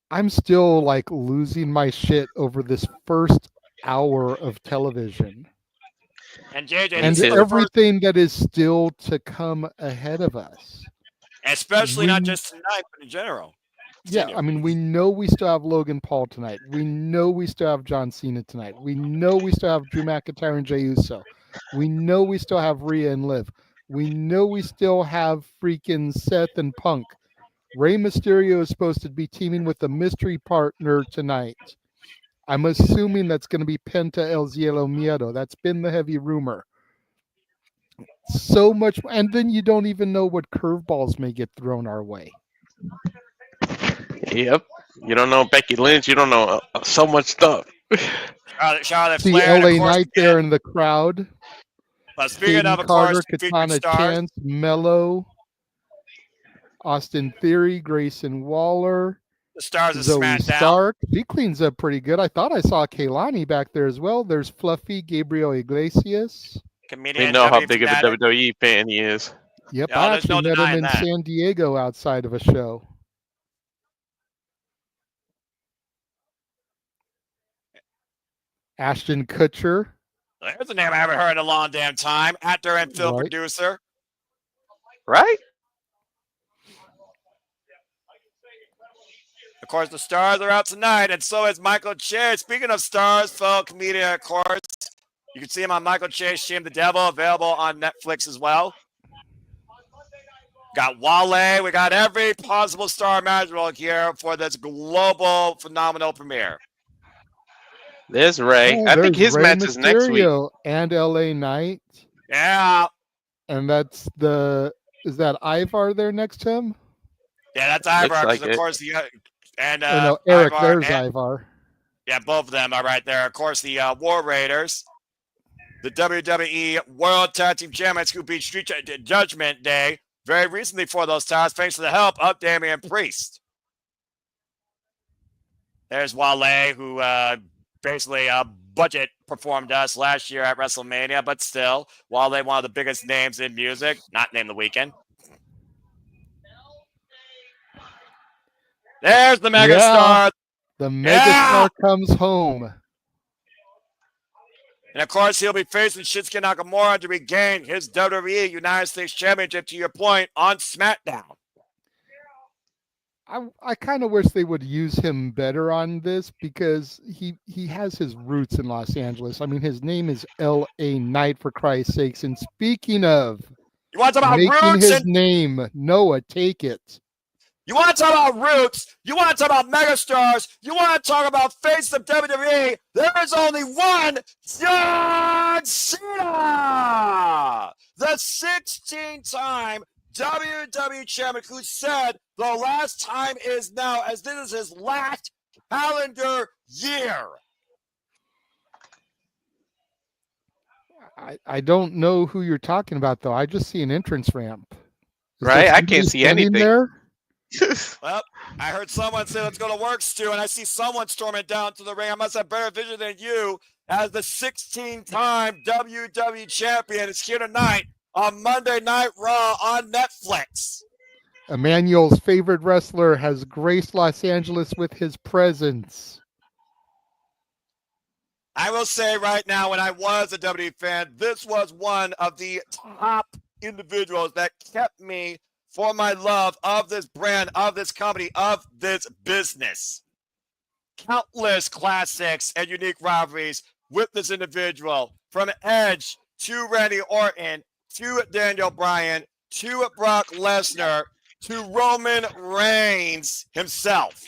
I'm still like losing my shit over this first hour of television. And JJ, And this is everything that is still to come ahead of us. especially not just tonight, but in general. Yeah, I mean, we know we still have Logan Paul tonight. We know we still have John Cena tonight. We know we still have Drew McIntyre and Jey Uso. We know we still have Rhea and Liv. We know we still have freaking Seth and Punk. Rey Mysterio is supposed to be teaming with a mystery partner tonight. I'm assuming that's going to be Penta El Cielo Miedo. That's been the heavy rumor. So much, and then you don't even know what curveballs may get thrown our way. Yep. You don't know Becky Lynch. You don't know so much stuff. Charlotte See Flair, and LA of course, Knight there in the crowd. speaking Hayden of Carter, course, featured Katana stars. Chance, Mello, Austin Theory, Grayson Waller, The stars of Zoe SmackDown. Stark. She cleans up pretty good. I thought I saw Kaylani back there as well. There's Fluffy Gabriel Iglesias. We Comedian know how W big of a fanatic. WWE fan he is. Yep, No, I there's no actually met him denying in that. San Diego outside of a show. Ashton Kutcher. There's a name I haven't heard in a long damn time. Actor and film Right. producer. Right? Of course, the stars are out tonight, and so is Michael Che. Speaking of stars, fellow comedian, of course, you can see him on Michael Che's Shame the Devil, available on Netflix as well. Got Wale. We got every possible star imaginable here for this global phenomenal premiere. There's Ray. Oh, I think there's his Rey match is next week. Mysterio and LA Knight. Yeah. And is that Ivar there next to him? Yeah, that's Ivar. Looks like Of it. course, and Or no, Eric, Ivar there's and, Ivar. yeah, both of them are right there. Of course, the War Raiders, the WWE World Tag Team Champions who beat Street Judgment Day very recently for those titles, thanks to the help of Damian Priest. There's Wale, who basically budget performed us last year at WrestleMania, but still, Wale, one of the biggest names in music, not named The Weeknd. There's the megastar. The megastar comes home. And of course, he'll be facing Shinsuke Nakamura to regain his WWE United States Championship, to your point, on SmackDown. I kind of wish they would use him better on this because he has his roots in Los Angeles. I mean, his name is L.A. Knight, for Christ's sakes. And speaking of You want to talk about making roots? his name, Noah, take it. You want to talk about roots? You want to talk about megastars? You want to talk about face of WWE? There is only one John Cena, the 16-time WWE champion, who said the last time is now, as this is his last calendar year. I don't know who you're talking about, though. I just see an entrance ramp. Is Right? there I can't somebody see standing anything. there? Well, I heard someone say, let's go to work, Stu, and I see someone storming down to the ring. I must have better vision than you, as the 16-time WWE champion is here tonight on Monday Night Raw on Netflix. Emmanuel's favorite wrestler has graced Los Angeles with his presence. I will say right now, when I was a WWE fan, this was one of the top individuals that kept me for my love of this brand, of this company, of this business. Countless classics and unique rivalries with this individual, from Edge to Randy Orton to Daniel Bryan to Brock Lesnar to Roman Reigns himself.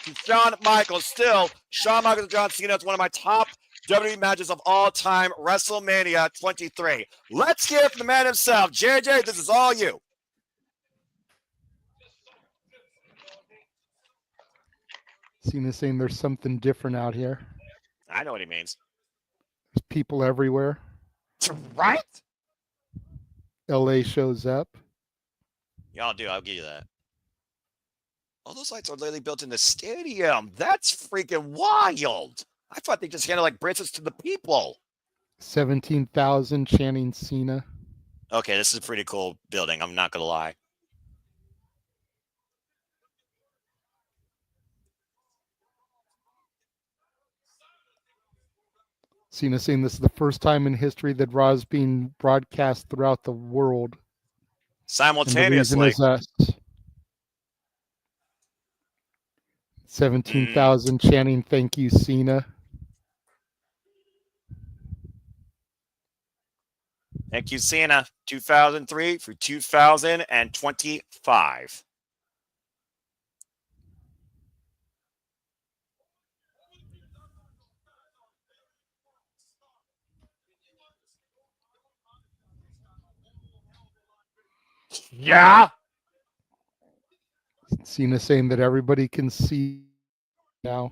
To Shawn Michaels. Still, Shawn Michaels and John Cena is one of my top WWE matches of all time, WrestleMania 23. Let's hear it from the man himself. JJ, this is all you. Cena saying there's something different out here. I know what he means. There's people everywhere. Right? LA shows up. Y'all do. I'll give you that. All those lights are literally built in the stadium. That's freaking wild. I thought they just handed like bracelets to the people. 17,000 chanting Cena. Okay, this is a pretty cool building. I'm not going to lie. Cena saying this is the first time in history that Raw is being broadcast throughout the world. Simultaneously. And the reason is us. 17,000 chanting thank you, Cena. Thank you, Cena. 2003 through 2025. Yeah. Cena saying that everybody can see now.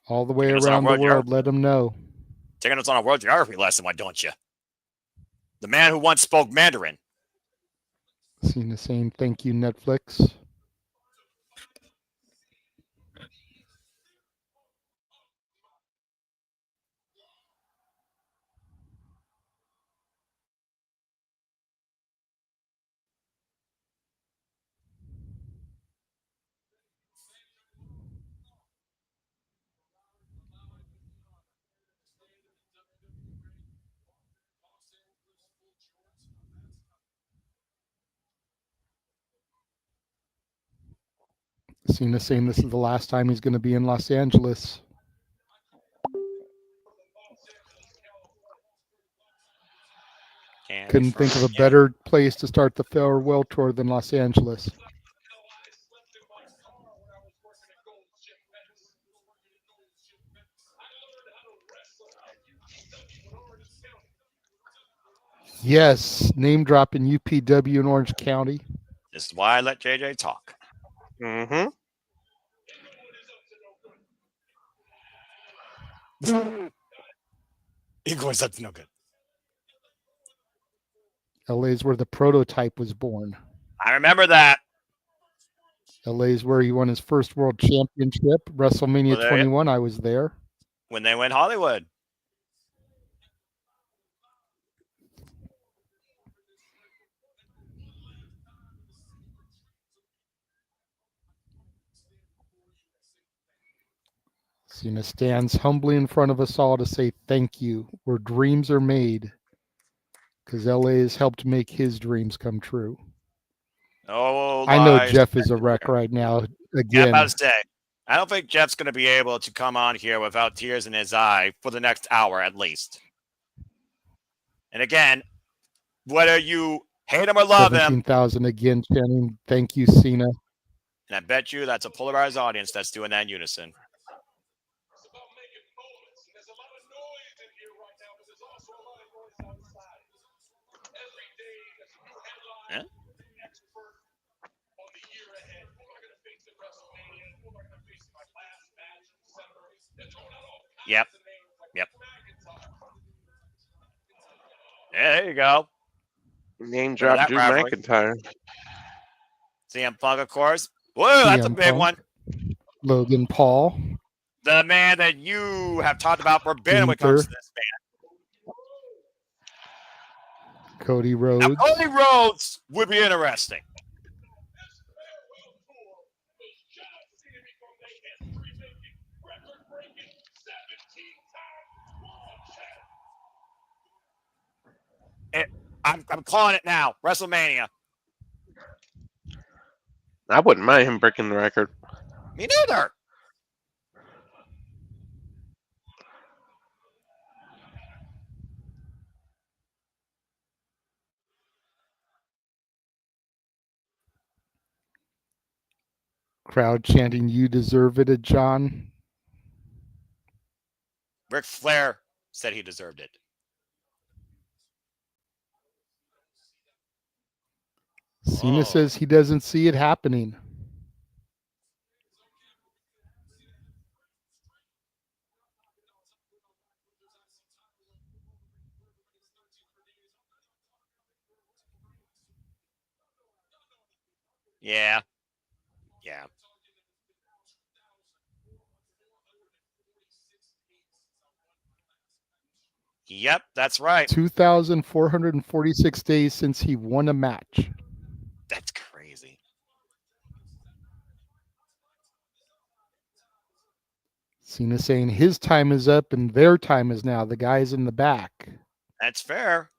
All the way Taking us on a around the world world, let them know. Taking us on a world geography lesson, why don't you? The man who once spoke Mandarin. Cena saying thank you, Netflix. Cena saying this is the last time he's going to be in Los Angeles. Couldn't think of a better place to start the farewell tour than Los Angeles. Yes, name drop in UPW in Orange County. This is why I let JJ talk. Mm-hmm. Igor's that's no good. LA is where the prototype was born. I remember that. LA is where he won his first world championship. WrestleMania 21, I was there. When they went Hollywood. Cena stands humbly in front of us all to say thank you, where dreams are made, because LA has helped make his dreams come true. Oh, I know Jeff is a wreck right now. Again, yeah, I'm about to say, I don't think Jeff's going to be able to come on here without tears in his eye for the next hour at least. And again, whether you hate him or love him, 17,000 again chanting thank you, Cena. and I bet you that's a polarized audience that's doing that in unison. Yeah. Yep. Yep. Yeah, there you go. Name drop Drew McIntyre. CM Punk, of course. Whoa, that's a big one. Logan Paul. The man that you have talked about forbidden when it comes to this man. Cody Rhodes. Now, Cody Rhodes would be interesting. I'm calling it now. WrestleMania. I wouldn't mind him breaking the record. Me neither. Crowd chanting, "You deserve it," John. Ric Flair said he deserved it. Cena says he doesn't see it happening. Yeah. Yeah. Yep, that's right. 2,446 days since he won a match. That's crazy. Cena saying his time is up and their time is now. The guys in the back. That's fair.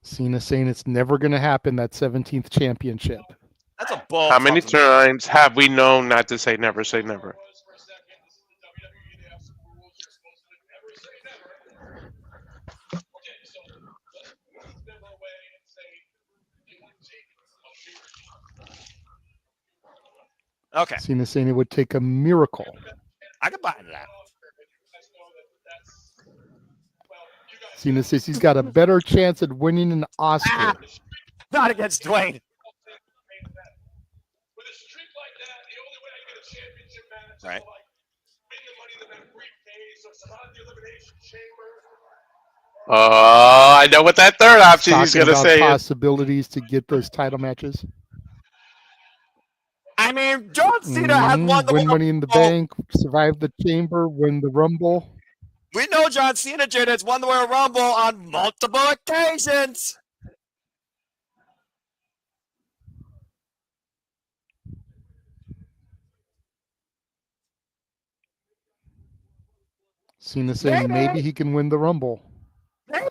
Cena saying it's never going to happen, that 17th championship. That's a bull. How many times have we known not to say never say never? Okay. Cena saying it would take a miracle. I can buy into that. Cena says he's got a better chance at winning an Oscar. Not against Dwayne. Right. I know what that third option he's Talking going to about say is. possibilities to get those title matches. I mean, John Cena has won the win Royal Money in the Rumble. Bank, survive the Chamber, win the Rumble. We know John Cena, Jada, has won the Royal Rumble on multiple occasions. Cena saying maybe he can win the Rumble. Maybe.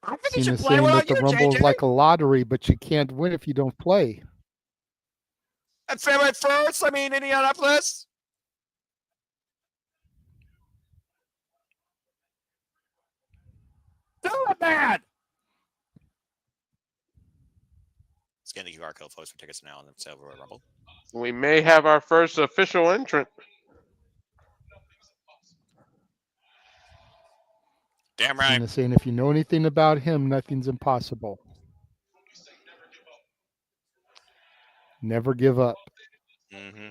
I think he Cena should play saying without that the you, Rumble is JJ. like a lottery, but you can't win if you don't play. And February 1st, I mean, Indianapolis. Do it, man. Scan the QR code, folks, for tickets now on the Silver Royal Rumble. We may have our first official entrant. Damn right. Cena saying if you know anything about him, nothing's impossible. Never give up. Mm-hmm.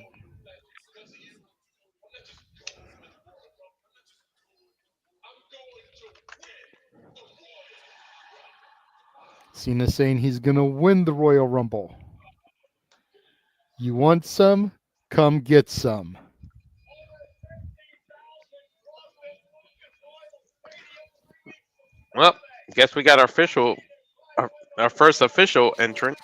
Cena saying he's going to win the Royal Rumble. You want some? Come get some. Well, guess we got our first official entrant.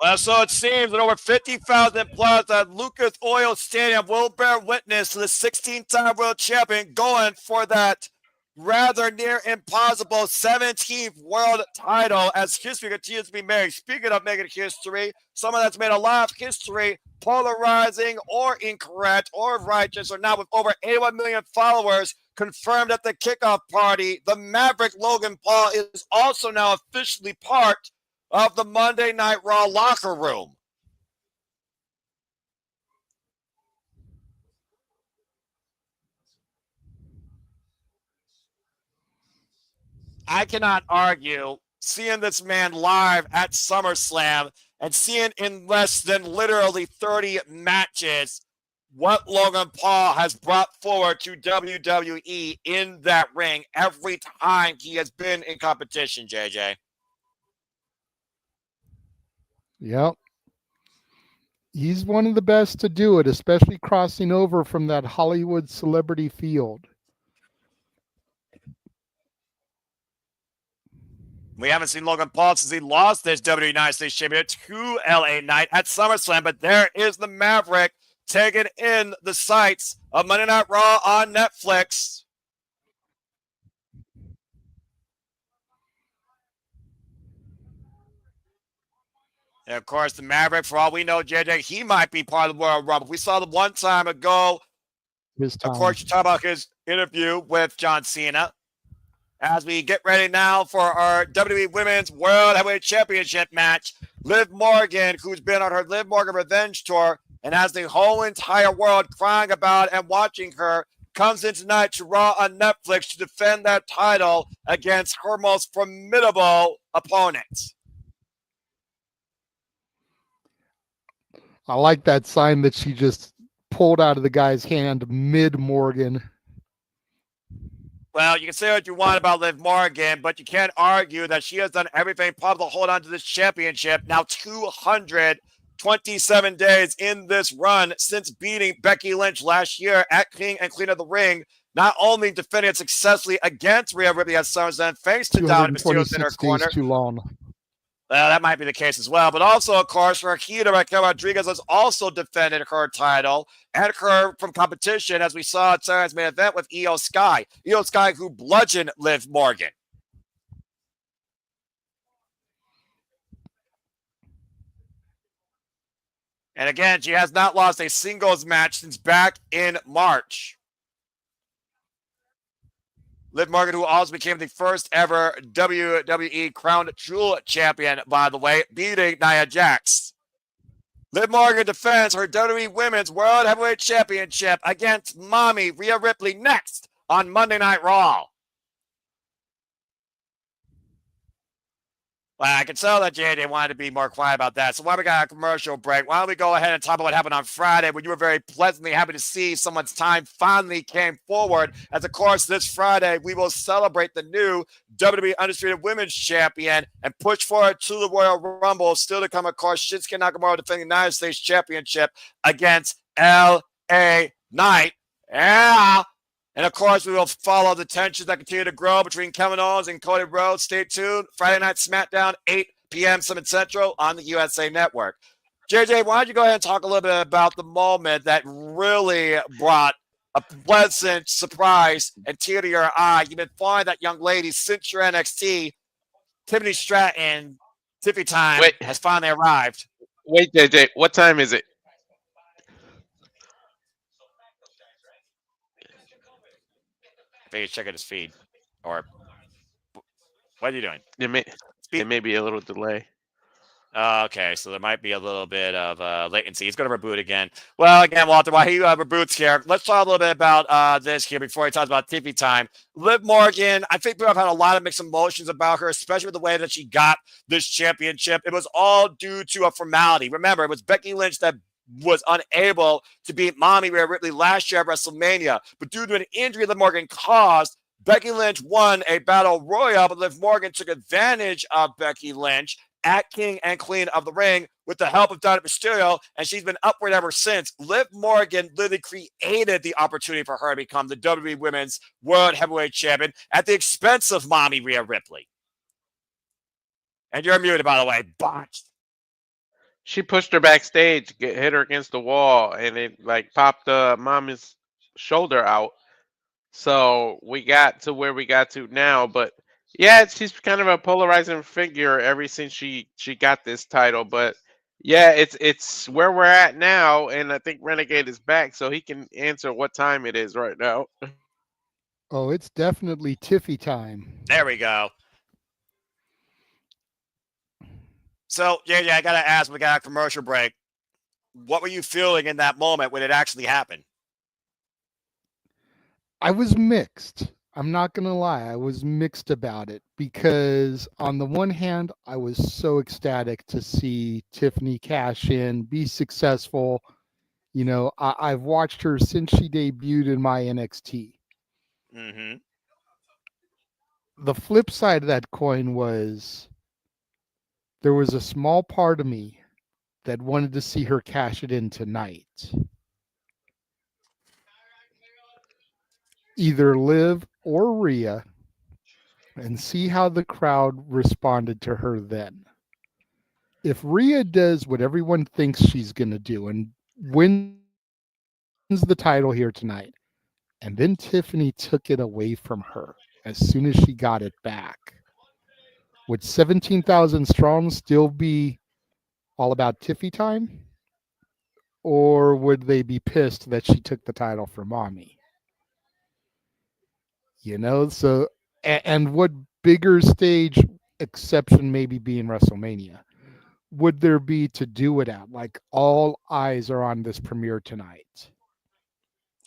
Well, so it seems that over 50,000 plus at Lucas Oil Stadium will bear witness to the 16-time world champion going for that rather near impossible 17th world title as history continues to be made. Speaking of making history, someone that's made a lot of history, polarizing or incorrect or righteous, or now with over 81 million followers confirmed at the kickoff party, the Maverick Logan Paul is also now officially part of the Monday Night Raw locker room. I cannot argue seeing this man live at SummerSlam and seeing in less than literally 30 matches what Logan Paul has brought forward to WWE in that ring every time he has been in competition, JJ. Yep. He's one of the best to do it, especially crossing over from that Hollywood celebrity field. We haven't seen Logan Paul since he lost this WWE United States Championship to LA Knight at SummerSlam, but there is the Maverick taking in the sights of Monday Night Raw on Netflix. And of course, the Maverick, for all we know, JJ, he might be part of the Royal Rumble. We saw them one time ago. Of course, you talk about his interview with John Cena. As we get ready now for our WWE Women's World Heavyweight Championship match, Liv Morgan, who's been on her Liv Morgan Revenge Tour and has the whole entire world crying about and watching her, comes in tonight to Raw on Netflix to defend that title against her most formidable opponent. I like that sign that she just pulled out of the guy's hand mid-Morgan. Well, you can say what you want about Liv Morgan, but you can't argue that she has done everything possible to hold on to this championship. Now 227 days in this run since beating Becky Lynch last year at King and Queen of the Ring. Not only defending it successfully against Rhea Ripley at SummerSlam, thanks to Dominic Mysterio in her corner. Too long. Well, that might be the case as well. But also, of course, Raquel Rodriguez has also defended her title and her from competition, as we saw at Saturday's main event with Io Sky. Io Sky, who bludgeoned Liv Morgan. And again, she has not lost a singles match since back in March. Liv Morgan, who also became the first ever WWE Crown Jewel champion, by the way, beating Nia Jax. Liv Morgan defends her WWE Women's World Heavyweight Championship against Mommy Rhea Ripley next on Monday Night Raw. Well, I can tell that JJ wanted to be more quiet about that. So while we got a commercial break, why don't we go ahead and talk about what happened on Friday when you were very pleasantly happy to see someone's time finally came forward. As, of course, this Friday, we will celebrate the new WWE Undisputed Women's Champion and push forward to the Royal Rumble. Still to come, of course, Shinsuke Nakamura defending the United States Championship against L.A. Knight. Yeah. And, of course, we will follow the tensions that continue to grow between Kevin Owens and Cody Rhodes. Stay tuned. Friday Night SmackDown, 8 p.m. 7 Central on the USA Network. JJ, why don't you go ahead and talk a little bit about the moment that really brought a pleasant surprise and tear to your eye. You've been following that young lady since your NXT. Tiffany Stratton, Tiffy time has finally arrived. Wait, JJ, what time is it? I think he's checking his feed. Or what are you doing? It may be a little delay. Okay, so there might be a little bit of latency. He's going to reboot again. Well, again, Walter, while he reboots here, let's talk a little bit about this here before he talks about Tiffy time. Liv Morgan, I think people have had a lot of mixed emotions about her, especially with the way that she got this championship. It was all due to a formality. Remember, it was Becky Lynch that was unable to beat Mommy Rhea Ripley last year at WrestleMania. But due to an injury Liv Morgan caused, Becky Lynch won a battle royal, but Liv Morgan took advantage of Becky Lynch at King and Queen of the Ring with the help of Dominic Mysterio, and she's been upward ever since. Liv Morgan literally created the opportunity for her to become the WWE Women's World Heavyweight Champion at the expense of Mommy Rhea Ripley. And you're muted, by the way. Botched. She pushed her backstage, hit her against the wall, and it popped Mommy's shoulder out. So we got to where we got to now, but yeah, she's kind of a polarizing figure ever since she got this title. But yeah, it's where we're at now, and I think Renegade is back, so he can answer what time it is right now. Oh, it's definitely Tiffy time. There we go. So, JJ, I got to ask, we got a commercial break. What were you feeling in that moment when it actually happened? I was mixed. I'm not going to lie. I was mixed about it because on the one hand, I was so ecstatic to see Tiffany cash in, be successful. You know, I've watched her since she debuted in my NXT. Mm-hmm. The flip side of that coin was there was a small part of me that wanted to see her cash it in tonight. Either Liv or Rhea, and see how the crowd responded to her then. If Rhea does what everyone thinks she's going to do and wins the title here tonight, and then Tiffany took it away from her as soon as she got it back, would 17,000 strong still be all about Tiffy time? Or would they be pissed that she took the title from Mommy? You know, so, and what bigger stage exception maybe be in WrestleMania would there be to do it at? Like, all eyes are on this premiere tonight.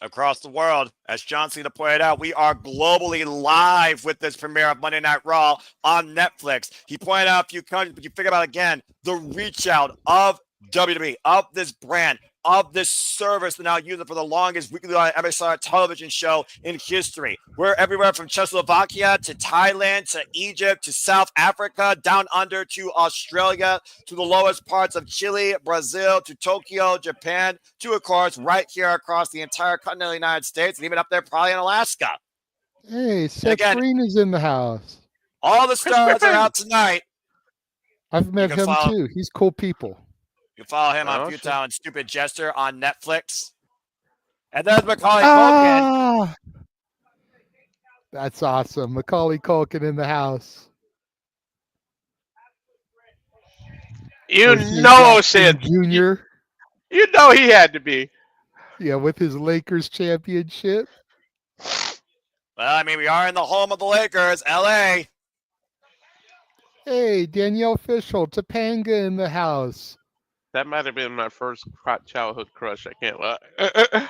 Across the world, as John Cena pointed out, we are globally live with this premiere of Monday Night Raw on Netflix. He pointed out a few countries, but you figure out again the reach out of WWE, of this brand, of this service that now using it for the longest weekly on MSR television show in history. We're everywhere from Czechoslovakia to Thailand to Egypt to South Africa, down under to Australia, to the lowest parts of Chile, Brazil, to Tokyo, Japan, to, of course, right here across the entire continental United States, and even up there probably in Alaska. Hey, Seth Green is in the house. All the stars are out tonight. I've met him too. He's cool people. You can follow him on Futile and Stupid Jester on Netflix. And there's Macaulay Culkin. That's awesome. Macaulay Culkin in the house. You know, shit. Junior. You know he had to be. Yeah, with his Lakers championship. Well, I mean, we are in the home of the Lakers, LA. Hey, Danielle Fishel, Topanga in the house. That might have been my first childhood crush. I can't lie.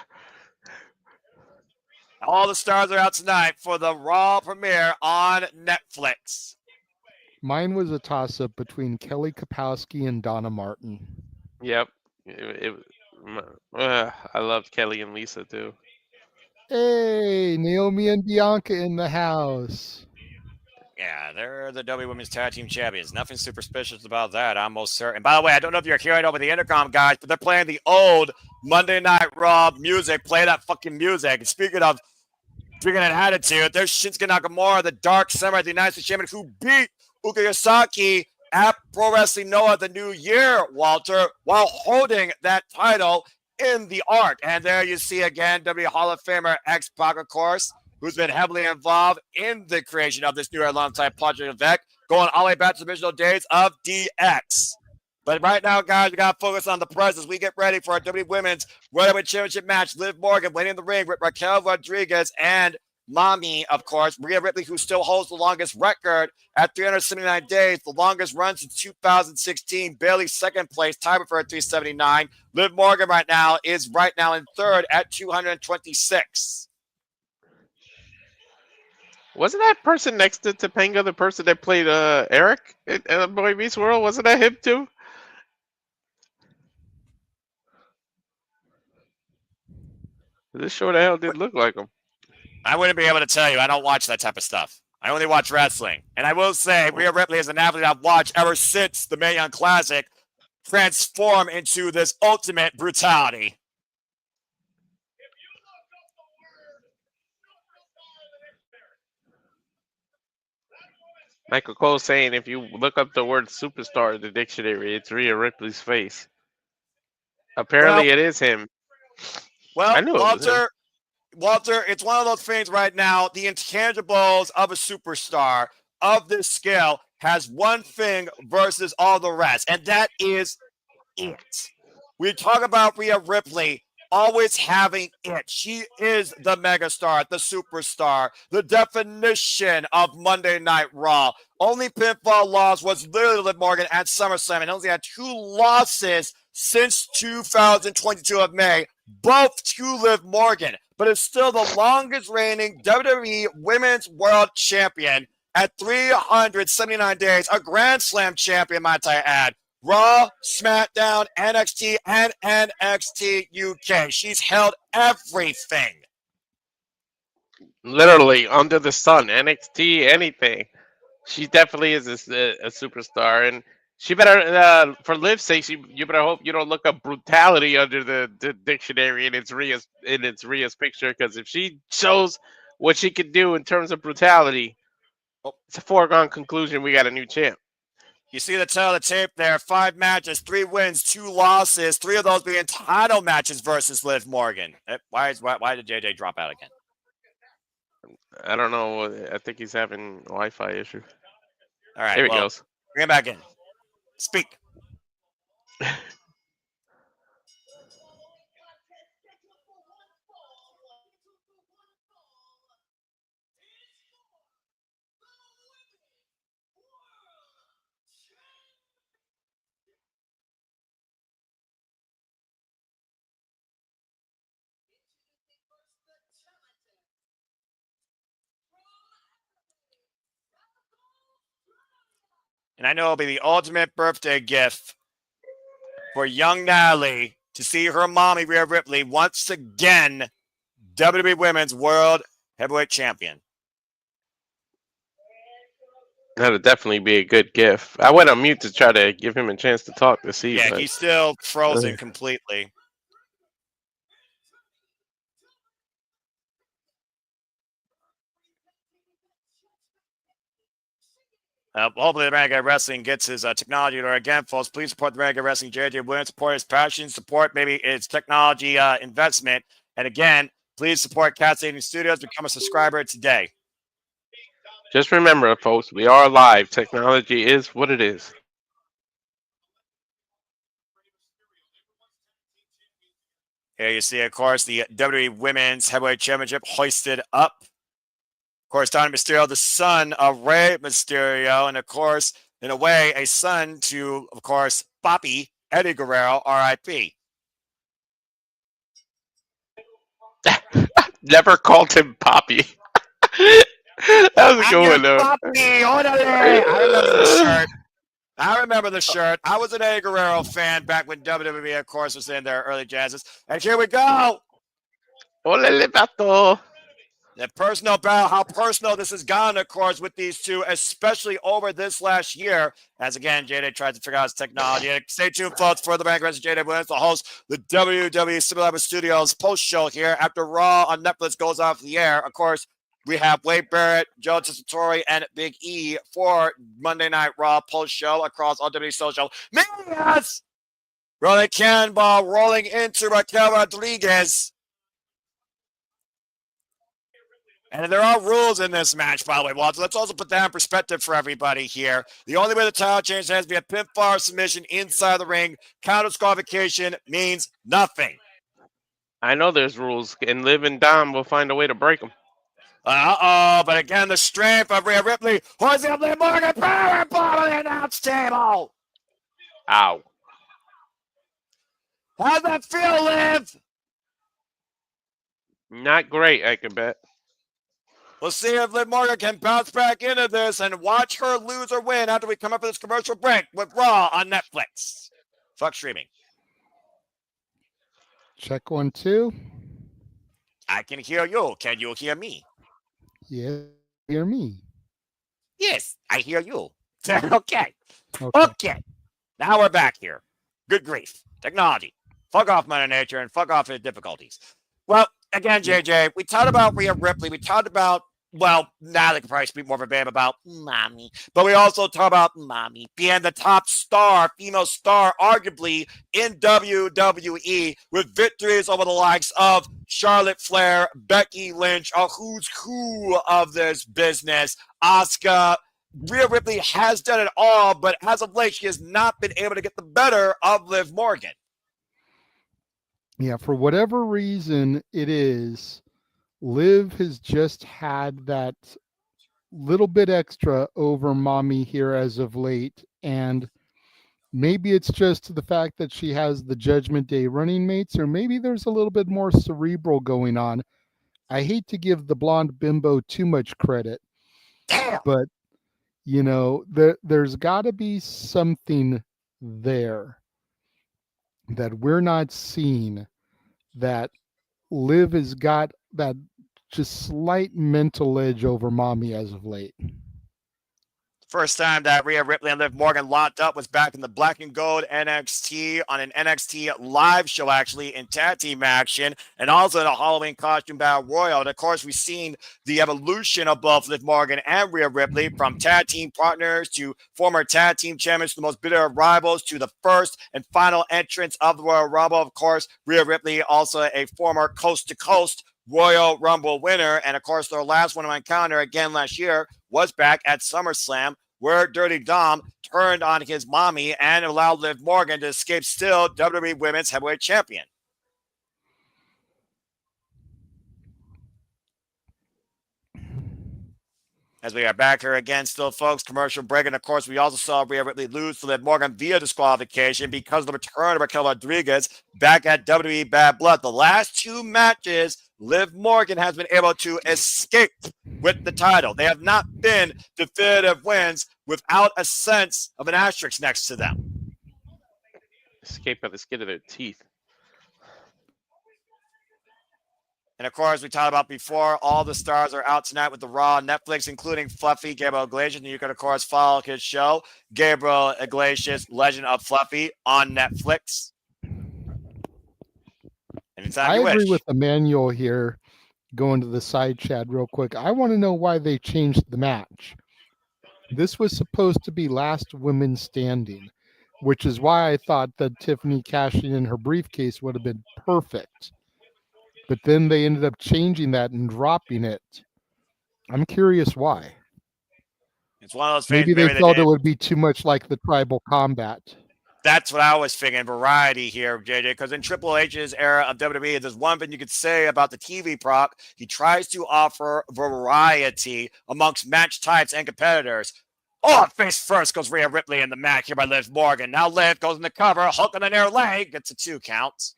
All the stars are out tonight for the Raw premiere on Netflix. Mine was a toss-up between Kelly Kapowski and Donna Martin. Yep. I loved Kelly and Lisa too. Hey, Naomi and Bianca in the house. Yeah, they're the W Women's Tag Team Champions. Nothing super suspicious about that. I'm most certain. By the way, I don't know if you're hearing over the intercom, guys, but they're playing the old Monday Night Raw music. Play that fucking music. And speaking of an attitude, there's Shinsuke Nakamura, the Dark Samurai, the United States Champion, who beat Uka Yosaki at Pro Wrestling Noah the New Year, Walter, while holding that title in the Arc. And there you see again W Hall of Famer X-Pac, of course, who's been heavily involved in the creation of this new alongside Project Event, going all the way back to the original days of DX. But right now, guys, we got to focus on the present as we get ready for our WWE Women's World Heavyweight Championship match. Liv Morgan waiting in the ring with Raquel Rodriguez and Mommy, of course, Rhea Ripley, who still holds the longest record at 379 days, the longest run since 2016. Bayley second place, tied for 379. Liv Morgan right now is in third at 226. Wasn't that person next to Topanga the person that played Eric in Boy Meets World? Wasn't that him too? This sure the hell did look like him. I wouldn't be able to tell you. I don't watch that type of stuff. I only watch wrestling. And I will say, Rhea Ripley is an athlete I've watched ever since the Mae Young Classic transform into this ultimate brutality. Michael Cole saying if you look up the word superstar in the dictionary, it's Rhea Ripley's face. Apparently, it is him. Well, I knew Walter, it's one of those things right now. The intangibles of a superstar of this scale has one thing versus all the rest, and that is it. We talk about Rhea Ripley always having it. She is the megastar, the superstar, the definition of Monday Night Raw. Only pinfall loss was literally Liv Morgan at SummerSlam, and only had 2 losses since 2022 of May, both to Liv Morgan. But it's still the longest reigning WWE Women's World Champion at 379 days, a Grand Slam champion, might I add. Raw, SmackDown, NXT, and NXT UK. She's held everything. Literally under the sun, NXT, anything. She definitely is a superstar, and she better, for Liv's sake, you better hope you don't look up brutality under the dictionary in its Rhea's picture, because if she shows what she can do in terms of brutality, it's a foregone conclusion we got a new champ. You see the tail of the tape there. 5 matches, 3 wins, 2 losses. 3 of those being title matches versus Liv Morgan. Why did JJ drop out again? I don't know. I think he's having a Wi-Fi issue. All right. Here he goes. Bring him back in. Speak. And I know it'll be the ultimate birthday gift for young Natalie to see her mommy, Rhea Ripley, once again WWE Women's World Heavyweight Champion. That would definitely be a good gift. I went on mute to try to give him a chance to talk to see. Yeah, he's still frozen completely. Hopefully, the Renegade Wrestling gets his technology there. Again, folks, please support the Renegade Wrestling. JJ Williams, support his passion, support maybe its technology investment. And again, please support Cat Stadium Studios. Become a subscriber today. Just remember, folks, we are live. Technology is what it is. Here you see, of course, the WWE Women's Heavyweight Championship hoisted up. Of course, Dominic Mysterio, the son of Rey Mysterio, and of course, in a way, a son to, of course, Bobby Eddie Guerrero, R.I.P. Never called him Poppy. That was a good one, though. Papi, órale. I remember the shirt. I was an Eddie Guerrero fan back when WWE, of course, was in their early jazzes. And here we go. Órale, vato. The personal battle, how personal this has gone, of course, with these two, especially over this last year. As again, JD tries to figure out his technology. And stay tuned, folks, for the Bank Rest of JD Williams, the host, the WWE Simulator Studios post show here after Raw on Netflix goes off the air. Of course, we have Wade Barrett, Joe Tessitore, and Big E for Monday Night Raw post show across all WWE social medias. Rolling cannonball, rolling into Raquel Rodriguez. And there are rules in this match, by the way, Walter. Let's also put that in perspective for everybody here. The only way the title change has to be a pinfall submission inside the ring. Counter disqualification means nothing. I know there's rules, and Liv and Dom will find a way to break them. But again, the strength of Rhea Ripley. Hoisting up Liv Morgan, powerbomb on the announce table. Ow. How's that feel, Liv? Not great, I can bet. We'll see if Liv Morgan can bounce back into this and watch her lose or win after we come up with this commercial break with Raw on Netflix. Fuck streaming. Check 1, 2. I can hear you. Can you hear me? Yeah, hear me. Yes, I hear you. Okay. Now we're back here. Good grief. Technology. Fuck off Mother Nature and fuck off its difficulties. Well, again, JJ, we talked about Rhea Ripley. We talked about, well, now they can probably speak more verbatim about mommy. But we also talk about mommy being the top star, female star, arguably, in WWE with victories over the likes of Charlotte Flair, Becky Lynch, a who's who of this business, Asuka. Rhea Ripley has done it all, but as of late, she has not been able to get the better of Liv Morgan. Yeah, for whatever reason it is, Liv has just had that little bit extra over mommy here as of late. And maybe it's just the fact that she has the Judgment Day running mates, or maybe there's a little bit more cerebral going on. I hate to give the blonde bimbo too much credit, but, you know, there's got to be something there that we're not seeing, that Liv has got that just slight mental edge over mommy as of late. First time that Rhea Ripley and Liv Morgan locked up was back in the Black and Gold NXT on an NXT live show, actually, in tag team action, and also in a Halloween costume battle royal. And of course, we've seen the evolution of both Liv Morgan and Rhea Ripley, from tag team partners to former tag team champions, to the most bitter of rivals, to the first and final entrance of the Royal Rumble. Of course, Rhea Ripley, also a former coast to coast Royal Rumble winner. And of course, their last one-on-one encounter again last year was back at SummerSlam, where Dirty Dom turned on his mommy and allowed Liv Morgan to escape still WWE Women's Heavyweight Champion. As we are back here again, still, folks, commercial break. And of course, we also saw Rhea Ripley lose to Liv Morgan via disqualification because of the return of Raquel Rodriguez back at WWE Bad Blood. The last two matches, Liv Morgan has been able to escape with the title. They have not been definitive wins without a sense of an asterisk next to them. Escape by the skin of their teeth. And of course, we talked about before, all the stars are out tonight with the Raw on Netflix, including Fluffy Gabriel Iglesias. And you can, of course, follow his show, Gabriel Iglesias, Legend of Fluffy, on Netflix. Anytime I you agree wish. with Emmanuel here, going to the side chat real quick. I want to know why they changed the match. This was supposed to be last women standing, which is why I thought that Tiffany cashing in her briefcase would have been perfect. But then they ended up changing that and dropping it. I'm curious why. It's one of those Maybe things. they felt it would be too much like the tribal combat. That's what I was thinking. Variety here, JJ, because in Triple H's era of WWE, there's one thing you could say about the TV prop. He tries to offer variety amongst match types and competitors. Oh, face first goes Rhea Ripley in the match here by Liv Morgan. Now Liv goes in the cover, hook on the near leg, gets a 2 count.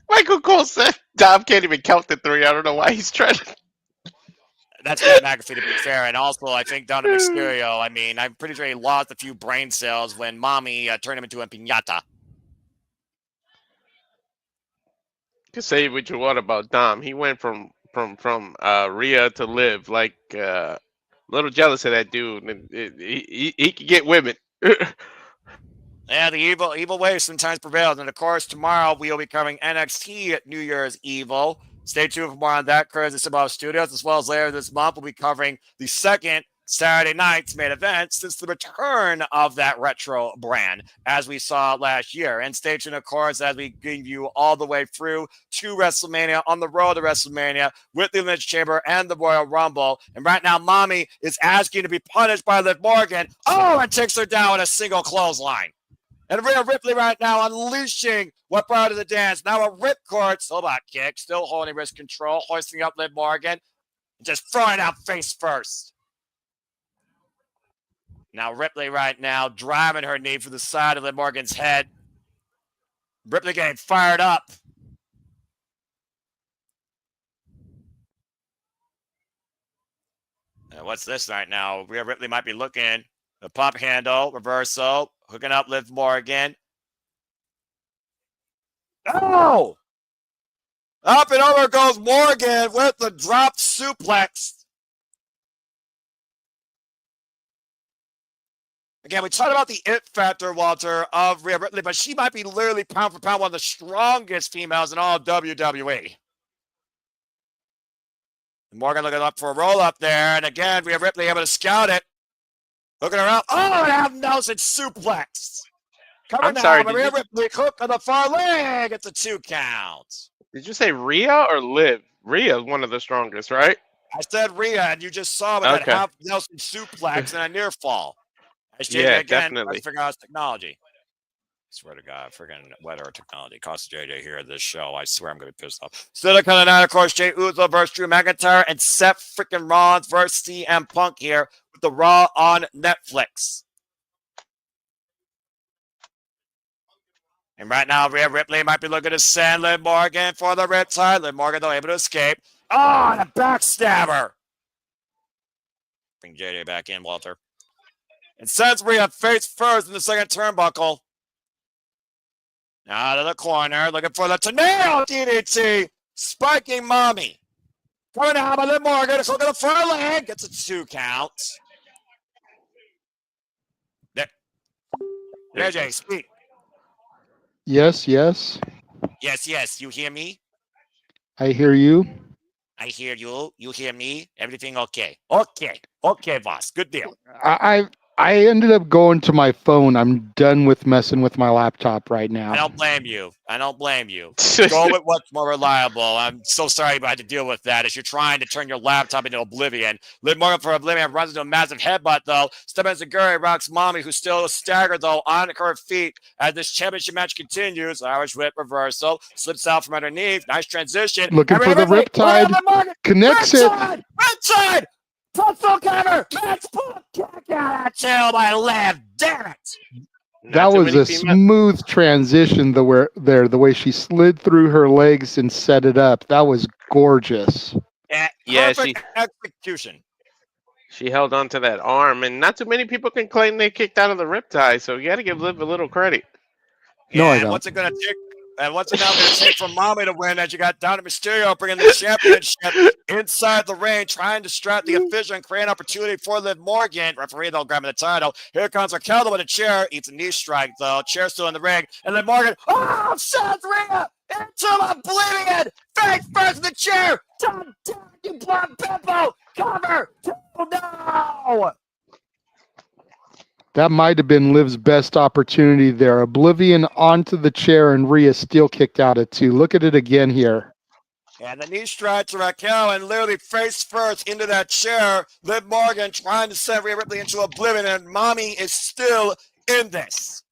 Michael Cole said Dom can't even count to 3. I don't know why he's trying to. That's Pat McAfee, to be fair. And also, I think Dominic Mysterio, I mean, I'm pretty sure he lost a few brain cells when Mommy turned him into a piñata. You can say what you want about Dom. He went from Rhea to Liv. Like, a little jealous of that dude. And he can get women. Yeah, the evil way sometimes prevails. And of course, tomorrow we will be covering NXT at New Year's Evil. Stay tuned for more on that, Curtis at Simba Studios, as well as later this month we'll be covering the second Saturday night's main event since the return of that retro brand, as we saw last year. And stay tuned, of course, as we give you all the way through to WrestleMania, on the road to WrestleMania, with the Elimination Chamber and the Royal Rumble. And right now, Mommy is asking to be punished by Liv Morgan. Oh, and takes her down with a single clothesline. And Rhea Ripley right now unleashing what brought her to the dance. Now a ripcord, Slowback kick, still holding wrist control, hoisting up Liv Morgan, just throwing out face first. Now Ripley right now driving her knee for the side of Liv Morgan's head. Ripley getting fired up. And what's this right now? Rhea Ripley might be looking. The pump handle, reversal, hooking up Liv Morgan. Oh! Up and over goes Morgan with the drop suplex. Again, we talked about the it factor, Walter, of Rhea Ripley, but she might be literally pound for pound one of the strongest females in all of WWE. And Morgan looking up for a roll up there, and again, Rhea Ripley able to scout it. Looking around. Oh, and have Nelson suplex. Coming down, Rhea Ripley hook on the far leg. It's a 2 count. Did you say Rhea or Liv? Rhea is one of the strongest, right? I said Rhea, and you just saw with that half Nelson suplex and a near fall. Yeah, again, definitely. Let's figure out technology. I swear to God, freaking weather technology cost JJ here at this show. I swear I'm going to be pissed off. Still coming out, of course, Jey Uso versus Drew McIntyre and Seth freaking Rollins versus CM Punk here with the Raw on Netflix. And right now, Rhea Ripley might be looking to send Liv Morgan for the riptide. Liv Morgan, though, able to escape. Oh, and a backstabber. Bring JJ back in, Walter. And sends Rhea face first in the second turnbuckle. Out of the corner, looking for the tornado DDT. Spiking Mommy. Coming out by Liv Morgan. It's looking at the front leg. Gets a 2 count. There. JJ, speak. Yes, yes. Yes. You hear me? I hear you. I hear you. You hear me? Everything okay? Okay, boss. Good deal. I ended up going to my phone. I'm done with messing with my laptop right now. I don't blame you. Go with what's more reliable. I'm so sorry you had to deal with that as you're trying to turn your laptop into oblivion. Liv Morgan for Oblivion runs into a massive headbutt, though. Stephanie Zaguri rocks Mommy, who's still staggered, though, on her feet as this championship match continues. Irish whip reversal. Slips out from underneath. Nice transition. Looking for the riptide. Connects it. Riptide! Football cover! Let's put kick out of tail by Liv. Damn it! That was a smooth transition. The way she slid through her legs and set it up. That was gorgeous. Yeah, perfect execution. She held on to that arm, and not too many people can claim they kicked out of the riptide. So you got to give Liv a little credit. No, I don't. What's it going to take? And what's it now going to take for Mommy to win as you got Dominic Mysterio bringing the championship inside the ring, trying to distract the official and create an opportunity for Liv Morgan. Referee, though, grabbing the title. Here comes Raquel with a chair. Eats a knee strike, though. Chair still in the ring. And Liv Morgan, Seth Rhea into oblivion. Face first in the chair. Dun, you blonde pimple. Cover. No. That might have been Liv's best opportunity there. Oblivion onto the chair, and Rhea still kicked out at 2. Look at it again here. And the knee strike to Raquel and literally face first into that chair. Liv Morgan trying to send Rhea Ripley into oblivion, and Mommy is still in this.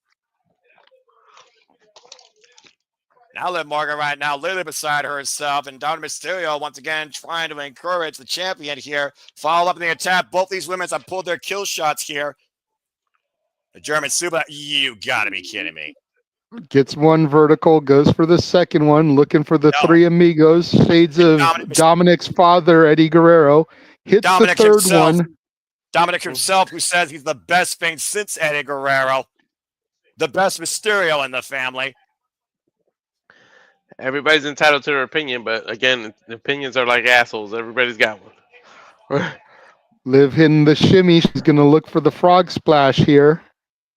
Now Liv Morgan right now literally beside herself, and Dominic Mysterio once again trying to encourage the champion here. Follow up in the attack. Both these women have pulled their kill shots here. The German Super. You gotta be kidding me. Gets one vertical, goes for the second one, looking for the three amigos, shades of Dominic's father, Eddie Guerrero. Hits Dominic the third himself. one. Dominic himself, who says he's the best thing since Eddie Guerrero. The best Mysterio in the family. Everybody's entitled to their opinion, but again, opinions are like assholes. Everybody's got one. Liv hitting the shimmy. She's going to look for the frog splash here.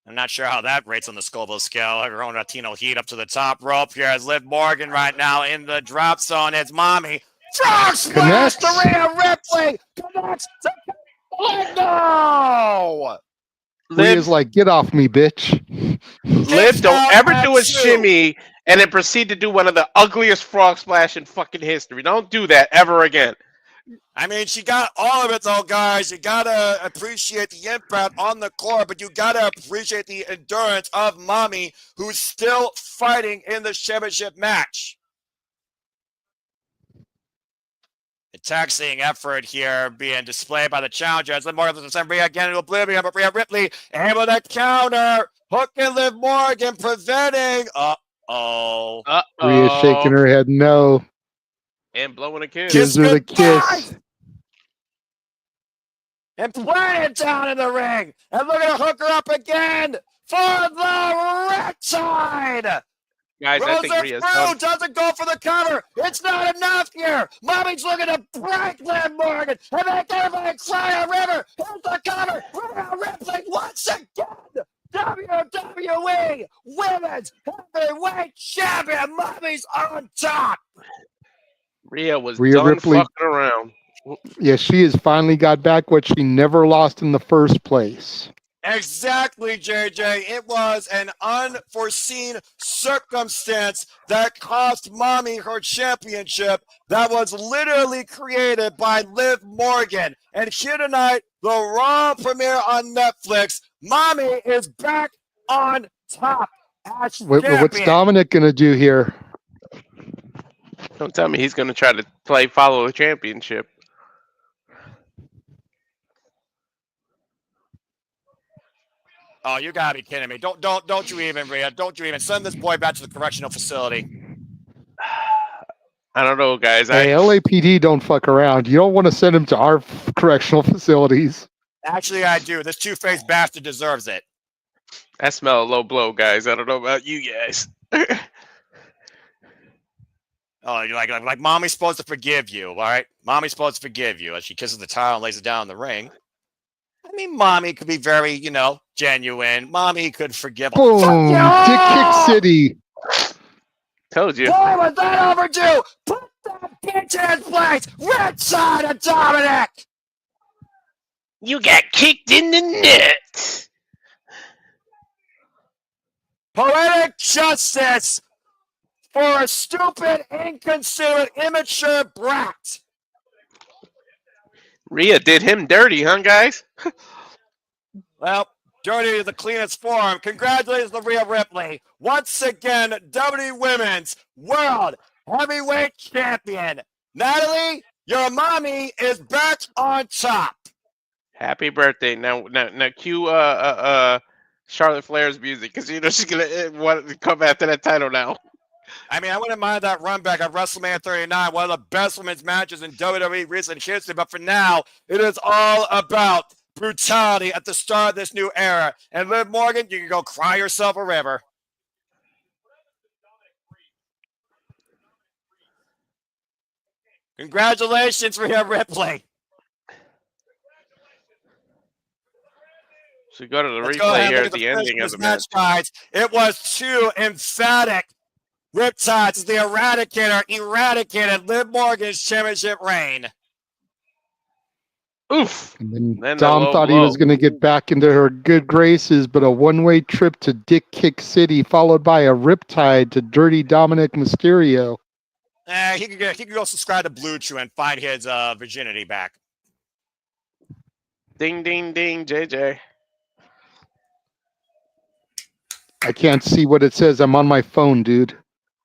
I'm not sure how that rates on the Scoville scale. Her own Latino heat up to the top rope here as Liv Morgan right now in the drop zone. It's Mommy. Frog splash to Rhea Ripley. Connects to no. Rhea's like, get off me, bitch. Liv, don't ever do a shimmy and then proceed to do one of the ugliest frog splash in fucking history. Don't do that ever again. I mean, she got all of it, though, guys. You got to appreciate the impact on the court, but you got to appreciate the endurance of Mommy, who's still fighting in the championship match. The taxing effort here being displayed by the challenger as Liv Morgan send Rhea again into oblivion, but Rhea Ripley able to counter. Hooking Liv Morgan, preventing. Rhea shaking her head no. And blowing a kiss. Gives her the kiss. And playing it down in the ring. And look at her hook her up again for the red side. Guys, I think Rhea's done. Doesn't go for the cover. It's not enough here. Mommy's looking to break Liv Morgan and make everybody cry a river. Here's the cover. Rhea Ripley once again. WWE Women's Heavyweight Champion. Mommy's on top. Rhea was Rhea done Ripley, fucking around. Yeah, she has finally got back what she never lost in the first place. Exactly, JJ. It was an unforeseen circumstance that cost Mommy her championship that was literally created by Liv Morgan. And here tonight, the Raw premiere on Netflix, Mommy is back on top as champion. What's Dominic going to do here? Don't tell me he's going to try to follow the championship. Oh, you gotta be kidding me! Don't you even, Rhea? Don't you even send this boy back to the correctional facility? I don't know, guys. Hey, LAPD don't fuck around. You don't want to send him to our correctional facilities. Actually, I do. This two-faced bastard deserves it. I smell a low blow, guys. I don't know about you guys. Oh, you're like Mommy's supposed to forgive you, all right? Mommy's supposed to forgive you as she kisses the towel and lays it down in the ring. I mean, Mommy could be very, genuine. Mommy could forgive. Boom! Dick Kick City. Told you. Boy, was that overdue! Put that bitch in place! Red side of Dominic! You got kicked in the nuts. Poetic justice for a stupid, inconsiderate, immature brat. Rhea did him dirty, huh, guys? Well, dirty is the cleanest form. Congratulations to Rhea Ripley. Once again, WWE Women's World Heavyweight Champion. Natalie, your Mommy is back on top. Happy birthday. Now cue Charlotte Flair's music, because she's gonna want to come after that title now. I mean, I wouldn't mind that run back at WrestleMania 39, one of the best women's matches in WWE recent history. But for now, it is all about brutality at the start of this new era. And Liv Morgan, you can go cry yourself a river. Congratulations, Rhea Ripley. So go to the Let's replay here at the ending of the match. Guys. It was too emphatic. Riptides as the Eradicator eradicated Liv Morgan's championship reign. Oof. And then Dom thought he was going to get back into her good graces, but a one-way trip to Dick Kick City, followed by a riptide to Dirty Dominic Mysterio. He could go subscribe to Blue Chew and find his virginity back. Ding, ding, ding, JJ. I can't see what it says. I'm on my phone, dude.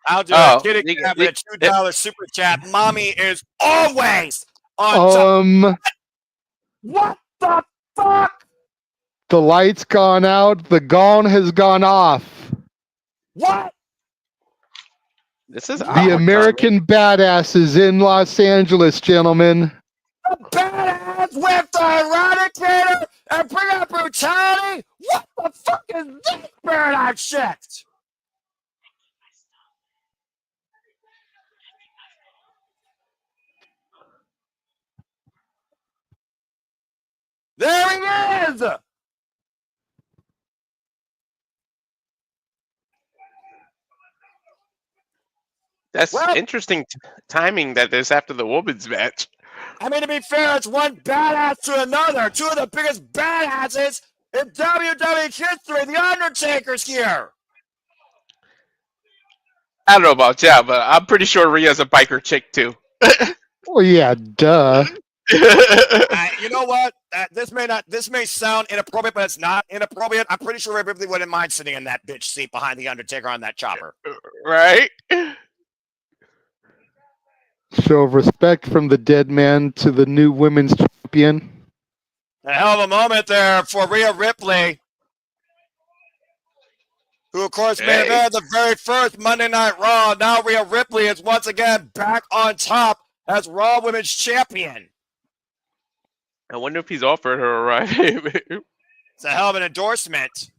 I'll do Oh, a kitty cat with a $2 super chat. Mommy is always on top. What the fuck? The light's gone out. The gong has gone off. What? This is The American badass is in Los Angeles, gentlemen. The badass with the eradicator and bring out brutality? What the fuck is this paradigm shift? There he is! That's interesting timing that is after the women's match. I mean, to be fair, it's one badass to another. Two of the biggest badasses in WWE history. The Undertaker's here. I don't know about you, but I'm pretty sure Rhea's a biker chick too. Well, yeah, duh. You know what? This may sound inappropriate, but it's not inappropriate. I'm pretty sure Ripley wouldn't mind sitting in that bitch seat behind the Undertaker on that chopper. Right? Show of respect from the dead man to the new women's champion. A hell of a moment there for Rhea Ripley, who, of course, made it the very first Monday Night Raw. Now Rhea Ripley is once again back on top as Raw Women's Champion. I wonder if he's offered her a ride. It's a hell of an endorsement.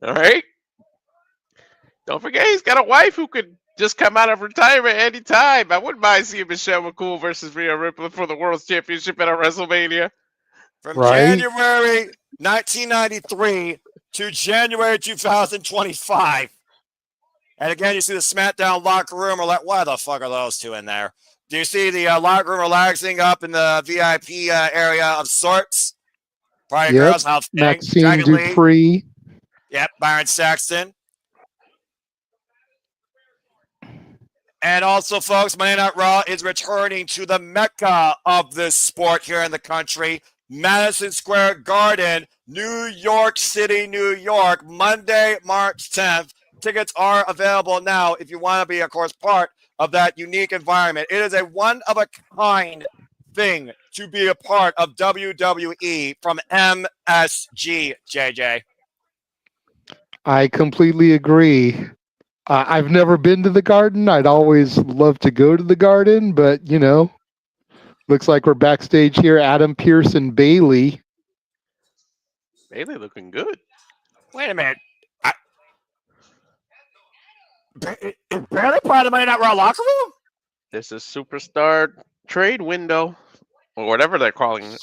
All right. Don't forget, he's got a wife who could just come out of retirement anytime. I wouldn't mind seeing Michelle McCool versus Rhea Ripley for the World Championship at WrestleMania. From January 1993 to January 2025. And again, you see the SmackDown locker room. We're like, why the fuck are those two in there? Do you see the locker room relaxing up in the VIP area of sorts? Party Girls, House Maxine Dupree. Yep, Byron Saxton. And also, folks, Monday Night Raw is returning to the mecca of this sport here in the country, Madison Square Garden, New York City, New York, Monday, March 10th. Tickets are available now if you want to be, of course, part of that unique environment. It is a one-of-a-kind thing to be a part of WWE from MSG, JJ. I completely agree. I've never been to the Garden. I'd always love to go to the Garden, but, you know, looks like we're backstage here. Adam Pearce and Bailey. Bailey looking good. Wait a minute. Is Bailey part of the Monday Night Raw locker room? This is Superstar Trade Window, or whatever they're calling it.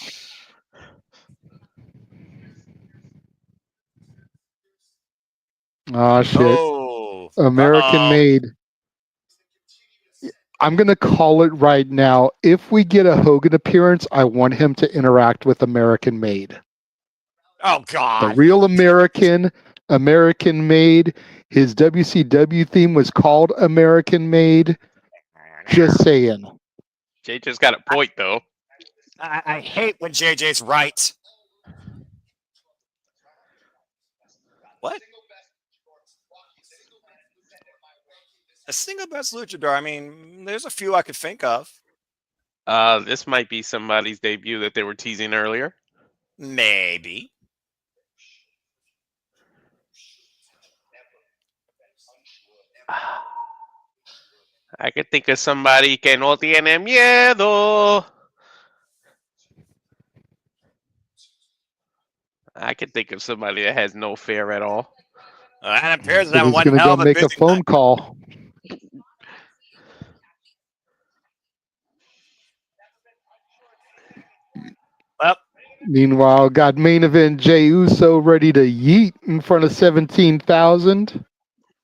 Oh, shit. Oh. American made. I'm going to call it right now. If we get a Hogan appearance, I want him to interact with American made. Oh, God. The real American made. His WCW theme was called American made. Just saying. Jay just got a point, though. I hate when JJ's right. What? A single best luchador. I mean, there's a few I could think of. This might be somebody's debut that they were teasing earlier. Maybe. I could think of somebody que no tiene miedo. I could think of somebody that has no fear at all. Adam Pearce is So having he's one going to hell go of a make a busy phone night. call. Well, Meanwhile, got main event Jey Uso ready to yeet in front of 17,000.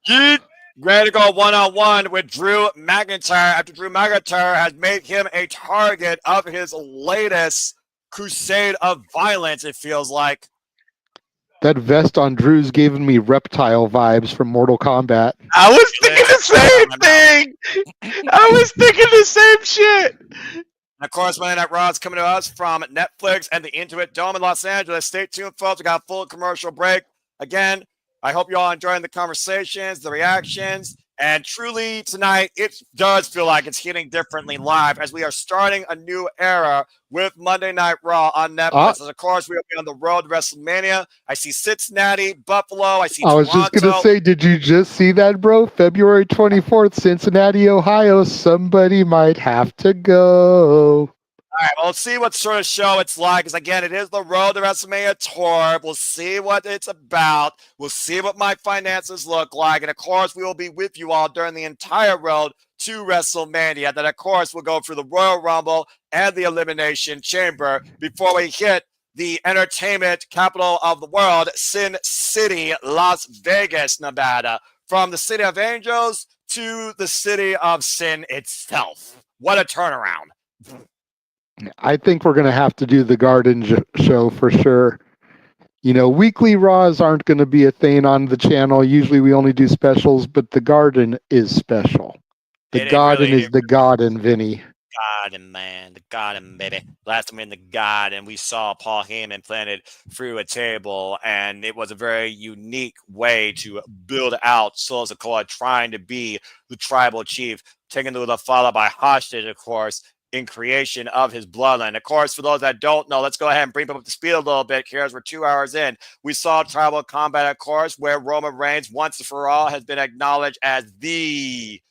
yeet. Ready to go one-on-one with Drew McIntyre after Drew McIntyre has made him a target of his latest crusade of violence, it feels like. That vest on Drew's giving me reptile vibes from Mortal Kombat. I was thinking the same thing. I was thinking the same shit. And of course, Monday Night Raw is coming to us from Netflix and the Intuit Dome in Los Angeles. Stay tuned, folks. We got a full commercial break. Again, I hope you all enjoying the conversations, the reactions, And truly tonight, it does feel like it's hitting differently live as we are starting a new era with Monday Night Raw on Netflix. As of course, we will be on the road to WrestleMania. I see Cincinnati, Buffalo. I see I was Toronto. just going to say, did you just see that, bro? February 24th, Cincinnati, Ohio. Somebody might have to go. All right, well, let's see what sort of show it's like. Because, again, it is the Road to WrestleMania tour. We'll see what it's about. We'll see what my finances look like. And, of course, we will be with you all during the entire road to WrestleMania. Then, of course, we'll go through the Royal Rumble and the Elimination Chamber before we hit the entertainment capital of the world, Sin City, Las Vegas, Nevada. From the City of Angels to the City of Sin itself. What a turnaround. I think we're going to have to do the Garden show for sure. You know, weekly Raws aren't going to be a thing on the channel. Usually we only do specials, but the Garden is special. The Garden is the Garden, Vinny. Garden, man. The Garden, baby. Last time in the Garden, we saw Paul Heyman planted through a table, and it was a very unique way to build out Solo Sikoa trying to be the tribal chief, taken to the father by hostage, of course, in creation of his bloodline. Of course, for those that don't know, let's go ahead and bring them up to speed a little bit here as we're 2 hours in. We saw tribal combat, of course, where Roman Reigns, once and for all, has been acknowledged as the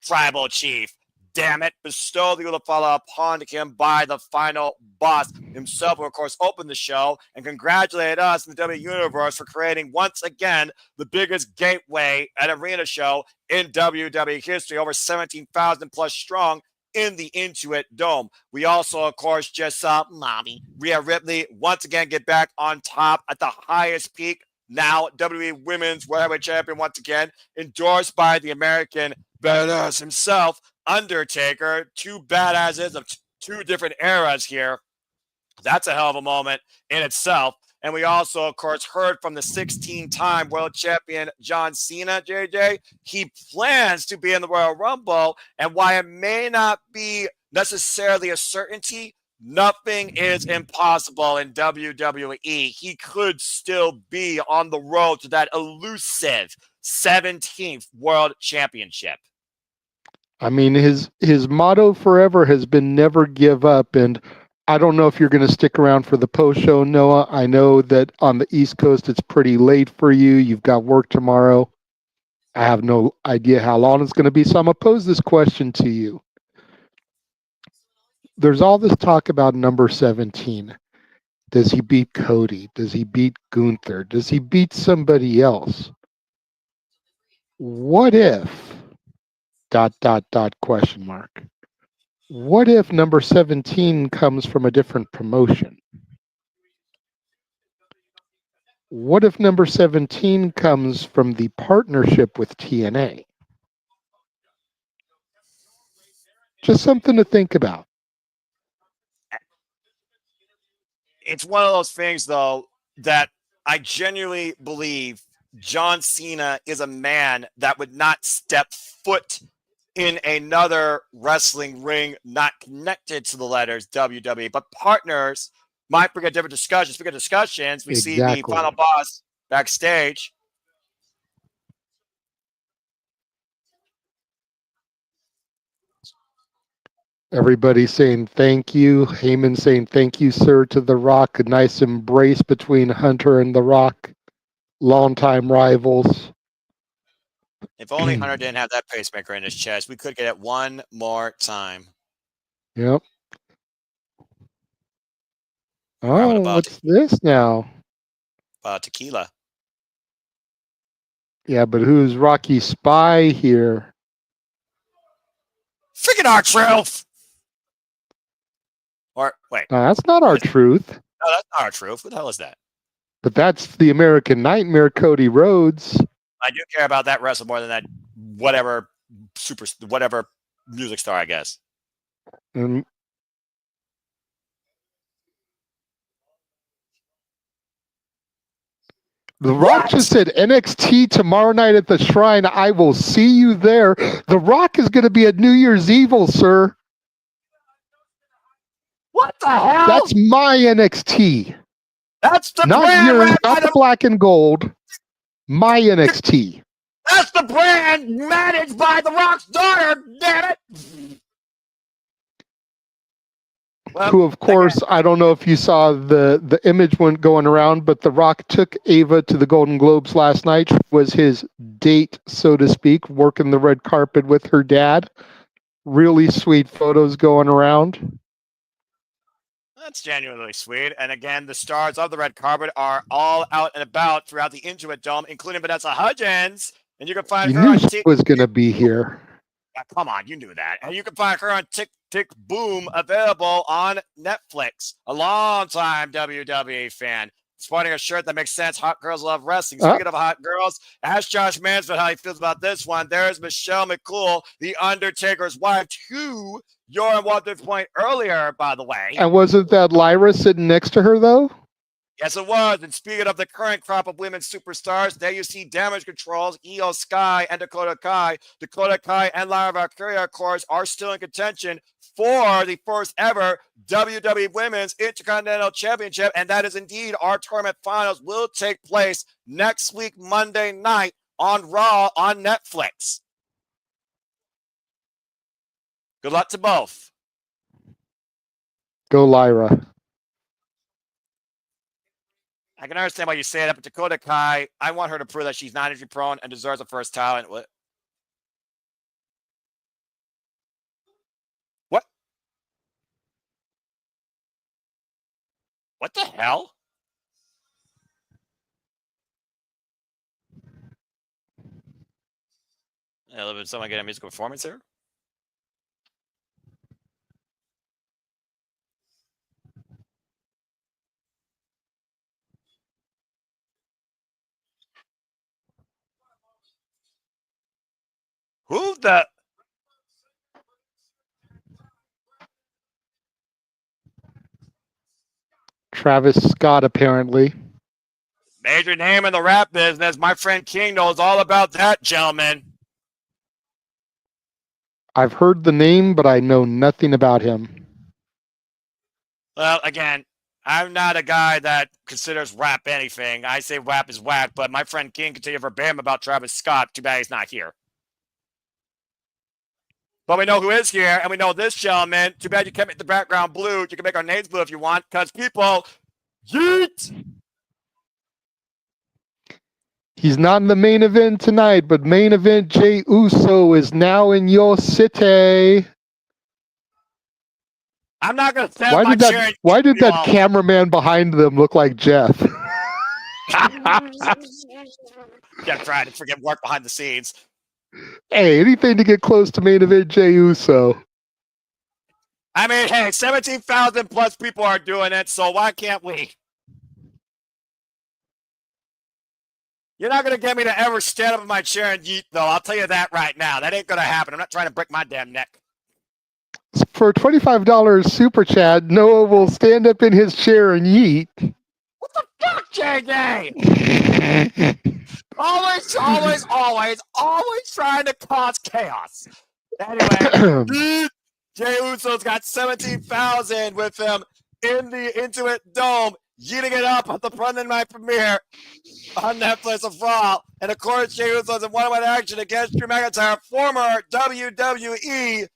tribal chief. Damn it, bestow the Ulafala upon him by the final boss himself, who, of course, opened the show and congratulated us in the W Universe for creating, once again, the biggest gateway and arena show in WWE history, over 17,000 plus strong in the Intuit Dome. We also, of course, just saw Rhea Ripley once again get back on top at the highest peak. Now, WWE Women's World Heavyweight Champion once again, endorsed by the American badass himself, Undertaker. Two badasses of two different eras here. That's a hell of a moment in itself. And we also, of course, heard from the 16-time world champion John Cena, JJ. He plans to be in the Royal Rumble, and while it may not be necessarily a certainty, nothing is impossible in WWE. He could still be on the road to that elusive 17th World Championship. I mean, his motto forever has been never give up. And I don't know if you're going to stick around for the post show, Noah. I know that on the East Coast, it's pretty late for you. You've got work tomorrow. I have no idea how long it's going to be. So I'm going to pose this question to you. There's all this talk about number 17. Does he beat Cody? Does he beat Gunther? Does he beat somebody else? What if... ... question mark. What if number 17 comes from a different promotion? What if number 17 comes from the partnership with TNA? Just something to think about. It's one of those things, though, that I genuinely believe John Cena is a man that would not step foot in another wrestling ring not connected to the letters WWE, but partners might bring a different discussions. Bigger discussions. We see the final boss backstage. Everybody saying thank you. Heyman saying thank you, sir, to The Rock. A nice embrace between Hunter and The Rock. Longtime rivals. If only Hunter didn't have that pacemaker in his chest, we could get it one more time. Yep. Oh, what's this now? Tequila. Yeah, but who's Rocky Spy here? Freaking R-Truth! Or, wait. No, that's not R-Truth. No, that's not R-Truth. Who the hell is that? But that's the American Nightmare, Cody Rhodes. I do care about that wrestler more than that whatever music star, I guess. The Rock just said NXT tomorrow night at the Shrine. I will see you there. The Rock is going to be at New Year's Evil, sir. What the hell? That's my NXT. That's the not brand, yours, not the black and gold. My NXT. That's the brand managed by The Rock's daughter, damn it! Well, Who, of course, I don't know if you saw the image went going around, but The Rock took Ava to the Golden Globes last night. She was his date, so to speak, working the red carpet with her dad. Really sweet photos going around. That's genuinely sweet. And again, the stars of the red carpet are all out and about throughout the Intuit Dome, including Vanessa Hudgens. And you can find You her knew on she was going to be here. Come on, you knew that. And you can find her on Tick Tick Boom, available on Netflix. A long-time WWE fan. Sporting a shirt that makes sense. Hot girls love wrestling. Speaking of hot girls, ask Josh Mansfield how he feels about this one. There's Michelle McCool, The Undertaker's wife, to your Walter's point earlier, by the way. And wasn't that Lyra sitting next to her, though? Yes, it was. And speaking of the current crop of women's superstars, there you see Damage Control's Io Sky and Dakota Kai. Dakota Kai and Lyra Valkyria, of course, are still in contention for the first ever WWE Women's Intercontinental Championship. And that is indeed our tournament finals will take place next week, Monday night on Raw on Netflix. Good luck to both. Go Lyra. I can understand why you say that, but Dakota Kai, I want her to prove that she's not injury prone and deserves a first talent. What? What the hell? Yeah, did someone get a musical performance here? Who the? Travis Scott, apparently. Major name in the rap business. My friend King knows all about that, gentlemen. I've heard the name, but I know nothing about him. Well, again, I'm not a guy that considers rap anything. I say rap is whack, but my friend King can tell you verbatim about Travis Scott. Too bad he's not here. But we know who is here, and we know this gentleman. Too bad you can't make the background blue. You can make our names blue if you want, because people, yeet! He's not in the main event tonight, but main event Jey Uso is now in your city. I'm not going to stand my chair. Why did that cameraman behind them look like Jeff? Jeff tried to forget work behind the scenes. Hey, anything to get close to main event Jey Uso. I mean, hey, 17,000 plus people are doing it, so why can't we? You're not going to get me to ever stand up in my chair and yeet, though. I'll tell you that right now. That ain't going to happen. I'm not trying to break my damn neck. For a $25 super chat, Noah will stand up in his chair and yeet. What the fuck, JJ? always trying to cause chaos. Anyway, Jey Uso's got 17,000 with him in the Intuit Dome, yeeting it up at the Monday night premiere on Netflix of Raw. And of course, Jey Uso's in one-on-one action against Drew McIntyre, former WWE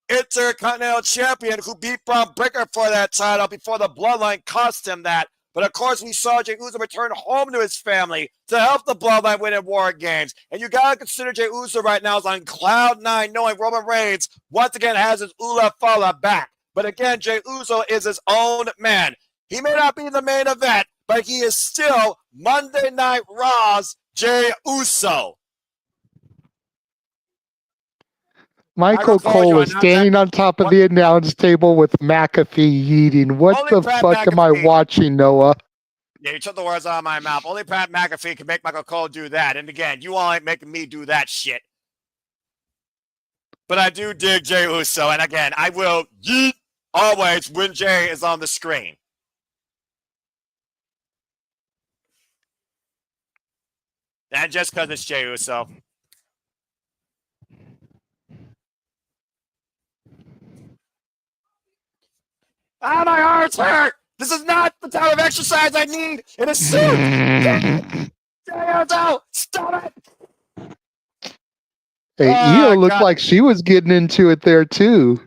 Intercontinental Champion, who beat Braun Breaker for that title before the Bloodline cost him that. But of course, we saw Jey Uso return home to his family to help the Bloodline win in War Games. And you gotta consider Jey Uso right now is on cloud 9, knowing Roman Reigns once again has his Ula Fala back. But again, Jey Uso is his own man. He may not be the main event, but he is still Monday Night Raw's Jey Uso. Michael Cole is standing on top of the announce table with McAfee yeeting. What the fuck am I watching, Noah? Yeah, you took the words out of my mouth. Only Pat McAfee can make Michael Cole do that. And again, you all ain't making me do that shit. But I do dig Jey Uso. And again, I will yeet always when Jey is on the screen. And just because it's Jey Uso. Ah, my arms hurt! This is not the type of exercise I need in a suit! Jey Uso, stop it! Hey, Oh, Io looked God. like she was getting into it there too.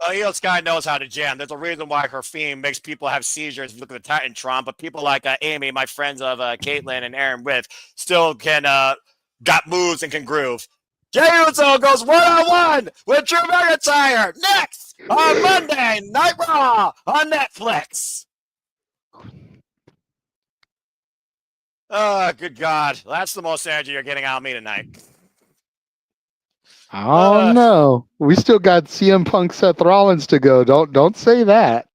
Io Sky knows how to jam. There's a reason why her theme makes people have seizures. Look at the Titantron, but people like Amy, my friends of Caitlin and Aaron with, still can got moves and can groove. Jey Uso goes one-on-one with Drew McIntyre next on Monday Night Raw on Netflix. Oh, good God. That's the most energy you're getting out of me tonight. Oh no, we still got CM Punk, Seth Rollins to go. Don't say that.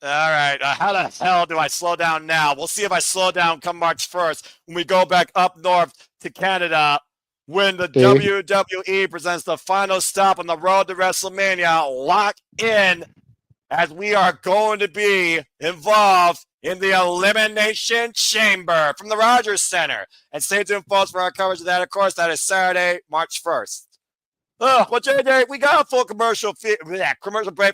All right. How the hell do I slow down now? We'll see if I slow down come March 1st when we go back up north to Canada when the WWE presents the final stop on the road to WrestleMania. Lock in as we are going to be involved in the Elimination Chamber from the Rogers Center. And stay tuned, folks, for our coverage of that. Of course, that is Saturday, March 1st. Well, JJ, we got a full commercial break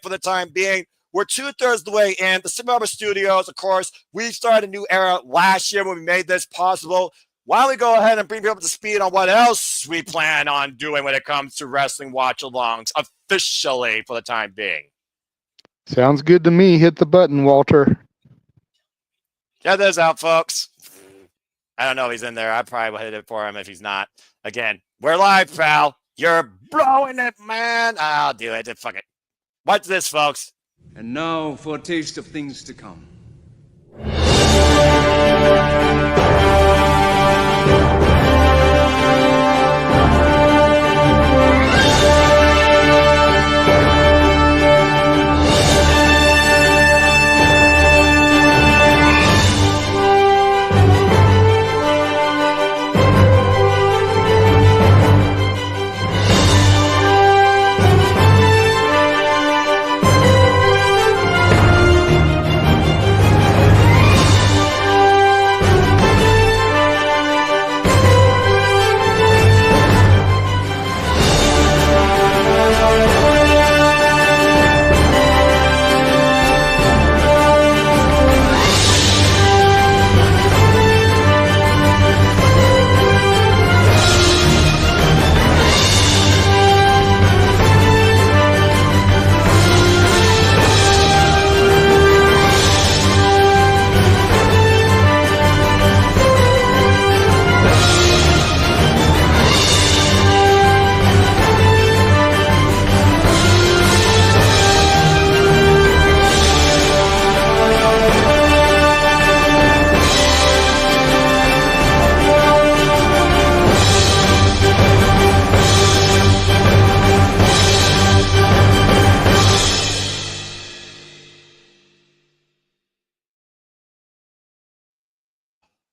for the time being. We're 2/3 of the way in. The Cinema Studios, of course, we started a new era last year when we made this possible. Why don't we go ahead and bring people up to speed on what else we plan on doing when it comes to wrestling watch-alongs officially for the time being? Sounds good to me. Hit the button, Walter. Check this out, folks. I don't know if he's in there. I probably will hit it for him if he's not. Again, we're live, pal. You're blowing it, man. I'll do it. Fuck it. Watch this, folks. And now for a taste of things to come.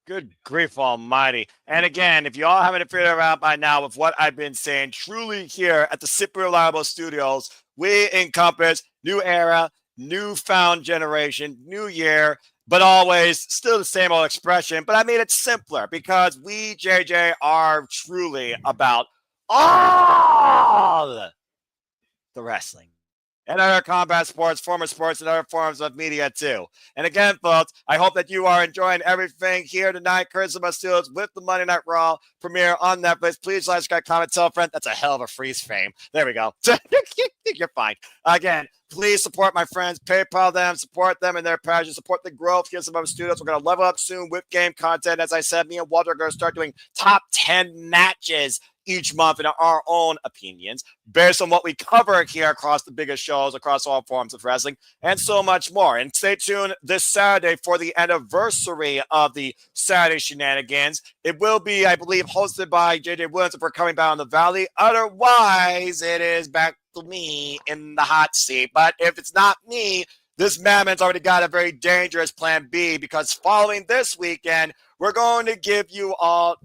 Good grief almighty. And again, if you all haven't figured it out by now with what I've been saying, truly here at the Super Reliable Studios, we encompass new era, newfound generation, new year, but always still the same old expression. But I made it simpler because we, JJ, are truly about all the wrestling and other combat sports, former sports, and other forms of media too. And again, folks, I hope that you are enjoying everything here tonight. Courtesy of my studios with the Monday Night Raw premiere on Netflix. Please like, subscribe, comment, tell a friend. That's a hell of a freeze frame. There we go. You're fine. Again, please support my friends, PayPal them, support them in their passion, support the growth here at some of our studios. We're going to level up soon with game content. As I said, me and Walter are going to start doing top 10 matches each month in our own opinions, based on what we cover here across the biggest shows, across all forms of wrestling, and so much more. And stay tuned this Saturday for the anniversary of the Saturday Shenanigans. It will be, I believe, hosted by JJ Williams if we're coming back on the Valley. Otherwise, it is back to me in the hot seat. But if it's not me, this madman's already got a very dangerous plan B, because following this weekend, we're going to give you all,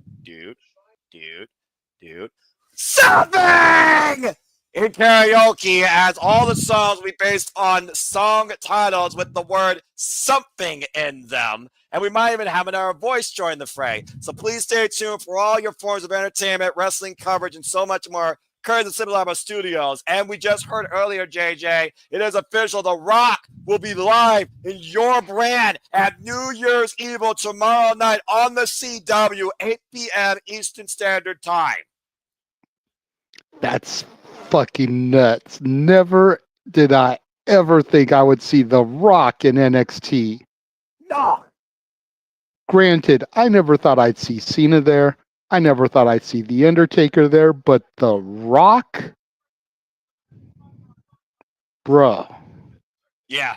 something in karaoke, as all the songs will be based on song titles with the word something in them. And we might even have another voice join the fray. So please stay tuned for all your forms of entertainment, wrestling coverage, and so much more courtesy of Simple Lava Studios. And we just heard earlier, JJ, it is official. The Rock will be live in your brand at New Year's Eve tomorrow night on the CW, 8 p.m. Eastern Standard Time. That's fucking nuts. Never did I ever think I would see The Rock in NXT. No. Granted, I never thought I'd see Cena there. I never thought I'd see The Undertaker there, but The Rock? Bruh. Yeah.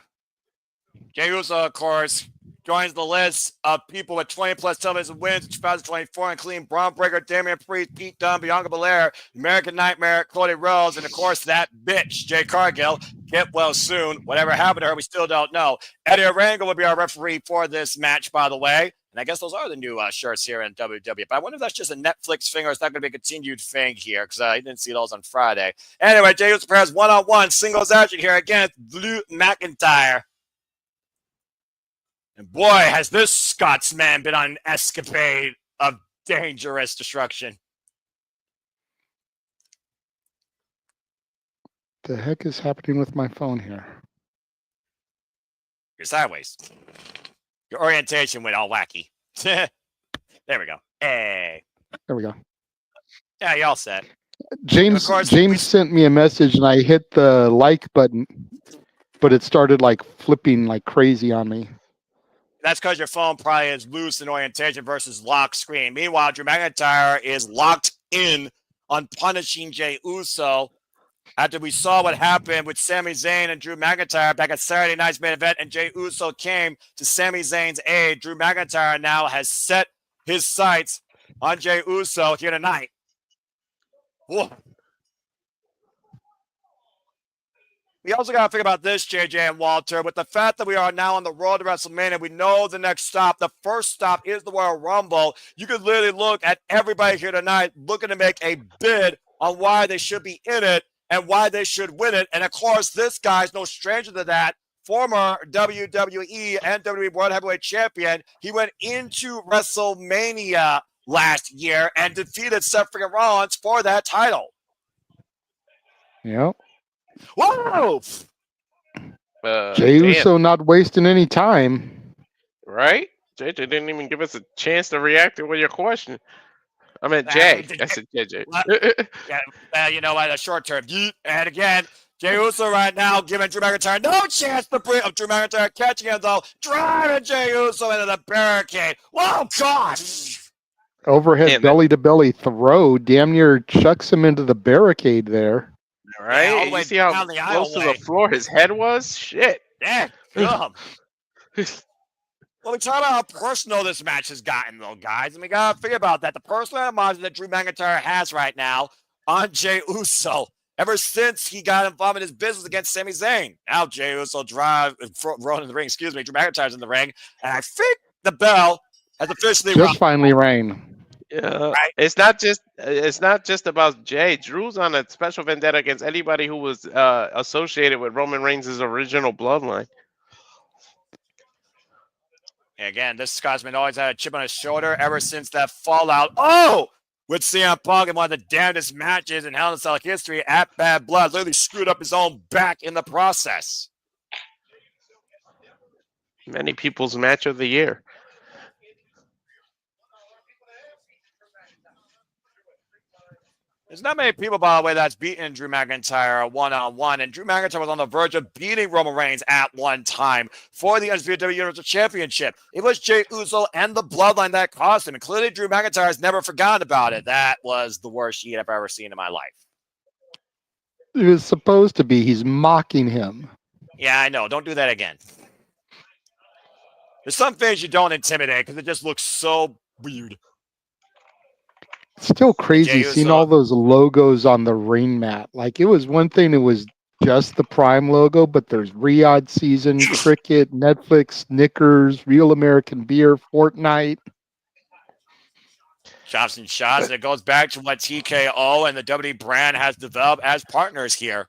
Jey Uso, of course, joins the list of people with 20-plus television wins in 2024, including Braun Breaker, Damian Priest, Pete Dunne, Bianca Belair, American Nightmare, Cody Rhodes, and, of course, that bitch, Jade Cargill. Get well soon. Whatever happened to her, we still don't know. Eddie Orango will be our referee for this match, by the way. And I guess those are the new shirts here in WWE. But I wonder if that's just a Netflix thing or it's not going to be a continued thing here because I didn't see those on Friday. Anyway, Jey Uso prepares one-on-one singles action here against Drew McIntyre. And boy, has this Scotsman been on an escapade of dangerous destruction. The heck is happening with my phone here? You're sideways. Your orientation went all wacky. There we go. Hey. There we go. Yeah, you all set. James sent me a message and I hit the like button, but it started like flipping like crazy on me. That's because your phone probably is loose in orientation versus lock screen. Meanwhile, Drew McIntyre is locked in on punishing Jey Uso after we saw what happened with Sami Zayn and Drew McIntyre back at Saturday night's main event, and Jey Uso came to Sami Zayn's aid. Drew McIntyre now has set his sights on Jey Uso here tonight. Whoa. We also got to think about this, JJ and Walter. With the fact that we are now on the road to WrestleMania, we know the next stop, the first stop is the Royal Rumble. You could literally look at everybody here tonight looking to make a bid on why they should be in it and why they should win it. And, of course, this guy's no stranger to that. Former WWE and WWE World Heavyweight Champion. He went into WrestleMania last year and defeated Seth freaking Rollins for that title. Yep. Whoa! Jey Uso not wasting any time. Right? JJ didn't even give us a chance to react to your question. I mean, Jay. I said JJ. Yeah, you know what? A short term. And again, Jey Uso right now giving Drew McIntyre no chance to bring up Drew McIntyre, catching him though, driving Jey Uso into the barricade. Whoa, gosh! Overhead belly to belly throw, damn near chucks him into the barricade there. Right? Yeah, you see how close to the floor his head was? Shit. Yeah, dumb. Well, we talk about how personal this match has gotten, though, guys. And we got to figure about that. The personal animosity that Drew McIntyre has right now on Jey Uso ever since he got involved in his business against Sami Zayn. Now Jey Uso rolling in the ring. Excuse me. Drew McIntyre's in the ring. And I think the bell has officially finally rang. Yeah, right? It's not just about Jay. Drew's on a special vendetta against anybody who was associated with Roman Reigns' original bloodline. Again, this Scotsman always had a chip on his shoulder ever since that fallout. Oh, with CM Punk in one of the damnedest matches in Hell in a Cell history at Bad Blood, literally screwed up his own back in the process. Many people's match of the year. There's not many people, by the way, that's beaten Drew McIntyre one-on-one. And Drew McIntyre was on the verge of beating Roman Reigns at one time for the Undisputed Universal Championship. It was Jey Uso and the Bloodline that cost him. And clearly, Drew McIntyre has never forgotten about it. That was the worst heat I've ever seen in my life. It was supposed to be. He's mocking him. Yeah, I know. Don't do that again. There's some things you don't intimidate because it just looks so weird. It's still crazy seeing all those logos on the ring mat. Like, it was one thing, it was just the Prime logo, but there's Riyadh Season, Cricket, Netflix, Snickers, Real American Beer, Fortnite. Chops and shots. And it goes back to what TKO and the WWE brand has developed as partners here.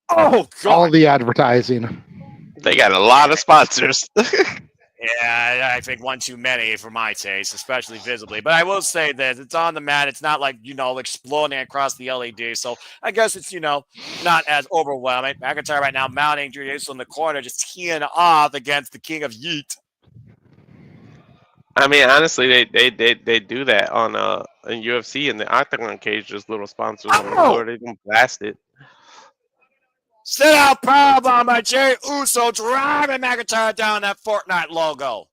Oh, God. All the advertising. They got a lot of sponsors. Yeah, I think one too many for my taste, especially visibly. But I will say this, it's on the mat. It's not like, exploding across the LED. So I guess it's, not as overwhelming. McIntyre right now mounting Jey Uso in the corner, just teeing off against the King of Yeet. I mean, honestly, they do that on in UFC in the Octagon cage. Just little sponsors on the floor, they can blast it. Sit out powerbomb by Jey Uso, driving McIntyre down that Fortnite logo.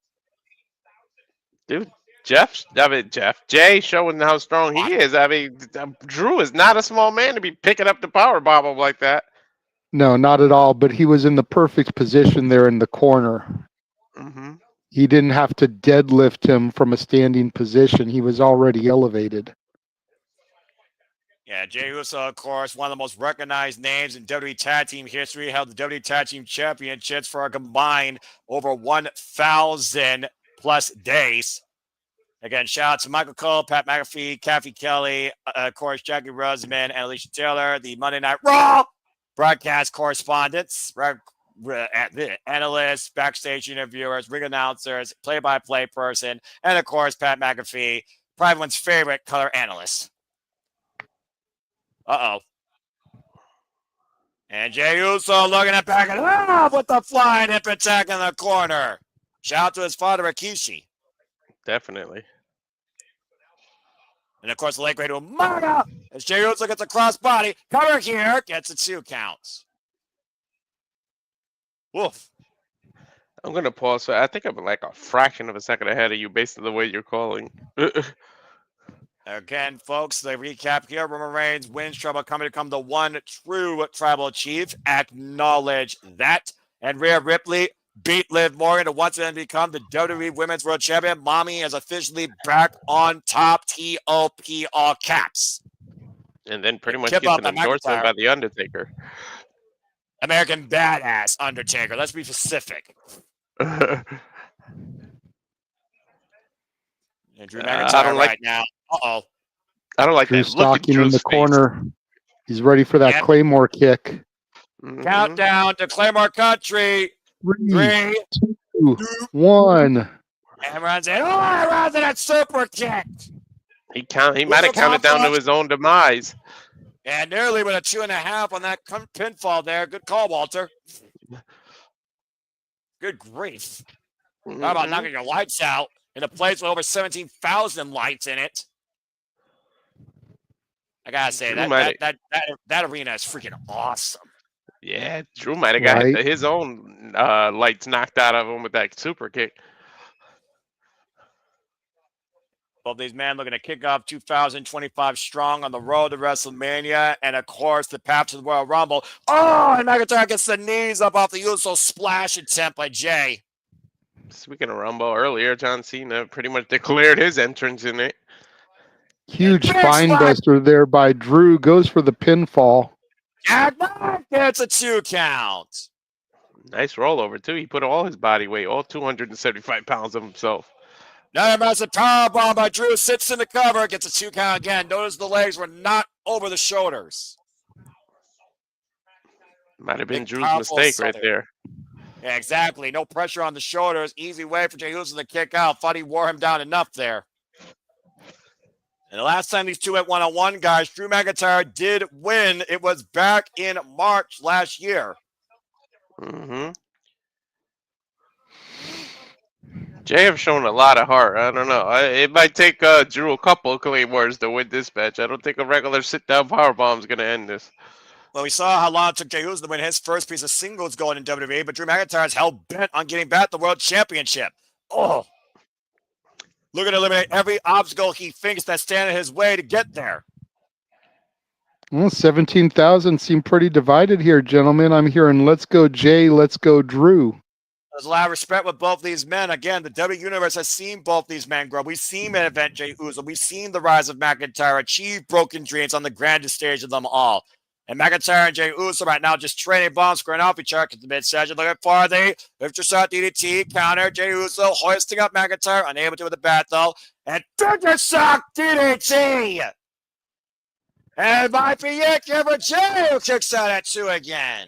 Dude, Jay showing how strong he is. I mean, Drew is not a small man to be picking up the power bomb like that. No, not at all. But he was in the perfect position there in the corner. Mm-hmm. He didn't have to deadlift him from a standing position. He was already elevated. Yeah, Jey Uso, of course, one of the most recognized names in WWE Tag Team history, held the WWE Tag Team Championships for a combined over 1,000 plus days. Again, shout out to Michael Cole, Pat McAfee, Kathy Kelly, of course, Jackie Roseman, and Alicia Taylor, the Monday Night Raw broadcast correspondents, analysts, backstage interviewers, ring announcers, play-by-play person, and, of course, Pat McAfee, probably everyone's favorite color analyst. Uh-oh. And Jey Uso looking at back it up with the flying hip attack in the corner. Shout out to his father, Rikishi. Definitely. And, of course, the late great Umaga, as Jey Uso gets a crossbody. Cover here. Gets it 2 counts. Woof. I'm going to pause. So I think I'm like a fraction of a second ahead of you based on the way you're calling. Again, folks, the recap here. Roman Reigns wins Trouble coming to become the one true tribal chief. Acknowledge that. And Rhea Ripley beat Liv Morgan to once again become the WWE Women's World Champion. Mommy is officially back on top. TOP all caps. And then pretty much gets an endorsement by The Undertaker. American Badass Undertaker. Let's be specific. And Drew McIntyre right now. Uh-oh. I don't like Drew that. Look at stalking Drew's in the face. corner. He's ready for that Claymore kick. Mm-hmm. Countdown to Claymore Country. 3, 2, 1. And runs in. Oh, runs in that super kick. He might have counted down to his own demise. And nearly with a 2.5 on that pinfall there. Good call, Walter. Good grief. Mm-hmm. How about knocking your lights out in a place with over 17,000 lights in it? I gotta say, that arena is freaking awesome. Yeah, Drew might have got his own lights knocked out of him with that super kick. Both these men looking to kick off 2025 strong on the road to WrestleMania. And, of course, the path to the Royal Rumble. Oh, and McIntyre gets the knees up off the Uso splash attempt by Jey. Speaking of Rumble, earlier, John Cena pretty much declared his entrance in it. Huge spine buster there by Drew. Goes for the pinfall. Gets a 2 count. Nice rollover, too. He put all his body weight, all 275 pounds of himself. Another massive powerbomb by Drew. Sits in the cover. Gets a 2 count again. Notice the legs were not over the shoulders. Might have been Drew's mistake right there. Yeah, exactly. No pressure on the shoulders. Easy way for Jey Uso to kick out. Thought he wore him down enough there. And the last time these two went one-on-one, guys, Drew McIntyre did win. It was back in March last year. Mm-hmm. Jay have shown a lot of heart. I don't know. It might take Drew a couple of claymores to win this match. I don't think a regular sit-down powerbomb is going to end this. Well, we saw how long it took Jey Uso to win his first piece of singles going in WWE, but Drew McIntyre is hell-bent on getting back the World Championship. Oh. Looking to eliminate every obstacle he thinks that's standing in his way to get there. Well, 17,000 seem pretty divided here, gentlemen. I'm hearing let's go Jay, let's go Drew. There's a lot of respect with both these men. Again, the W Universe has seen both these men grow. We've seen main event Jey Uso. We've seen the rise of McIntyre achieve broken dreams on the grandest stage of them all. And McIntyre and Jey Uso right now just trading bombs, squaring off each other at the mid-session. Looking for the lift shot DDT counter. Jey Uso hoisting up McIntyre, unable to with the bat though. And figure shock DDT. And by Pierre for Jey, who kicks out at 2 again.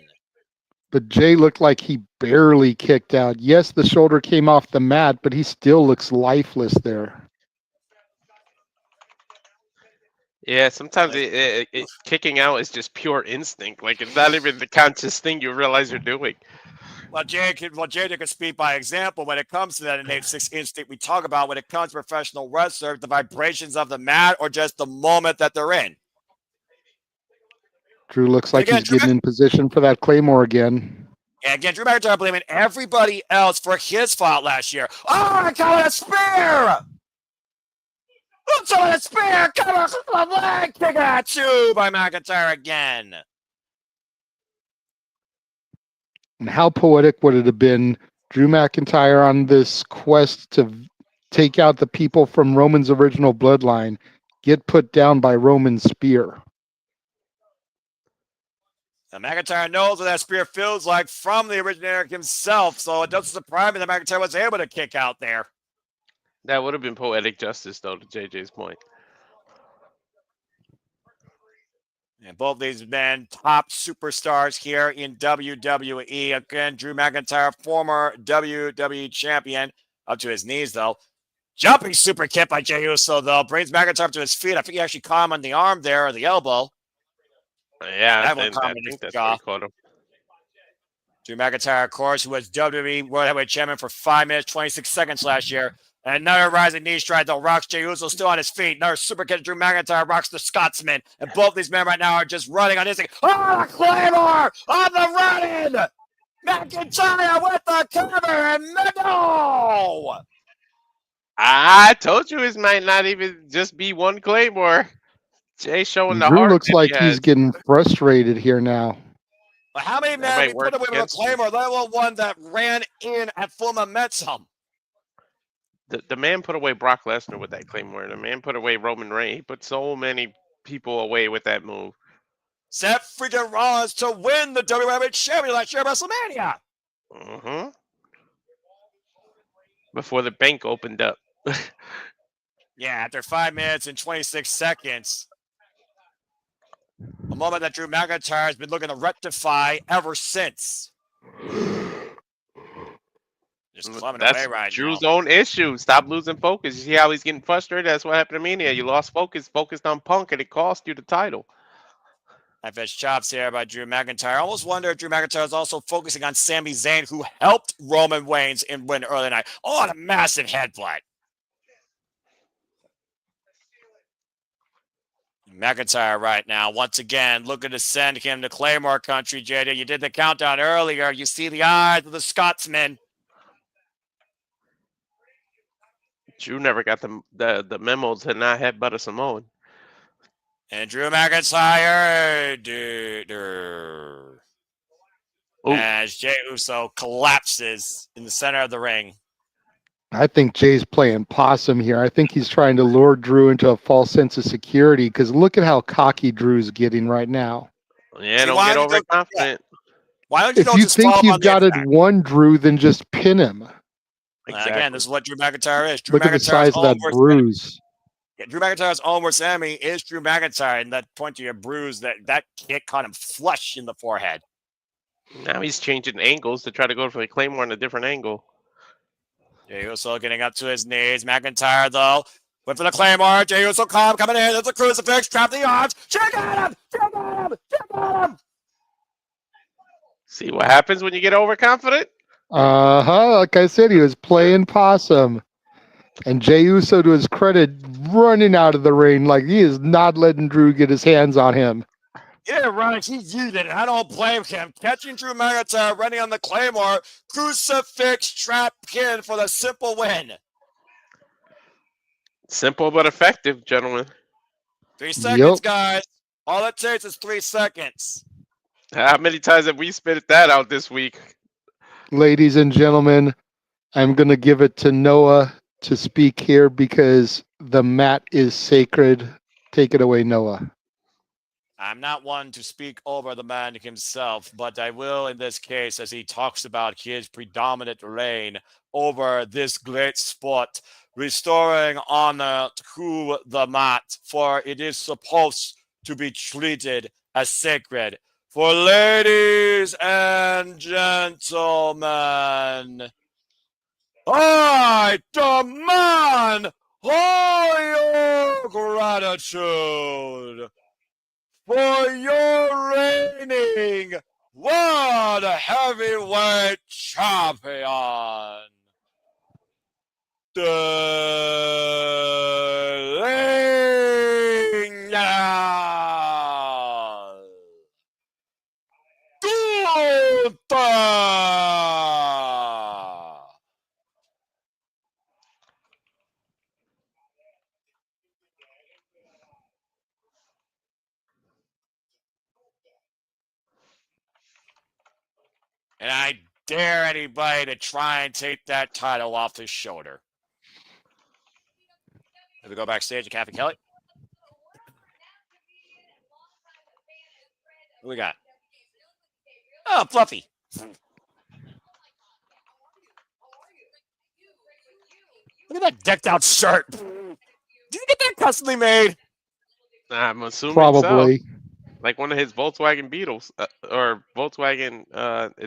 But Jey looked like he barely kicked out. Yes, the shoulder came off the mat, but he still looks lifeless there. Yeah, sometimes kicking out is just pure instinct. Like it's not even the conscious thing you realize you're doing. Well, Jey can speak by example when it comes to that innate sixth instinct we talk about when it comes to professional wrestlers, the vibrations of the mat or just the moment that they're in. Drew looks like he's getting in position for that Claymore again. And again, Drew McIntyre blaming everybody else for his fault last year. Oh, I call it a spear! What's on a spear? Come on, a leg kick at you by McIntyre again. And how poetic would it have been, Drew McIntyre on this quest to take out the people from Roman's original bloodline, get put down by Roman's spear. Now, McIntyre knows what that spear feels like from the originator himself, so it doesn't surprise me that McIntyre was able to kick out there. That would have been poetic justice, though, to JJ's point. And both these men, top superstars here in WWE. Again, Drew McIntyre, former WWE champion, up to his knees, though. Jumping super kick by Jey Uso, though, brings McIntyre up to his feet. I think he actually caught him on the arm there, or the elbow. Yeah, I think that's what he caught him. Drew McIntyre, of course, who was WWE World Heavyweight Champion for 5 minutes, 26 seconds last year. And another rising knee strike, though, rocks Jey Uso still on his feet. Another super kick, Drew McIntyre rocks the Scotsman. And both these men right now are just running on his thing. Oh, the Claymore on the run-in! McIntyre with the cover and middle! I told you it might not even just be one Claymore. Jey showing the heart. Drew looks like he's getting frustrated here now. But how many men we put away with a Claymore, let alone one that ran in at full momentum? The man put away Brock Lesnar with that Claymore. The man put away Roman Reigns. He put so many people away with that move. Seth freaking Rollins to win the WWE Championship last year at WrestleMania. Mm-hmm. Before the bank opened up. Yeah, after 5 minutes and 26 seconds. A moment that Drew McIntyre has been looking to rectify ever since. Just clubbing away right Drew's now. own issue. Stop losing focus. You see how he's getting frustrated? That's what happened to Mania. You lost focus, focused on Punk, and it cost you the title. F's chops here by Drew McIntyre. I almost wonder if Drew McIntyre is also focusing on Sami Zayn, who helped Roman Reigns in win early night. Oh, and a massive headbutt. McIntyre right now, once again, looking to send him to Claymore country, JD. You did the countdown earlier. You see the eyes of the Scotsman. Drew never got the memo to not headbutt a Samoan. And Drew McIntyre, as Jey Uso collapses in the center of the ring. I think Jay's playing possum here. I think he's trying to lure Drew into a false sense of security because look at how cocky Drew's getting right now. Yeah, don't get overconfident. Why don't you if you think you've got it won, Drew, then just pin him. Exactly. Again, this is what Drew McIntyre is. Drew Look at the size of that bruise. Yeah, Drew McIntyre's own worst enemy is Drew McIntyre, and that point to your bruise, that kick caught him flush in the forehead. Now he's changing angles to try to go for the Claymore in a different angle. Jey Uso getting up to his knees. McIntyre, though, went for the Claymore. Jey Uso coming in. There's a crucifix. Trap the arms. Check at him. Check at him. Check at him. See what happens when you get overconfident? Like I said, he was playing possum. And Jey Uso, to his credit, running out of the ring like he is not letting Drew get his hands on him. Yeah, right. He used it. I don't blame him. Catching Drew McIntyre running on the Claymore. Crucifix trap pin for the simple win. Simple but effective, gentlemen. 3 seconds, guys. All it takes is 3 seconds. How many times have we spit that out this week? Ladies and gentlemen, I'm going to give it to Noah to speak here because the mat is sacred. Take it away, Noah. I'm not one to speak over the man himself, but I will in this case as he talks about his predominant reign over this great sport, restoring honor to the mat, for it is supposed to be treated as sacred. For ladies and gentlemen, I demand all your gratitude for your reigning World Heavyweight Champion, Gunther. And I dare anybody to try and take that title off his shoulder. Let me go backstage to Kathy Kelly. What we got? Oh, Fluffy. Look at that decked out shirt. Did you get that customly made? I'm assuming Probably. so. Like one of his Volkswagen Beetles, or Volkswagen,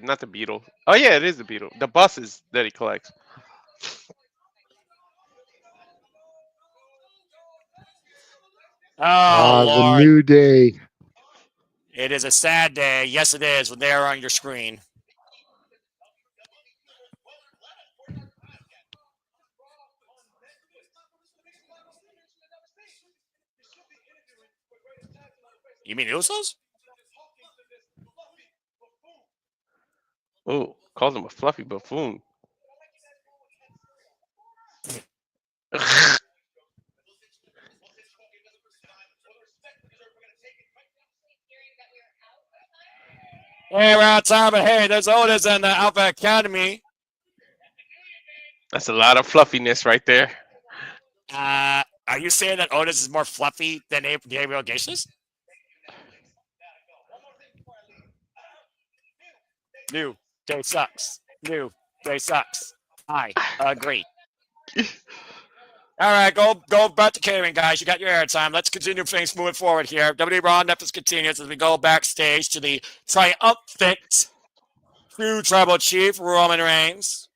not the Beetle. Oh yeah, it is the Beetle. The buses that he collects. Oh, The Lord. New Day. It is a sad day. Yes, it is when they are on your screen. You mean Usos? Oh, calls him a fluffy buffoon. Hey, we're out of time, but hey, there's Otis and the Alpha Academy. That's a lot of fluffiness right there. Are you saying that Otis is more fluffy than Gabriel Gacious? New day sucks. New day sucks. I agree. All right, go back to catering, guys. You got your airtime. Let's continue things moving forward here. WWE Raw Netflix continues as we go backstage to the triumphant True Tribal Chief Roman Reigns.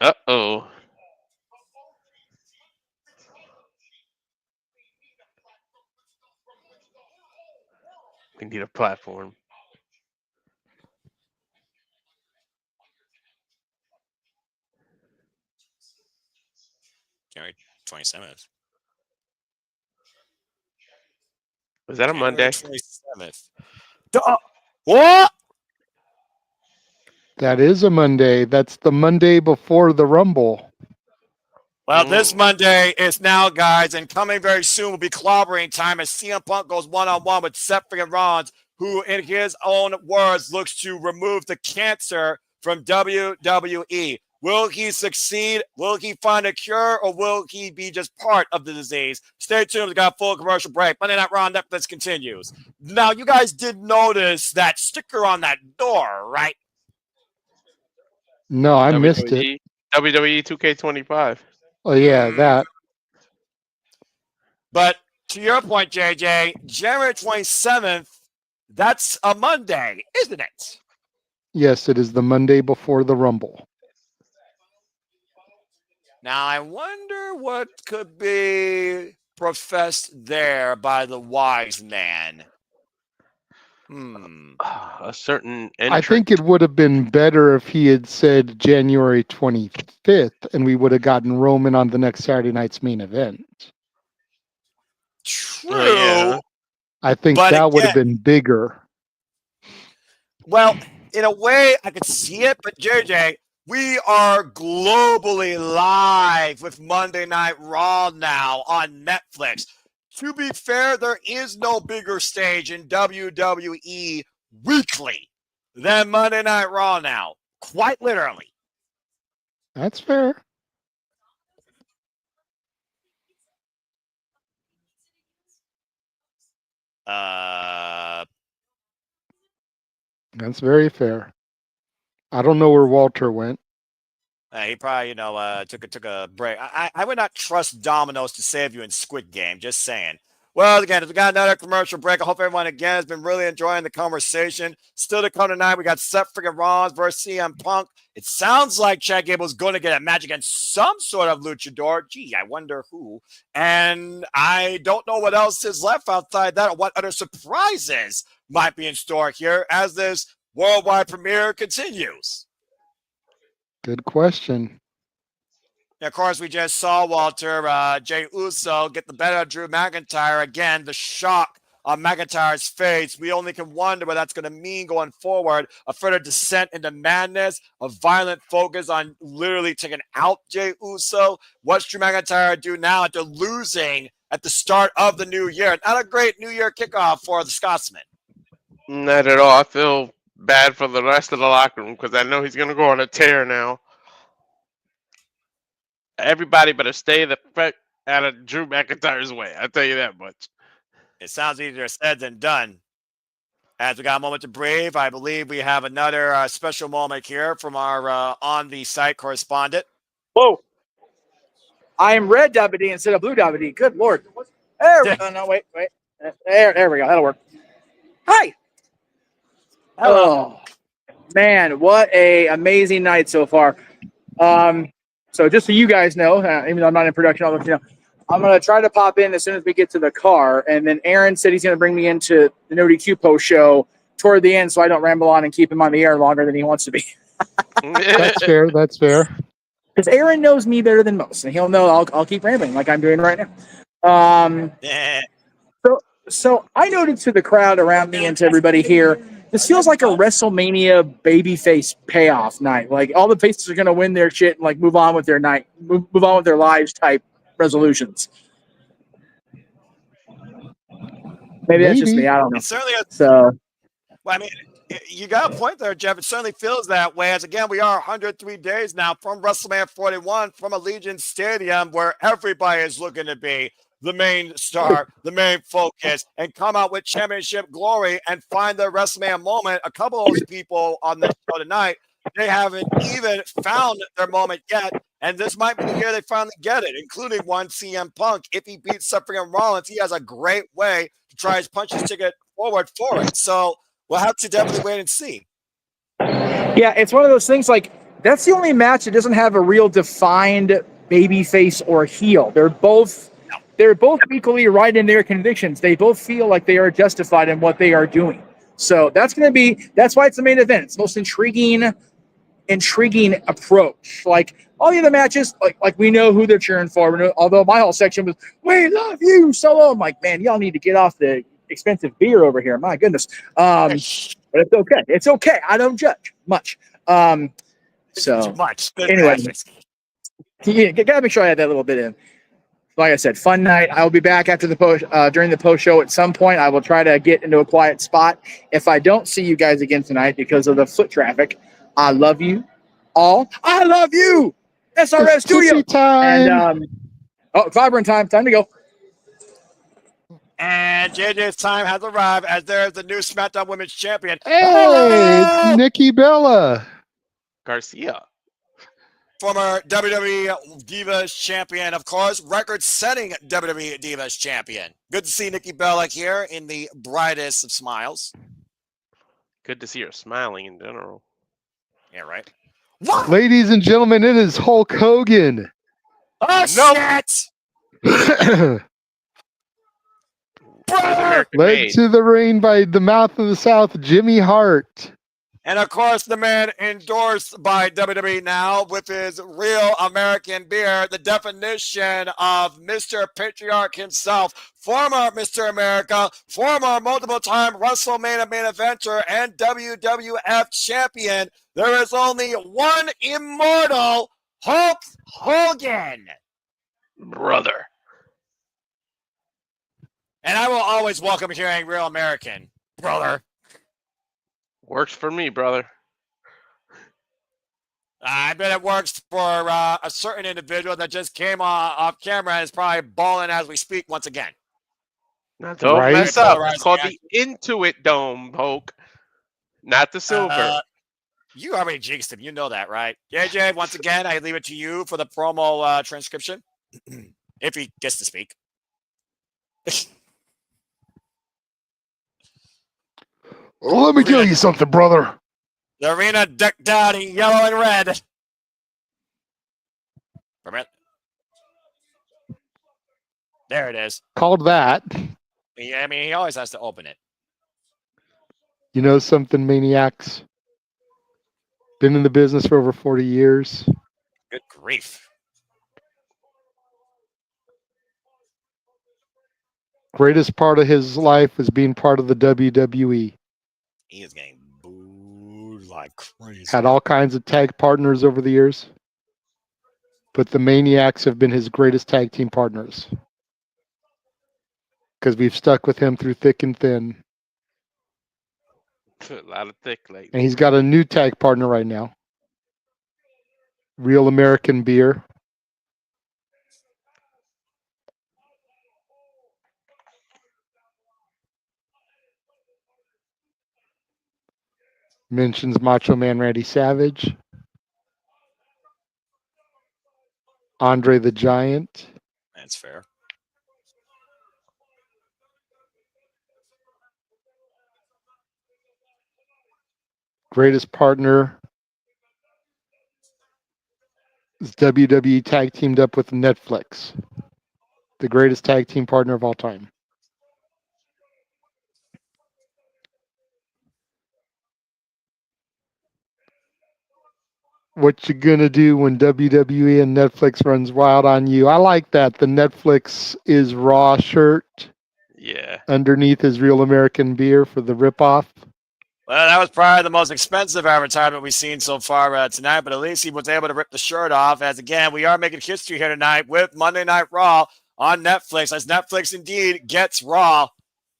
Uh-oh. We need a platform. January 27th. Was that a Monday? 27th. What? That is a Monday. That's the Monday before the Rumble. Well, this Monday is now, guys, and coming very soon will be clobbering time as CM Punk goes one-on-one with Seth freaking Rollins, who, in his own words, looks to remove the cancer from WWE. Will he succeed? Will he find a cure, or will he be just part of the disease? Stay tuned. We got a full commercial break. Monday Night Raw Netflix continues. Now, you guys did notice that sticker on that door, right? No, I missed it. WWE 2K25. Oh, yeah, that. But to your point, JJ, January 27th, that's a Monday, isn't it? Yes, it is the Monday before the Rumble. Now, I wonder what could be professed there by the wise man. A certain entrant. I think it would have been better if he had said January 25th, and we would have gotten Roman on the next Saturday night's main event. True. Yeah. I think But that would have again- been bigger. Well, in a way, I could see it, but JJ, we are globally live with Monday Night Raw now on Netflix. To be fair, there is no bigger stage in WWE weekly than Monday Night Raw now. Quite literally. That's fair. That's very fair. I don't know where Walter went. He probably, took a break. I would not trust Domino's to save you in Squid Game. Just saying. Well, again, we got another commercial break. I hope everyone, again, has been really enjoying the conversation. Still to come tonight, we got Seth freaking Rollins versus CM Punk. It sounds like Chad Gable's going to get a match against some sort of luchador. Gee, I wonder who. And I don't know what else is left outside that or what other surprises might be in store here as this worldwide premiere continues. Good question. And of course, we just saw Walter Jey Uso get the better of Drew McIntyre. Again, the shock on McIntyre's face. We only can wonder what that's going to mean going forward. A further descent into madness, a violent focus on literally taking out Jey Uso. What's Drew McIntyre do now after losing at the start of the new year? Not a great new year kickoff for the Scotsman. Not at all. I feel bad for the rest of the locker room because I know he's going to go on a tear now. Everybody better stay the fuck out of Drew McIntyre's way. I'll tell you that much. It sounds easier said than done. As we got a moment to breathe, I believe we have another special moment here from our on-the-site correspondent. Whoa. I am red WD instead of blue WD. Good Lord. There. No, wait. There we go. That'll work. Hi. Hello. Oh, man, what a amazing night so far. So just so you guys know, even though I'm not in production, I'll let you know. I'm going to try to pop in as soon as we get to the car. And then Aaron said he's going to bring me into the No DQ post show toward the end so I don't ramble on and keep him on the air longer than he wants to be. That's fair. That's fair. Because Aaron knows me better than most, and he'll know I'll keep rambling like I'm doing right now. So I noted to the crowd around me and to everybody here, this feels like a WrestleMania babyface payoff night. Like all the faces are going to win their shit and like move on with their night, move on with their lives type resolutions. Maybe that's just me. I don't know. It certainly is. So, well, I mean, you got a point there, Jeff. It certainly feels that way. As again, we are 103 days now from WrestleMania 41, from Allegiant Stadium, where everybody is looking to be the main star, the main focus, and come out with championship glory and find their WrestleMania moment. A couple of those people on the show tonight, they haven't even found their moment yet. And this might be the year they finally get it, including one CM Punk. If he beats Seth and Rollins, he has a great way to try his punch his ticket forward for it. So we'll have to definitely wait and see. yeah, it's one of those things like that's the only match that doesn't have a real defined babyface or heel. They're both equally right in their convictions. They both feel like they are justified in what they are doing. So that's why it's the main event. It's the most intriguing approach. Like all the other matches, like we know who they're cheering for. Although my whole section was, "We love you, Solo." I'm like, man, y'all need to get off the expensive beer over here. My goodness. But it's okay. It's okay. I don't judge much. So much. Anyway, yeah, gotta make sure I had that little bit in. Like I said, fun night. I will be back after the post during the post show at some point. I will try to get into a quiet spot. If I don't see you guys again tonight because of the foot traffic, I love you all. I love you. SRS Studio time. And Clyburn time to go. And JJ's time has arrived as there's the new SmackDown Women's Champion. Hey, it's Nikki Bella Garcia. Former WWE Divas Champion, of course, record-setting WWE Divas Champion. Good to see Nikki Bella here in the brightest of smiles. Good to see her smiling in general. Yeah, right. Ladies and gentlemen, it is Hulk Hogan. Oh, shit! Led to the ring by the mouth of the South, Jimmy Hart. And, of course, the man endorsed by WWE now with his real American beer, the definition of Mr. Patriarch himself, former Mr. America, former multiple-time WrestleMania main eventer and WWF champion. There is only one immortal Hulk Hogan. Brother. And I will always welcome hearing real American. Brother. Works for me, brother. I bet it works for a certain individual that just came off camera and is probably balling as we speak once again. Don't Right. mess up. It's called the Intuit Dome, Hulk. Not the silver. You already jinxed him. You know that, right? JJ, once again, I leave it to you for the promo transcription. If he gets to speak. Well, let me tell you something, brother. The arena decked out in yellow and red. There it is. Called that. Yeah, I mean, he always has to open it. You know something, Maniacs? Been in the business for over 40 years. Good grief. Greatest part of his life was being part of the WWE. He is getting booed like crazy. Had all kinds of tag partners over the years. But the Maniacs have been his greatest tag team partners. Because we've stuck with him through thick and thin. A lot of thick lately. And he's got a new tag partner right now. Real American Beer. Mentions Macho Man Randy Savage. Andre the Giant. That's fair. Greatest partner is WWE tag teamed up with Netflix. The greatest tag team partner of all time. What you gonna do when WWE and Netflix runs wild on you? I like that. The Netflix is Raw shirt. Yeah. Underneath is Real American Beer for the ripoff. Well, that was probably the most expensive advertisement we've seen so far tonight, but at least he was able to rip the shirt off. As again, we are making history here tonight with Monday Night Raw on Netflix, as Netflix indeed gets Raw,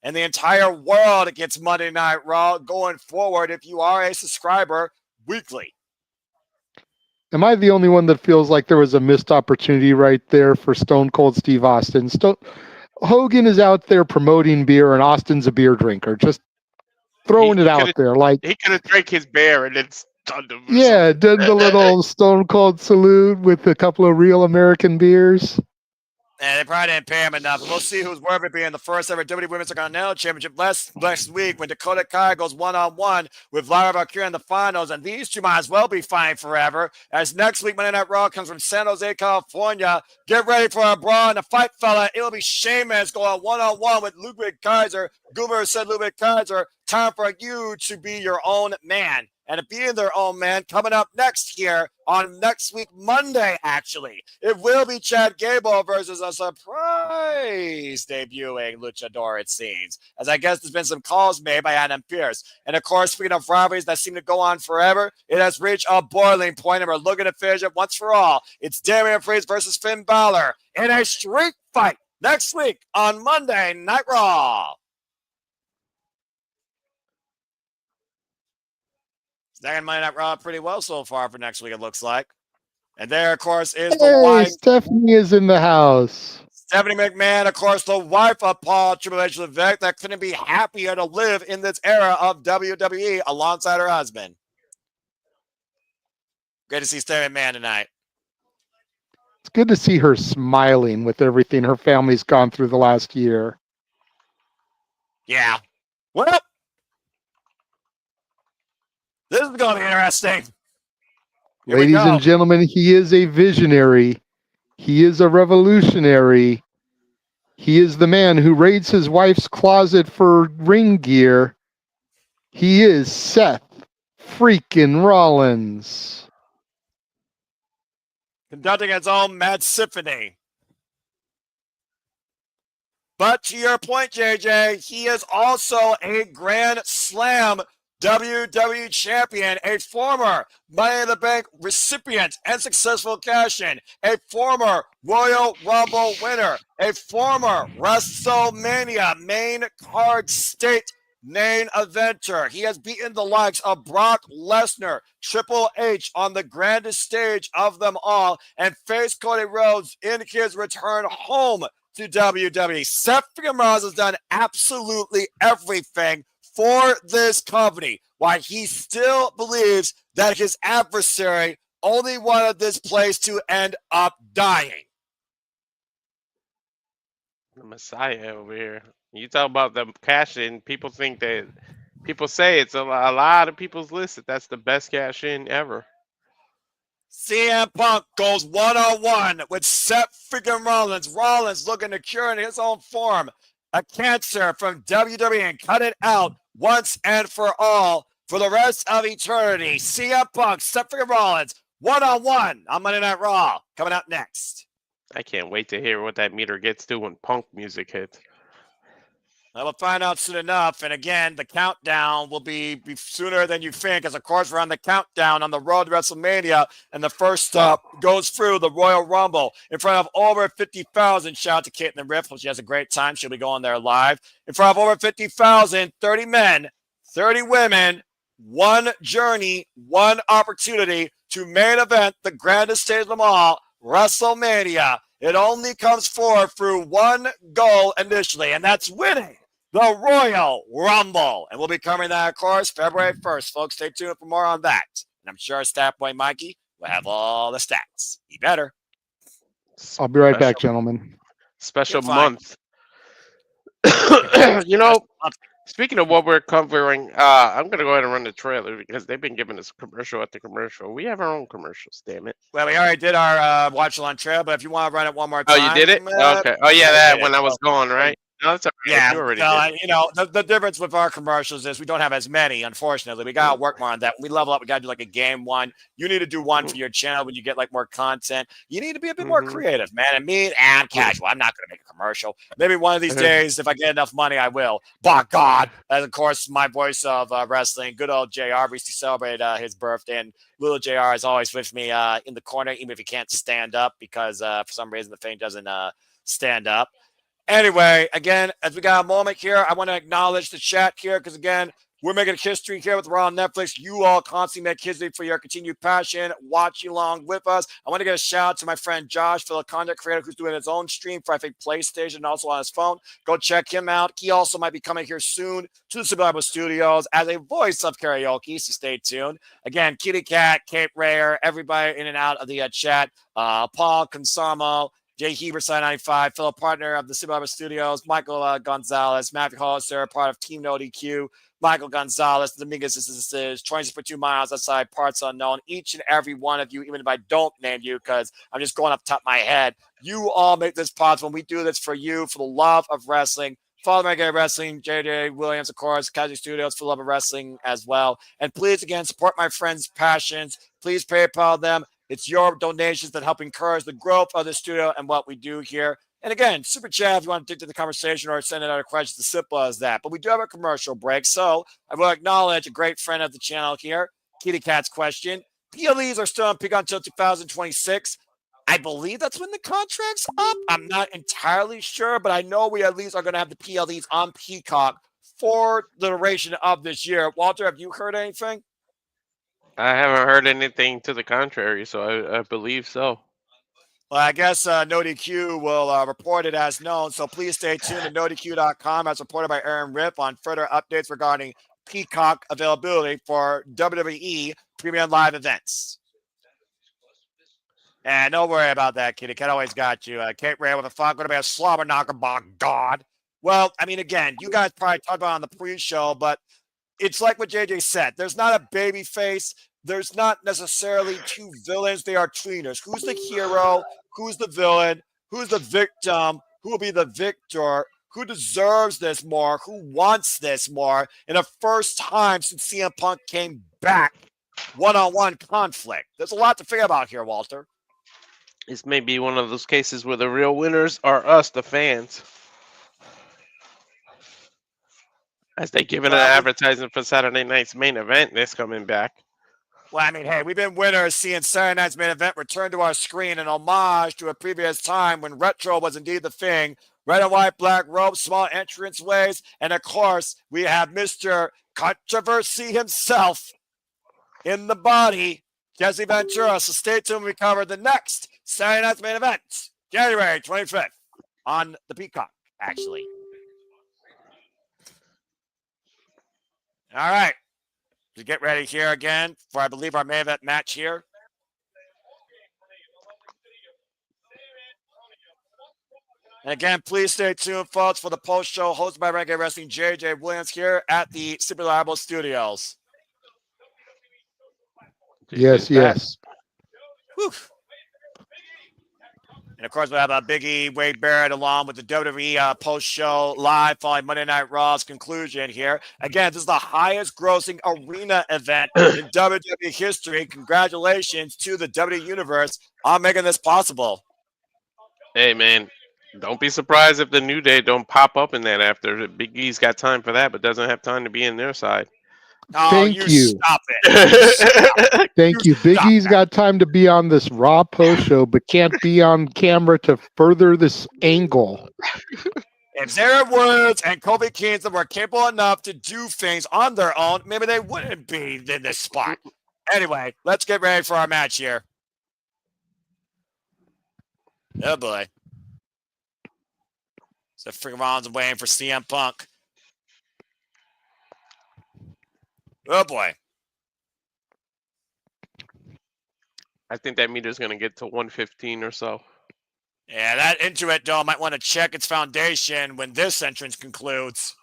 and the entire world gets Monday Night Raw going forward if you are a subscriber weekly. Am I the only one that feels like there was a missed opportunity right there for Stone Cold Steve Austin? Hogan is out there promoting beer, and Austin's a beer drinker. Just throwing it out there. Like he could have drank his beer and then stunned him. Yeah, did the little Stone Cold salute with a couple of Real American beers. And they probably didn't pay him enough. We'll see who's worth it being the first ever WWE Women's Intercontinental Championship next week when Dakota Kai goes one-on-one with Lyra Valkyria in the finals. And these two might as well be fighting forever. As next week, Monday Night Raw comes from San Jose, California. Get ready for a brawl in the fight, fella. It'll be Sheamus going one-on-one with Ludwig Kaiser. Goober said Ludwig Kaiser, time for you to be your own man. And being their own man coming up next here on next week, Monday, actually. It will be Chad Gable versus a surprise debuting luchador, it seems. As I guess there's been some calls made by Adam Pearce. And, of course, speaking of rivalries that seem to go on forever, it has reached a boiling point, and we're looking to finish it once for all. It's Damian Priest versus Finn Balor in a street fight next week on Monday Night Raw. Second Monday Night Raw pretty well so far for next week, it looks like. And there, of course, is the wife. Stephanie is in the house. Stephanie McMahon, of course, the wife of Paul Triple H Levesque, that couldn't be happier to live in this era of WWE alongside her husband. Great to see Stephanie McMahon tonight. It's good to see her smiling with everything her family's gone through the last year. Yeah. Well, this is going to be interesting. Here Ladies and gentlemen, he is a visionary. He is a revolutionary. He is the man who raids his wife's closet for ring gear. He is Seth freaking Rollins. Conducting his own mad symphony. But to your point, JJ, he is also a Grand Slam WWE champion, a former Money in the Bank recipient and successful cash-in, a former Royal Rumble winner, a former WrestleMania main card state main eventer. He has beaten the likes of Brock Lesnar, Triple H on the grandest stage of them all, and faced Cody Rhodes in his return home to WWE. Seth Rollins has done absolutely everything for this company, why he still believes that his adversary only wanted this place to end up dying. The Messiah over here. You talk about the cash in, people think that People say it's a lot of people's list that that's the best cash in ever. CM Punk goes one-on-one with Seth freaking Rollins. Rollins looking to cure in his own form a cancer from WWE and cut it out once and for all for the rest of eternity. CM Punk, Seth freaking Rollins, one-on-one on Monday Night Raw. Coming up next. I can't wait to hear what that meter gets to when Punk music hits. We'll find out soon enough. And again, the countdown will be sooner than you think, as of course we're on the countdown on the road to WrestleMania, and the first stop goes through the Royal Rumble in front of over 50,000. Shout out to Kate and the Riff. She has a great time. She'll be going there live. In front of over 50,000, 30 men, 30 women, one journey, one opportunity to main event the grandest stage of them all, WrestleMania. It only comes forth through one goal initially, and that's winning the Royal Rumble. And we'll be covering that, of course, February 1st. Folks, stay tuned for more on that. And I'm sure Stat Boy Mikey will have all the stats. He better. I'll be right back, gentlemen. Special month. You know, speaking of what we're covering, I'm going to go ahead and run the trailer because they've been giving us commercial after commercial. We have our own commercials, damn it. Well, we already did our watch along trail, but if you want to run it one more time. Oh, you did it? Okay. Oh, yeah, that when I was gone, right? No, that's all right. Yeah, You already did. you know, the difference with our commercials is we don't have as many, unfortunately. We got to work more on that. When we level up, we got to do like a game one. You need to do one for your channel when you get like more content. You need to be a bit more creative, man. And me, I'm casual. I'm not going to make a commercial. Maybe one of these days, if I get enough money, I will. By God. And of course, my voice of wrestling, good old JR, recently celebrated his birthday. And little JR is always with me in the corner, even if he can't stand up because for some reason the thing doesn't stand up. Anyway, again, as we got a moment here, I want to acknowledge the chat here because, again, we're making history here with Raw on Netflix. You all constantly make history for your continued passion, watching along with us. I want to give a shout out to my friend Josh, fellow content creator, who's doing his own stream for, I think, PlayStation and also on his phone. Go check him out. He also might be coming here soon to the Survival Studios as a voice of karaoke, so stay tuned. Again, Kitty Cat, Kate Rayer, everybody in and out of the chat. Paul Consamo, Jay Heber, 95, fellow partner of the Survivor Studios, Michael Gonzalez, Matthew Hollister, part of Team No DQ, Michael Gonzalez, Dominguez is 26.2 miles outside Parts Unknown. Each and every one of you, even if I don't name you, because I'm just going off the top of my head, you all make this possible. We do this for you, for the love of wrestling. Follow My Gay Wrestling, JJ Williams, of course, Casual Studios for love of wrestling as well. And please, again, support my friends' passions. Please PayPal them. It's your donations that help encourage the growth of the studio and what we do here. And again, super chat if you want to dig to the conversation or send out a question, as simple as that. But we do have a commercial break, so I will acknowledge a great friend of the channel here, Kitty Cat's question. PLEs are still on peak until 2026. I believe that's when the contract's up. I'm not entirely sure, but I know we at least are going to have the PLEs on Peacock for the duration of this year. Walter, have you heard anything? I haven't heard anything to the contrary, so I believe so. Well, I guess NoDQ will report it as known, so please stay tuned to NoDQ.com as reported by Aaron Ripp on further updates regarding Peacock availability for WWE Premium Live events. And don't worry about that, Kitty Cat always got you. Kate Ray with a fuck going to be a slobber knocker, by God. Well, I mean, again, you guys probably talked about it on the pre-show, but it's like what JJ said. There's not a baby face. There's not necessarily two villains. They are tweeners. Who's the hero? Who's the villain? Who's the victim? Who will be the victor? Who deserves this more? Who wants this more? In the first time since CM Punk came back, one-on-one conflict. There's a lot to figure about here, Walter. This may be one of those cases where the real winners are us, the fans. As they give it an advertising for Saturday night's main event, this coming back. Well, I mean, hey, we've been winners seeing Saturday night's main event return to our screen in homage to a previous time when retro was indeed the thing. Red and white, black robes, small entranceways, and of course, we have Mr. Controversy himself in the body, Jesse Ventura. So stay tuned when we cover the next Saturday night's main event, January 25th, on the Peacock, actually. All right. To get ready here again for, I believe, our main event match here. And again, please stay tuned, folks, for the post show hosted by Renegade Wrestling JJ Williams here at the Super Reliable Studios. Yes, yes. Whew. And of course, we have Big E, Wade Barrett, along with the WWE post show live following Monday Night Raw's conclusion here. Again, this is the highest grossing arena event in WWE history. Congratulations to the WWE Universe on making this possible. Hey, man, don't be surprised if the New Day don't pop up in that after. Big E's got time for that, but doesn't have time to be in their side. Oh, Thank you. Stop it. Thank you. Big E's got time to be on this Raw post show, but can't be on camera to further this angle. If Sarah Woods and Kofi Kingston were capable enough to do things on their own, maybe they wouldn't be in this spot. Anyway, let's get ready for our match here. Oh, boy. So freaking Rollins waiting for CM Punk. Oh, boy. I think that meter's going to get to 115 or so. Yeah, that Intuit doll might want to check its foundation when this entrance concludes.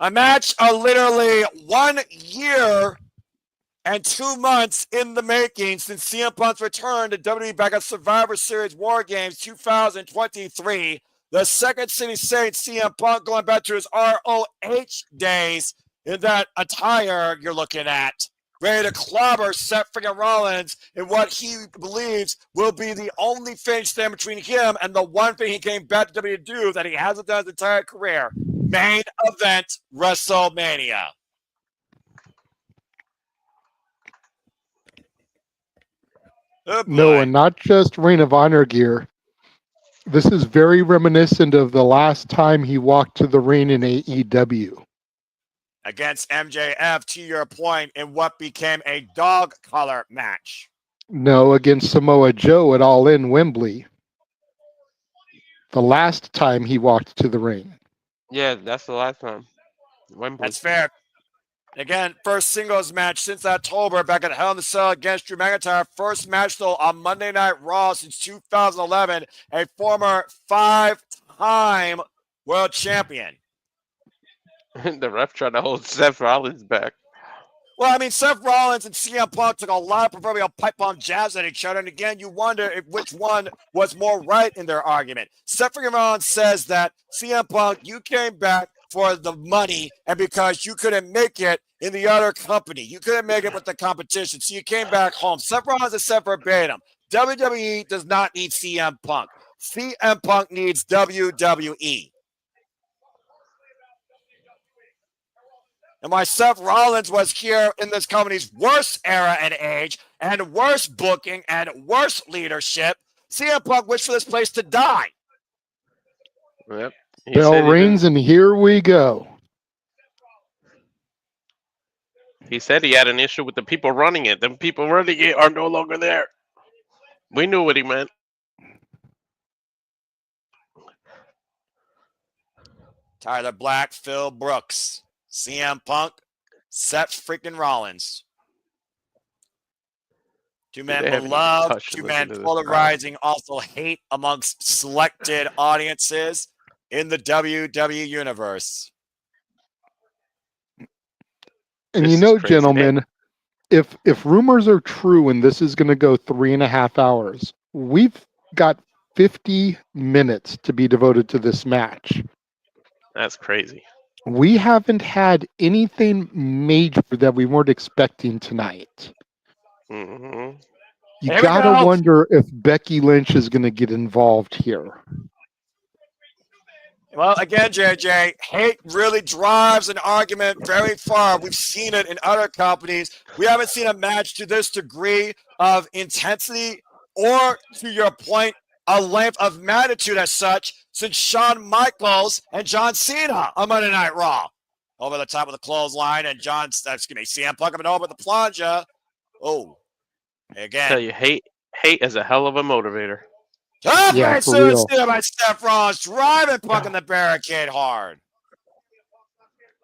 A match of literally 1 year and 2 months in the making since CM Punk's return to WWE back at Survivor Series War Games 2023. The Second City Saints, CM Punk, going back to his ROH days in that attire you're looking at. Ready to clobber Seth freaking Rollins in what he believes will be the only thing standing between him and the one thing he came back to WWE to do that he hasn't done his entire career. Main event WrestleMania. Oh, No, and not just Ring of Honor gear. This is very reminiscent of the last time he walked to the ring in AEW. Against MJF, to your point, in what became a dog collar match. No, against Samoa Joe at All In Wembley. The last time he walked to the ring. Yeah, that's the last time. Wembley. That's fair. Again, first singles match since October back at Hell in a Cell against Drew McIntyre. First match, though, on Monday Night Raw since 2011. A former 5-time world champion. The ref tried to hold Seth Rollins back. Well, I mean, Seth Rollins and CM Punk took a lot of proverbial pipe bomb jabs at each other. And again, you wonder if which one was more right in their argument. Seth Rollins says that CM Punk, you came back for the money and because you couldn't make it in the other company. You couldn't make it with the competition, so you came back home. Seth Rollins has said verbatim, WWE does not need CM Punk. CM Punk needs WWE. And why Seth Rollins was here in this company's worst era and age and worst booking and worst leadership, CM Punk wished for this place to die. Yep. Bell rings and here we go. He said he had an issue with the people running it. The people running it are no longer there. We knew what he meant. Tyler Black, Phil Brooks, CM Punk, Seth freaking Rollins. Two men beloved, two men polarizing, also hate amongst selected audiences in the WWE universe. And you know, gentlemen, if rumors are true and this is going to go 3.5 hours, we've got 50 minutes to be devoted to this match. That's crazy. We haven't had anything major that we weren't expecting tonight. Mm-hmm. You gotta wonder if Becky Lynch is going to get involved here. Well, again, JJ, hate really drives an argument very far. We've seen it in other companies. We haven't seen a match to this degree of intensity or, to your point, a length of magnitude as such since Shawn Michaels and John Cena on Monday Night Raw. Over the top of the clothesline and CM Punk coming over the plunger. Oh, again. I tell you, hate is a hell of a motivator. Yeah, for real. By Seth Rollins driving Punk in the barricade hard.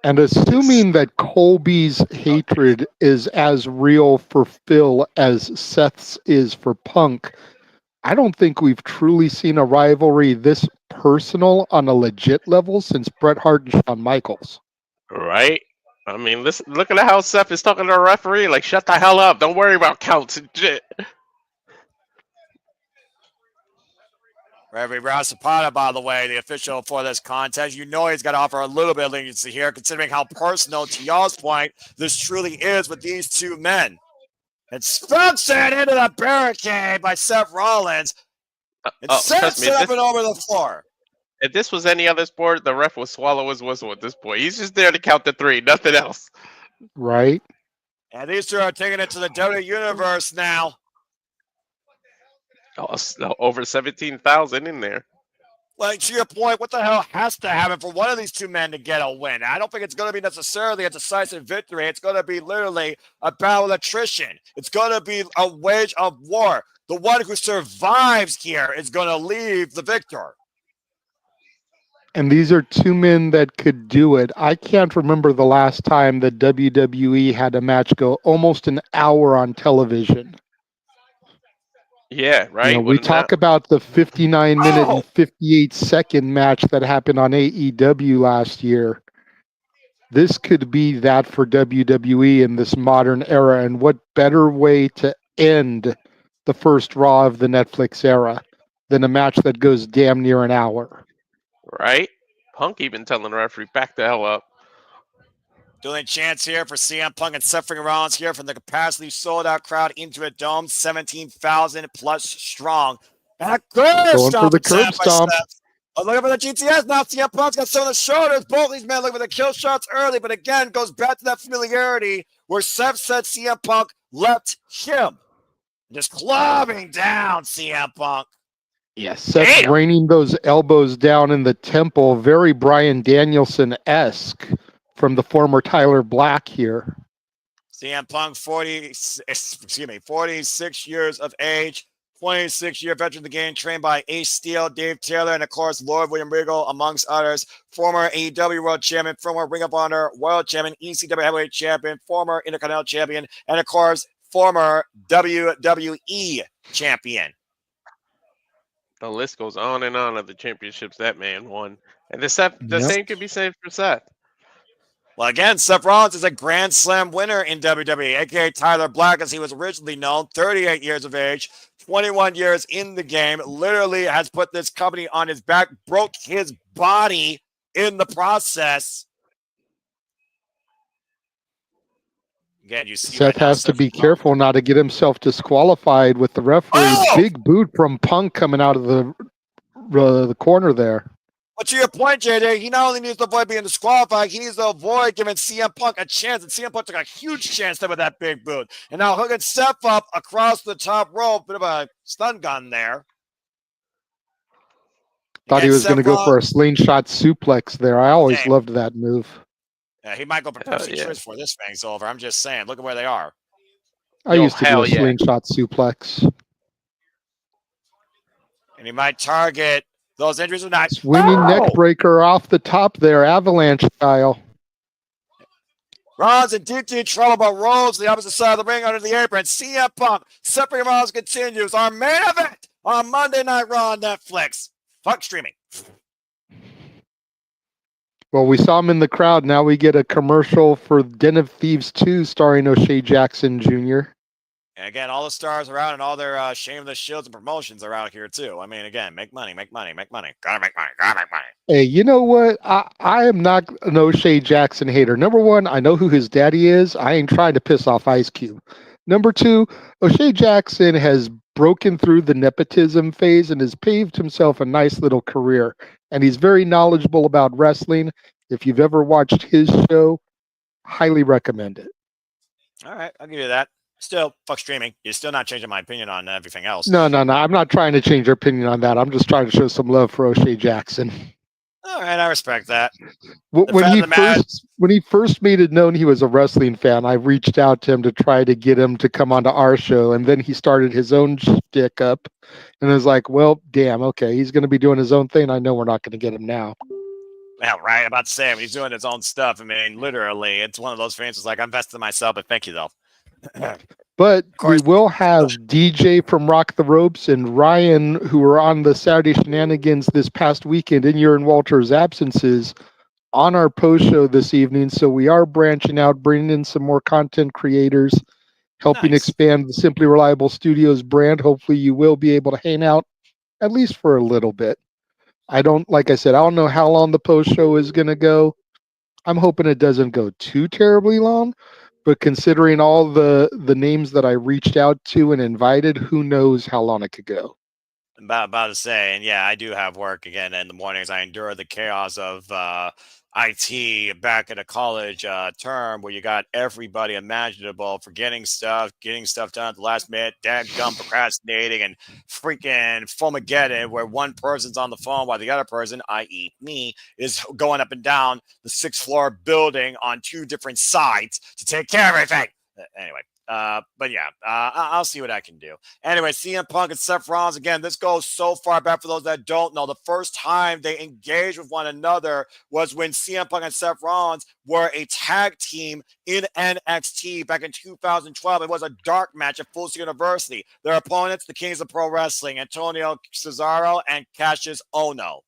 And assuming that Colby's hatred is as real for Phil as Seth's is for Punk, I don't think we've truly seen a rivalry this personal on a legit level since Bret Hart and Shawn Michaels. Right? I mean, listen, look at how Seth is talking to the referee. Like, shut the hell up. Don't worry about counts and shit. Referee Brown Zapata, by the way, the official for this contest. You know he's got to offer a little bit of leniency here, considering how personal, to y'all's point, this truly is with these two men. And Seth into the barricade by Seth Rollins. And Seth trust me, up and over the floor. If this was any other sport, the ref would swallow his whistle at this point. He's just there to count the 3, nothing else. Right. And these two are taking it to the WWE Universe now. Oh, over 17,000 in there. Like, to your point, what the hell has to happen for one of these two men to get a win? I don't think it's going to be necessarily a decisive victory. It's going to be literally a battle of attrition. It's going to be a wage of war. The one who survives here is going to leave the victor. And these are two men that could do it. I can't remember the last time that WWE had a match go almost an hour on television. Yeah, right. You know, we talk about the 59-minute and 58-second match that happened on AEW last year. This could be that for WWE in this modern era. And what better way to end the first Raw of the Netflix era than a match that goes damn near an hour? Right? Punk even telling the referee, back the hell up. Doing chants here for CM Punk and Seth Rollins here from the capacity sold-out crowd into a dome, 17,000 plus strong. And a good Going stomp for the curb stomp. Looking for the GTS now. CM Punk's got some of the shoulders. Both these men looking for the kill shots early, but again, goes back to that familiarity where Seth said CM Punk left him. Just clubbing down CM Punk. Yes, Seth raining those elbows down in the temple, very Bryan Danielson-esque from the former Tyler Black here. CM Punk, 46 years of age, 26-year veteran of the game, trained by Ace Steel, Dave Taylor, and of course, Lord William Regal, amongst others. Former AEW World Champion, former Ring of Honor World Champion, ECW Heavyweight Champion, former Intercontinental Champion, and of course, former WWE Champion. The list goes on and on of the championships that man won. And the same could be said for Seth. Well, again, Seth Rollins is a Grand Slam winner in WWE, a.k.a. Tyler Black, as he was originally known, 38 years of age, 21 years in the game, literally has put this company on his back, broke his body in the process. Again, you see Seth has to be careful not to get himself disqualified with the referee. Big boot from Punk coming out of the corner there. But to your point, JJ, he not only needs to avoid being disqualified, he needs to avoid giving CM Punk a chance. And CM Punk took a huge chance there with that big boot. And now hooking Seth up across the top rope. Bit of a stun gun there. Thought he was going to go for a slingshot suplex there. I always loved that move. Yeah, he might go for for this thing's over. I'm just saying. Look at where they are. I used to do a slingshot suplex. And he might target those injuries or not. Swinging neck breaker off the top there, avalanche style. Rollins in deep trouble, but rolls to the opposite side of the ring under the apron. CM Punk, Separate Rollins continues. Our main event on Monday Night Raw on Netflix. Fuck streaming. Well, we saw him in the crowd. Now we get a commercial for Den of Thieves 2 starring O'Shea Jackson Jr. And again, all the stars are out and all their shameless shields and promotions are out here too. I mean, again, make money, make money, make money. Gotta make money, gotta make money. Hey, you know what? I am not an O'Shea Jackson hater. Number one, I know who his daddy is. I ain't trying to piss off Ice Cube. Number two, O'Shea Jackson has broken through the nepotism phase and has paved himself a nice little career. And he's very knowledgeable about wrestling. If you've ever watched his show, highly recommend it. All right, I'll give you that. Still, fuck streaming. You're still not changing my opinion on everything else. No. I'm not trying to change your opinion on that. I'm just trying to show some love for O'Shea Jackson. All right, I respect that. When he first made it known he was a wrestling fan, I reached out to him to try to get him to come onto our show, and then he started his own shtick up, and I was like, well, damn, okay, he's going to be doing his own thing. I know we're not going to get him now. Yeah, right. I'm about to say, he's doing his own stuff. I mean, literally, it's one of those fans who's like, I'm invested in myself, but thank you, though. But we course. will have DJ from Rock the Ropes and Ryan, who were on the Saturday Shenanigans this past weekend in your and Walter's absences, on our post show this evening. So we are branching out, bringing in some more content creators, helping Nice. expand the Simply Reliable Studios brand. Hopefully you will be able to hang out at least for a little bit. Like I said, I don't know how long the post show is going to go. I'm hoping it doesn't go too terribly long, but considering all the names that I reached out to and invited, who knows how long it could go. About to say, and yeah, I do have work again in the mornings. I endure the chaos of IT back at a college term where you got everybody imaginable forgetting stuff, getting stuff done at the last minute, dadgum procrastinating, and freaking fumageddon where one person's on the phone while the other person, i.e. me, is going up and down the 6th floor building on 2 different sides to take care of everything. Anyway. But yeah, I'll see what I can do. Anyway, CM Punk and Seth Rollins, again, this goes so far back for those that don't know. The first time they engaged with one another was when CM Punk and Seth Rollins were a tag team in NXT back in 2012. It was a dark match at Full Sail University. Their opponents, the Kings of Pro Wrestling, Antonio Cesaro and Cassius Ohno.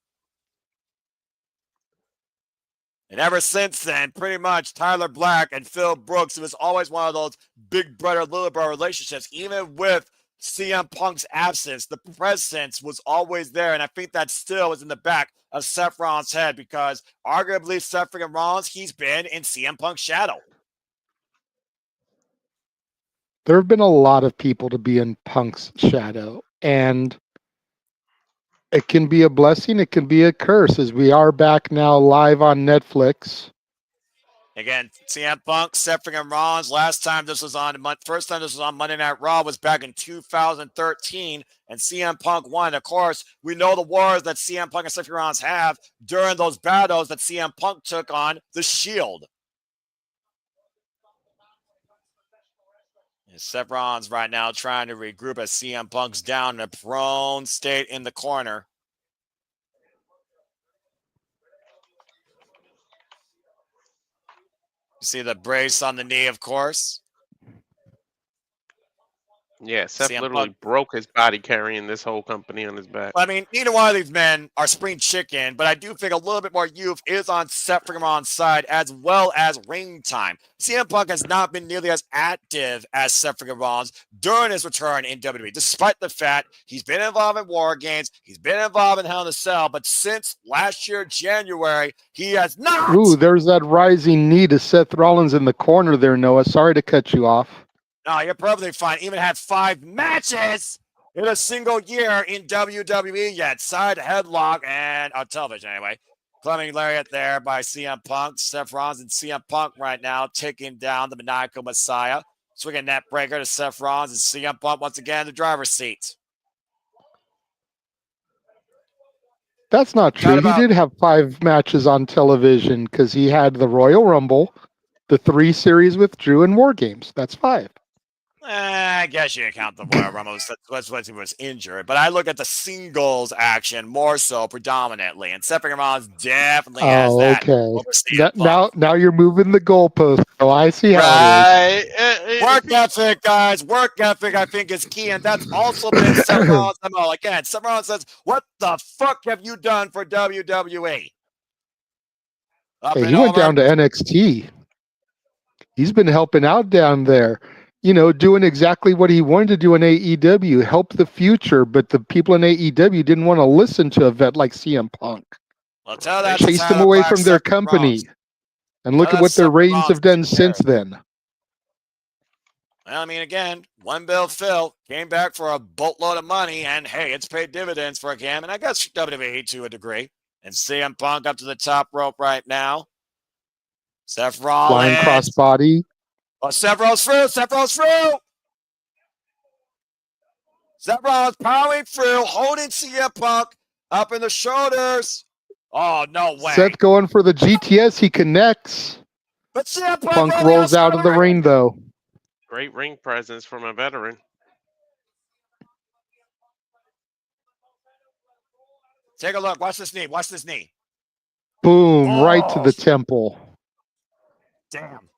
And ever since then, pretty much Tyler Black and Phil Brooks, it was always one of those big brother, little brother relationships. Even with CM Punk's absence, the presence was always there. And I think that still is in the back of Seth Rollins' head because arguably Seth freaking Rollins, he's been in CM Punk's shadow. There have been a lot of people to be in Punk's shadow, and it can be a blessing. It can be a curse, as we are back now live on Netflix. Again, CM Punk, Seth freaking Rollins. First time this was on Monday Night Raw was back in 2013, and CM Punk won. Of course, we know the wars that CM Punk and Seth Rollins have during those battles that CM Punk took on the Shield. And Seth Rollins right now trying to regroup as CM Punk's down in a prone state in the corner. You see the brace on the knee, of course. Yeah, Seth CM literally Punk broke his body carrying this whole company on his back. I mean, neither one of these men are spring chicken, but I do think a little bit more youth is on Seth freaking Rollins' side as well as ring time. CM Punk has not been nearly as active as Seth freaking Rollins during his return in WWE, despite the fact he's been involved in War Games, he's been involved in Hell in a Cell, but since last year, January, he has not. Ooh, there's that rising knee to Seth Rollins in the corner there, Noah. Sorry to cut you off. No, you're perfectly fine. Even had 5 matches in a single year in WWE yet. Side headlock and on television anyway. Climbing lariat there by CM Punk. Seth Rollins and CM Punk right now taking down the maniacal Messiah. Swinging net breaker to Seth Rollins and CM Punk once again in the driver's seat. That's not true. He did have 5 matches on television because he had the Royal Rumble, the 3 series with Drew, and War Games. That's 5. I guess you can count the Royal Rumble. That's when he was injured. But I look at the singles action more so predominantly. And Seth Rollins definitely has that. Okay. Now you're moving the goalpost. So I see how it is. Work ethic, guys. Work ethic, I think, is key. And that's also been Seth Rollins' MO. Again, Seth Rollins says, what the fuck have you done for WWE? Hey, he went down to NXT. He's been helping out down there. You know, doing exactly what he wanted to do in AEW, help the future, but the people in AEW didn't want to listen to a vet like CM Punk. Well, tell that they chased him away from their company. And look at what their ratings have done since then. Well, I mean, again, One Bill Phil came back for a boatload of money, and hey, it's paid dividends for him, and I guess WWE to a degree. And CM Punk up to the top rope right now. Seth Rollins. Flying crossbody. Oh, Seth Rollins through. Seth Rollins through. Seth Rollins powering through, holding CM Punk up in the shoulders. Oh, no way. Seth going for the GTS. He connects. But CM Punk rolls out of the ring, though. Great ring presence from a veteran. Take a look. Watch this knee. Watch this knee. Boom. Right to the temple. Damn.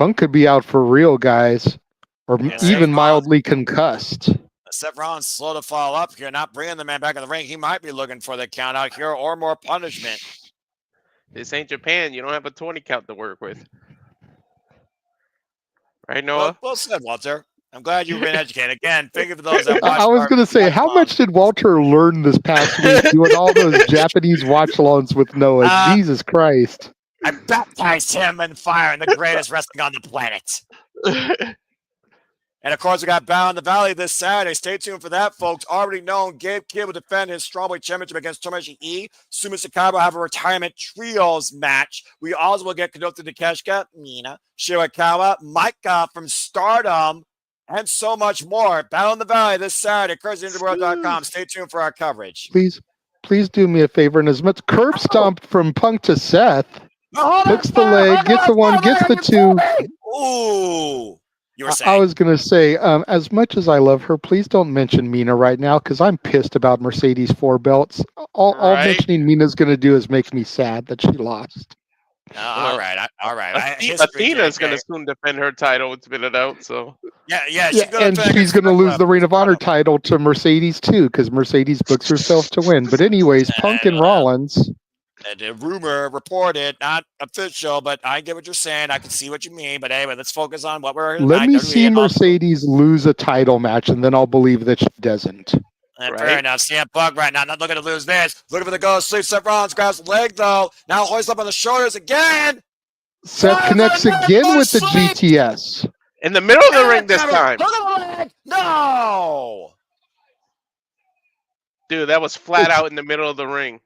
Punk could be out for real, guys, or Yeah, even Seth mildly concussed. Seth Rollins slow to follow up here, not bringing the man back in the ring. He might be looking for the count out here or more punishment. This ain't Japan. You don't have a 20 count to work with. Right, Noah? Well said, Walter. I'm glad you've been educated. Again, thank you for those that watched. I was going to say, how much did Walter learn this past week doing all those Japanese watch-alongs with Noah? Jesus Christ. I baptized him in fire and the greatest wrestling on the planet. And of course, we got Bound in the Valley this Saturday. Stay tuned for that, folks. Already known, Gabe Kidd will defend his Strawboy Championship against Tomoshi E. Sumi Sakai will have a retirement trios match. We also will get Kadoto Takeshita, Mina, Shirakawa, Micah from Stardom, and so much more. Battle in the Valley this Saturday. CurseInterworld.com. Stay tuned for our coverage. Please do me a favor. And as much curb stomp from Punk to Seth. Hooks the leg, gets the one, gets the two. Ooh. You were saying. I was going to say, as much as I love her, please don't mention Mina right now because I'm pissed about Mercedes 4 belts. All mentioning Mina's going to do is make me sad that she lost. All right. Athena's going to soon defend her title and spit it out. So yeah, and she's going to lose the Ring of Honor title to Mercedes too because Mercedes books herself to win. But anyways, Punk and Rollins. The rumor reported, not official, but I get what you're saying. I can see what you mean. But anyway, let's focus on what we're. Let me see Mercedes lose a title match, and then I'll believe that she doesn't. Fair enough. CM Punk right now, not looking to lose this. Looking for the go to sleep. Seth Rollins grabs the leg though. Now hoists up on the shoulders again. Seth connects again with the GTS in the middle of the ring this time. Look at the leg. No, dude, that was flat out in the middle of the ring.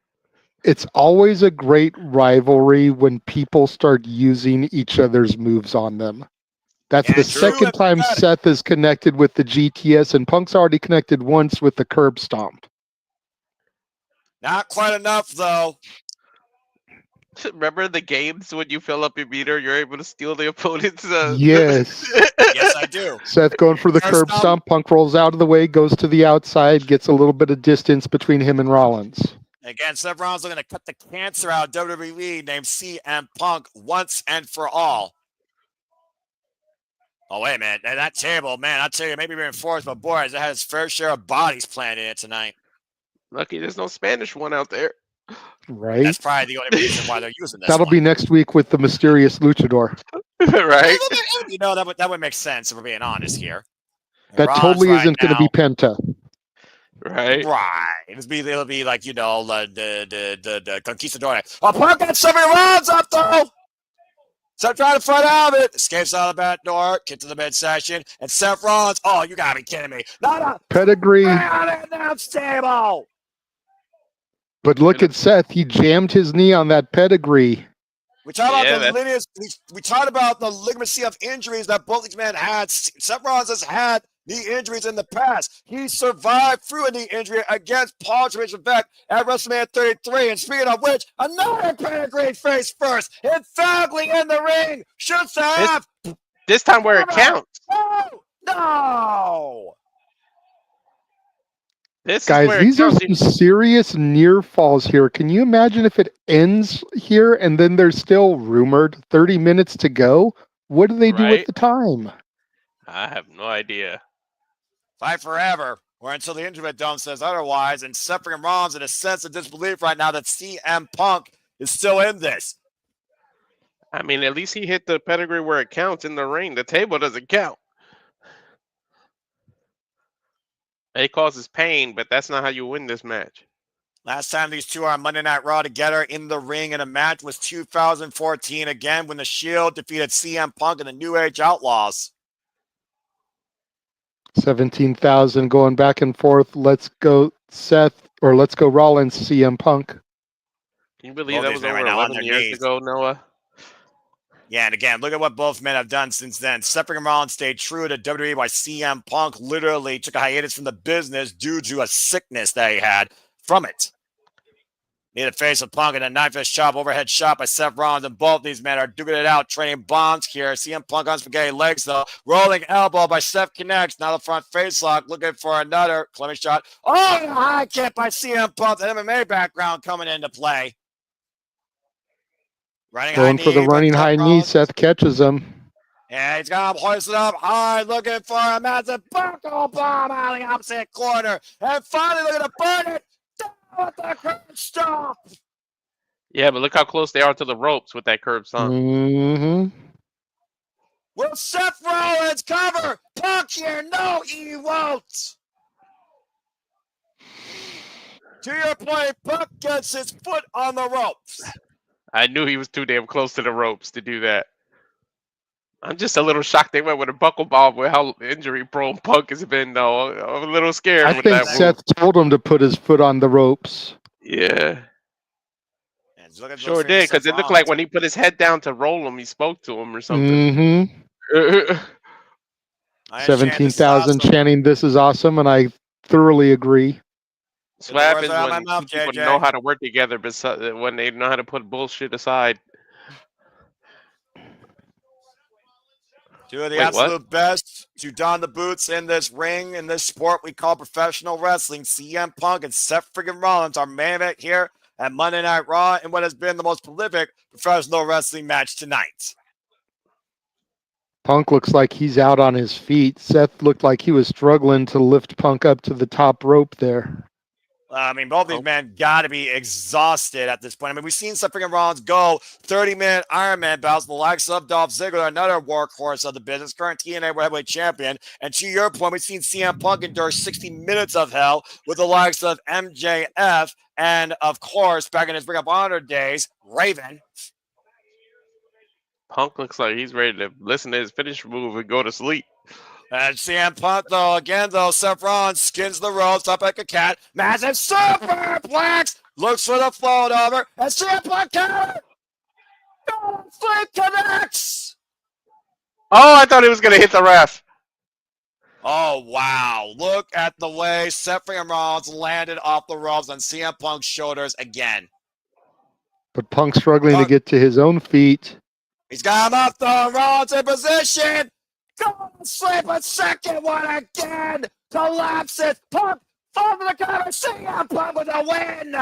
It's always a great rivalry when people start using each other's moves on them. That's the second time Seth is connected with the GTS, and Punk's already connected once with the curb stomp. Not quite enough, though. Remember the games when you fill up your meter, you're able to steal the opponent's... Yes. Yes, I do. Seth going for the curb stomp. Punk rolls out of the way, goes to the outside, gets a little bit of distance between him and Rollins. Again, Seth Rollins looking to cut the cancer out of WWE named CM Punk once and for all. Oh, wait a minute. That table, man, I'll tell you, maybe reinforced, but boy, has it had its fair share of bodies planted in it tonight. Lucky there's no Spanish one out there. Right. That's probably the only reason why they're using this. That'll be next week with the mysterious luchador. Right. You know, that would make sense if we're being honest here. That Rollins totally isn't going to be Penta. Right. It'll be like, you know, the Conquistador. Oh, Punk got 7 rounds up though. Seth trying to fight out of it. Escapes out of the back door, get to the midsection, and Seth Rollins. Oh, you gotta be kidding me. Not a pedigree on an announce table. But look at Seth. He jammed his knee on that pedigree. We talked about the lineage. We talked about the ligament of injuries that both these men had. Seth Rollins has had knee injuries in the past. He survived through a knee injury against Paul Beck at WrestleMania 33. And speaking of which, another pedigree face first, emphatically in the ring. Shoots the half. This time where it counts. No. Guys, these are some serious near falls here. Can you imagine if it ends here and then there's still rumored 30 minutes to go? What do they do with the time? I have no idea. Fight forever, or until the Intimate Dome says otherwise. And Seth and Rollins in a sense of disbelief right now that CM Punk is still in this. I mean, at least he hit the pedigree where it counts in the ring. The table doesn't count. It causes pain, but that's not how you win this match. Last time these two are on Monday Night Raw together in the ring in a match was 2014, again when the Shield defeated CM Punk and the New Age Outlaws. 17,000 going back and forth. Let's go Seth, or let's go Rollins, CM Punk. Can you believe that was over 11 years ago, Noah? Yeah, and again, look at what both men have done since then. Seth and Rollins stayed true to WWE while CM Punk literally took a hiatus from the business due to a sickness that he had from it. Near the face of Punk and a knife-edge chop, overhead shot by Seth Rollins, and both these men are duking it out, trading bombs here. CM Punk on spaghetti legs, though. Rolling elbow by Seth connects. Now the front face lock, looking for another Clement shot. Oh, high kick by CM Punk. The MMA background coming into play. Going for the running high knee. Seth catches him. And he's got him hoisted up high, looking for a massive buckle bomb out of the opposite corner. And finally, looking to burn it down with the curb stomp. Yeah, but look how close they are to the ropes with that curb stomp. Mm-hmm. Will Seth Rollins cover Punk here? No, he won't. To your point, Punk gets his foot on the ropes. I knew he was too damn close to the ropes to do that. I'm just a little shocked they went with a buckle bomb with how injury prone Punk has been, though. I'm a little scared I with think that Seth move. told him to put his foot on the ropes. Yeah. Sure did, because it looked like when he put his head down to roll him, he spoke to him or something. Mm-hmm. 17,000 chanting, "This is awesome," and I thoroughly agree. That's what happens when two people know how to work together, but when they know how to put bullshit aside. Two of the absolute best to don the boots in this ring, in this sport we call professional wrestling. CM Punk and Seth friggin' Rollins, our main event here at Monday Night Raw, in what has been the most prolific professional wrestling match tonight. Punk looks like he's out on his feet. Seth looked like he was struggling to lift Punk up to the top rope there. I mean, both these men got to be exhausted at this point. I mean, we've seen Seth freaking Rollins go 30-minute Ironman bouts, the likes of Dolph Ziggler, another workhorse of the business, current TNA World Heavyweight Champion. And to your point, we've seen CM Punk endure 60 minutes of hell with the likes of MJF and, of course, back in his Ring of Honor days, Raven. Punk looks like he's ready to listen to his finish move and go to sleep. And CM Punk, though, Seth Rollins skins the ropes up like a cat. Massive superplex. Looks for the float over. And CM Punk counter. Flip connects. Oh, I thought he was going to hit the ref. Oh, wow. Look at the way Seth Rollins landed off the ropes on CM Punk's shoulders again. But Punk's struggling to get to his own feet. He's got him up, though. Rollins in position. Go slip a second one again. Collapses. Punk falls to the cover. CM Punk with a win.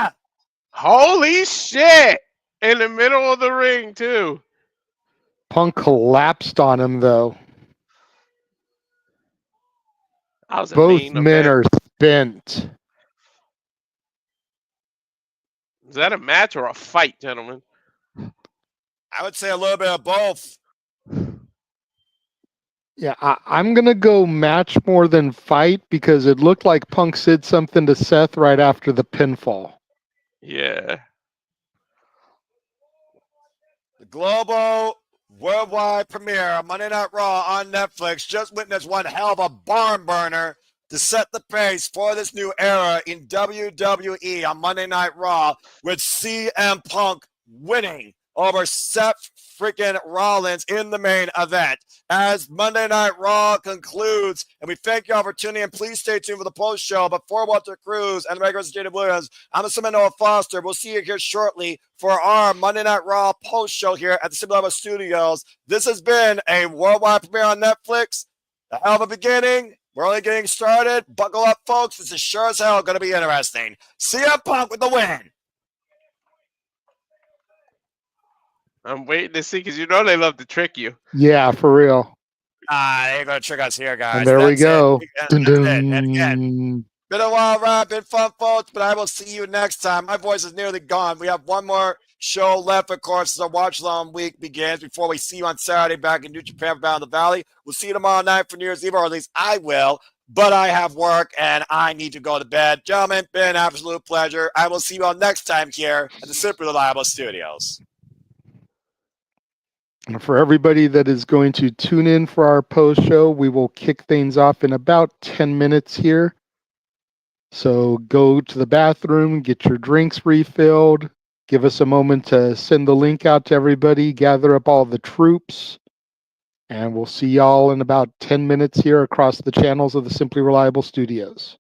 Holy shit. In the middle of the ring, too. Punk collapsed on him, though. Both men are spent. Is that a match or a fight, gentlemen? I would say a little bit of both. Yeah, I'm going to go match more than fight because it looked like Punk said something to Seth right after the pinfall. Yeah. The global worldwide premiere of Monday Night Raw on Netflix just witnessed one hell of a barn burner to set the pace for this new era in WWE on Monday Night Raw with CM Punk winning over Seth freaking Rollins in the main event. As Monday Night Raw concludes, and we thank you all for tuning in. Please stay tuned for the post show. But for Walter Cruz and regular Jada Williams, I'm the Noah Foster. We'll see you here shortly for our Monday Night Raw post show here at the Simple Studios. This has been a worldwide premiere on Netflix. A hell of a beginning. We're only getting started. Buckle up, folks. This is sure as hell going to be interesting. CM Punk with the win. I'm waiting to see because you know they love to trick you. Yeah, for real. They ain't going to trick us here, guys. And there we go. And again, been a wild ride, been fun, folks, but I will see you next time. My voice is nearly gone. We have one more show left, of course, as our watch-along week begins before we see you on Saturday back in New Japan for Battle of the Valley. We'll see you tomorrow night for New Year's Eve, or at least I will. But I have work, and I need to go to bed. Gentlemen, been an absolute pleasure. I will see you all next time here at the Simply Reliable Studios. And for everybody that is going to tune in for our post show, we will kick things off in about 10 minutes here. So go to the bathroom, get your drinks refilled, give us a moment to send the link out to everybody, gather up all the troops, and we'll see y'all in about 10 minutes here across the channels of the Simply Reliable Studios.